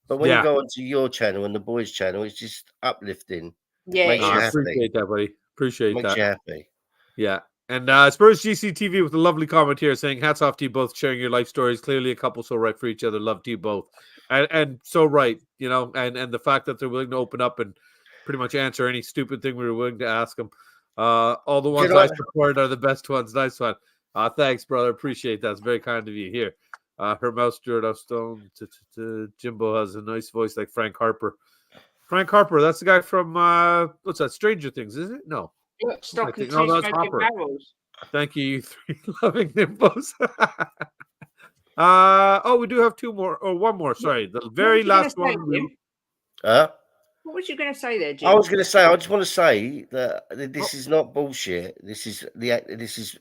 But when you go onto your channel and the boys' channel, it's just uplifting. Yeah, Makes No, you I it is. happy. appreciate that, buddy. Appreciate Makes that. you happy. Yeah. And Spurs GCTV with a lovely comment here saying, hats off to you both sharing your life stories. Clearly a couple so right for each other. Love to you both. And so right, you know, and the fact that they're willing to open up and pretty much answer any stupid thing we were willing to ask them. All the ones Can I- I support are the best ones. Nice one. Thanks, brother. Appreciate that. It's very kind of you. Here. Her mouse Stuart of Stone. Jimbo has a nice voice like Frank Harper. Frank Harper, that's the guy from what's that? Stranger Things, is it? No. Stock and No, two that's smoking Hopper. barrels. Thank you, you three loving nimbos. We do have two more, or one more. Sorry, the very last one. Huh? What was you going to say there, Jim? I was going to say, I just want to say that this is not bullshit. This is.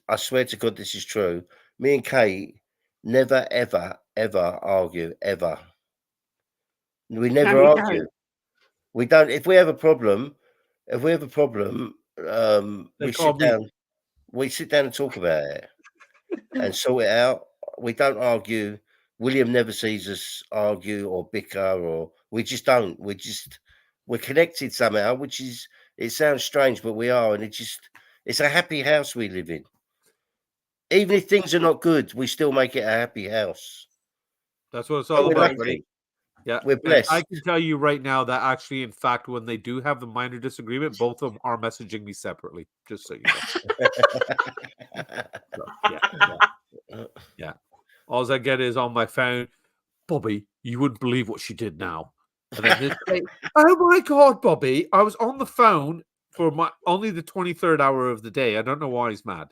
I swear to God, this is true. Me and Kate never, ever, ever argue ever. We never you argue. don't. We don't. If we have a problem, we They call sit me. down. We sit down and talk about it and sort it out. We don't argue. William never sees us argue or bicker, or we just don't. We're connected somehow, which is, it sounds strange, but we are, and it's a happy house we live in. Even if things are not good, we still make it a happy house. That's what it's all We're about, lucky. buddy. Yeah, We're and blessed. I can tell you right now that actually, in fact, when they do have the minor disagreement, both of them are messaging me separately. Just so you know. So, yeah. All I get is on my phone, Bobby, you wouldn't believe what she did now. And then this day, oh my God, Bobby, I was on the phone for only the 23rd hour of the day. I don't know why he's mad.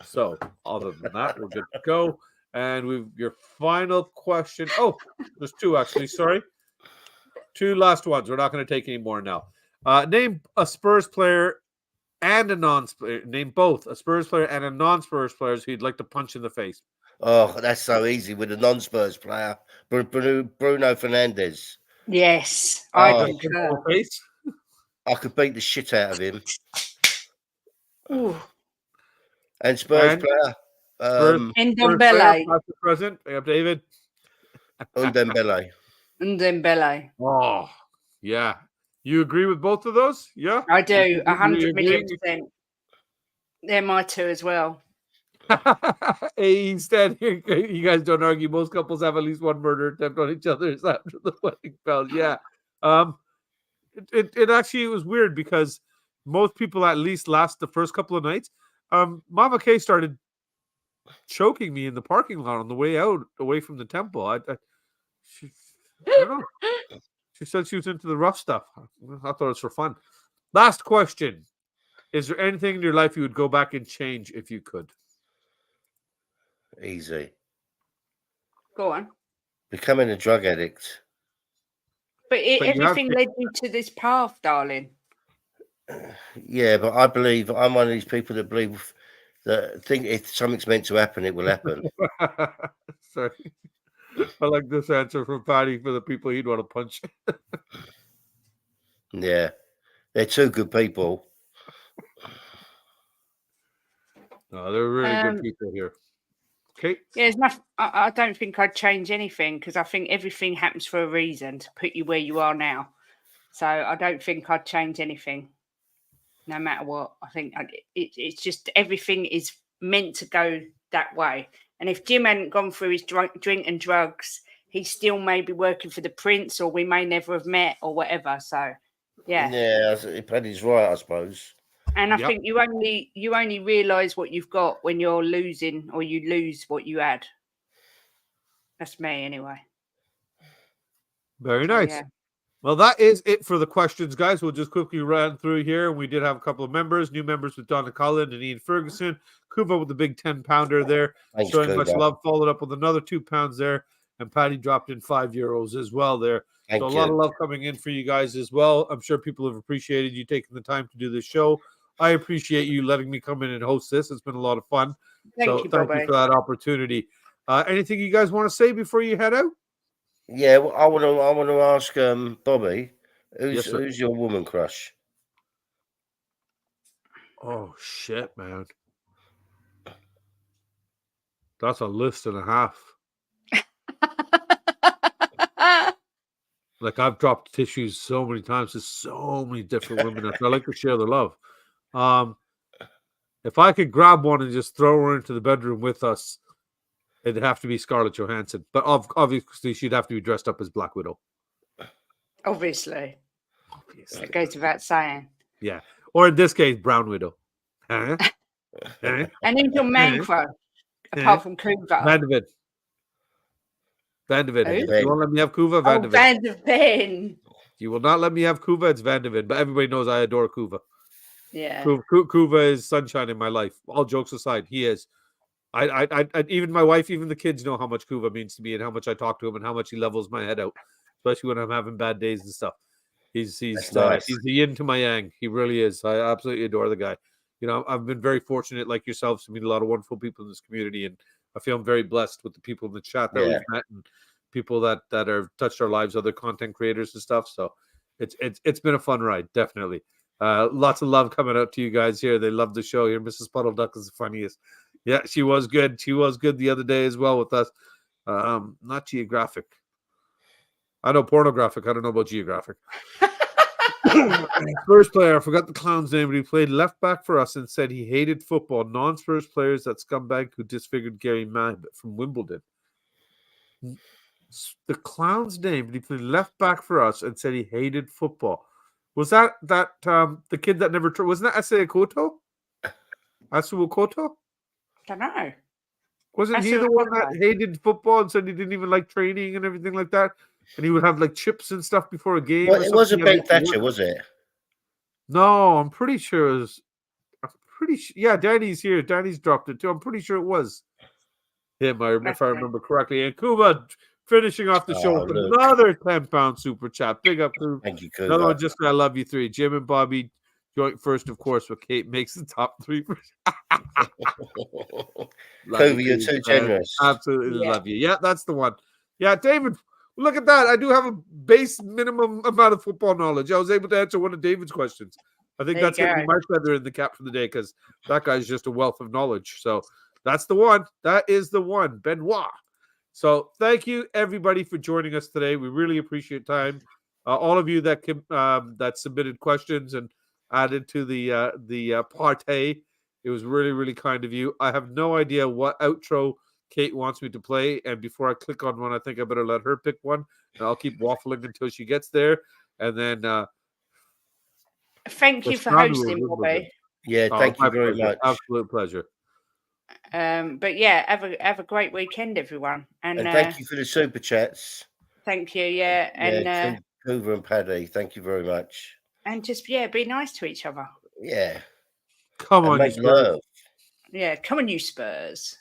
So, other than that, we're good to go. And your final question. Oh, there's two actually. Sorry. Two last ones. We're not going to take any more now. Name a Spurs player and a non-Spurs. Name both a Spurs player and a non-Spurs player who you'd like to punch in the face. Oh, that's so easy with a non-Spurs player, Bruno Fernandes. Yes, Oh, I concur. Face. I could beat the shit out of him. Ooh. And Spurs And player, Ndombele. past the present. We have David. Dembele. Ndombele. Oh, yeah. You agree with both of those? Yeah, I do, 100 agree? million%. They're my two as well. Hey, instead, you guys don't argue. Most couples have at least one murder attempt on each other after the wedding bells. Yeah. It actually was weird because most people at least last the first couple of nights. Mama K started choking me in the parking lot on the way out, away from the temple. I don't know. She said she was into the rough stuff. I thought it was for fun. Last question. Is there anything in your life you would go back and change if you could? Easy. Go on. Becoming a drug addict. But everything led you to this path, darling. Yeah, but I believe I'm one of these people that believe that think if something's meant to happen, it will happen. Sorry. I like this answer from Patty for the people he'd want to punch. Yeah. They're two good people. No, they're really good people here. Okay. Yeah, there's nothing. I don't think I'd change anything because I think everything happens for a reason to put you where you are now. So I don't think I'd change anything, no matter what. I think it's just everything is meant to go that way. And if Jim hadn't gone through his drink and drugs, he still may be working for the Prince, or we may never have met, or whatever. So, yeah. Yeah, Paddy's right, I suppose. And I think you only realise what you've got when you're losing, or you lose what you had. That's me, anyway. Very nice. Yeah. Well, that is it for the questions, guys. We'll just quickly run through here. We did have a couple of new members with Donna Cullen and Ian Ferguson. Kuva with the big 10-pounder there. Thanks, showing much Kuva. love. Followed up with another £2 there. And Patty dropped in €5 as well there. Thank so a you. lot of love coming in for you guys as well. I'm sure people have appreciated you taking the time to do this show. I appreciate you letting me come in and host this. It's been a lot of fun. Thank you for that opportunity. Anything you guys want to say before you head out? Yeah, well, I want to ask Bobby, who's your woman crush? Oh shit, man. That's a list and a half. Like I've dropped tissues so many times to so many different women. I like to share the love. If I could grab one and just throw her into the bedroom with us, it'd have to be Scarlett Johansson. But obviously, she'd have to be dressed up as Black Widow. Obviously. It goes without saying. Yeah. Or in this case, Brown Widow. Huh? And who's your man crush, apart from Kuva? Van de Ven. Van de Ven. You won't let me have Kuva? Van de Ven. Van de Ven. You will not let me have Kuva? It's Van de Ven. But everybody knows I adore Kuva. Yeah. Kuva is sunshine in my life. All jokes aside, he is. I even my wife, even the kids know how much Kuva means to me and how much I talk to him and how much he levels my head out, especially when I'm having bad days and stuff. He's nice. He's the yin to my yang. He really is. I absolutely adore the guy. You know, I've been very fortunate, like yourselves, to meet a lot of wonderful people in this community, and I feel I'm very blessed with the people in the chat that we've met and people that have touched our lives, other content creators and stuff. So it's been a fun ride, definitely. Lots of love coming out to you guys here. They love the show here. Mrs. Puddle Duck is the funniest. Yeah, she was good. She was good the other day as well with us. Not geographic. I know pornographic. I don't know about geographic. Spurs player, I forgot the clown's name, but he played left back for us and said he hated football. Non-Spurs players, that scumbag who disfigured Gary Mabbott from Wimbledon. The clown's name, but he played left back for us and said he hated football. Was that the kid that never wasn't that Ase Koto? Asuo Koto? I don't know. Wasn't he the one that hated football and said he didn't even like training and everything like that? And he would have like chips and stuff before a game. Well, it wasn't Ben Thatcher, was it? No, I'm pretty sure it was. Yeah, Danny's here. Danny's dropped it too. I'm pretty sure it was him, if I remember correctly. And Kuba finishing off the show with another 10-pound super chat. Big up, Kuba. Thank you, Kuba. Another one, just I love you three. Jim and Bobby joint first, of course, but Kate makes the top three. Kuba, you're too generous. Absolutely love you. Yeah, that's the one. Yeah, David. Look at that. I do have a base minimum amount of football knowledge. I was able to answer one of David's questions. I think that's going to be my feather in the cap for the day because that guy's just a wealth of knowledge. So that's the one. That is the one. Benoit. So thank you, everybody, for joining us today. We really appreciate time. All of you that submitted questions and added to the party. It was really, really kind of you. I have no idea what outro Kate wants me to play, and before I click on one, I think I better let her pick one, and I'll keep waffling until she gets there, and then thank you for hosting, Bobby. Yeah, thank you very much. Absolute pleasure. But yeah, have a great weekend, everyone, and thank you for the super chats. Thank you. Yeah, and Hoover and Paddy, thank you very much. And just be nice to each other. Yeah, come on, make love. Yeah, come on, you Spurs.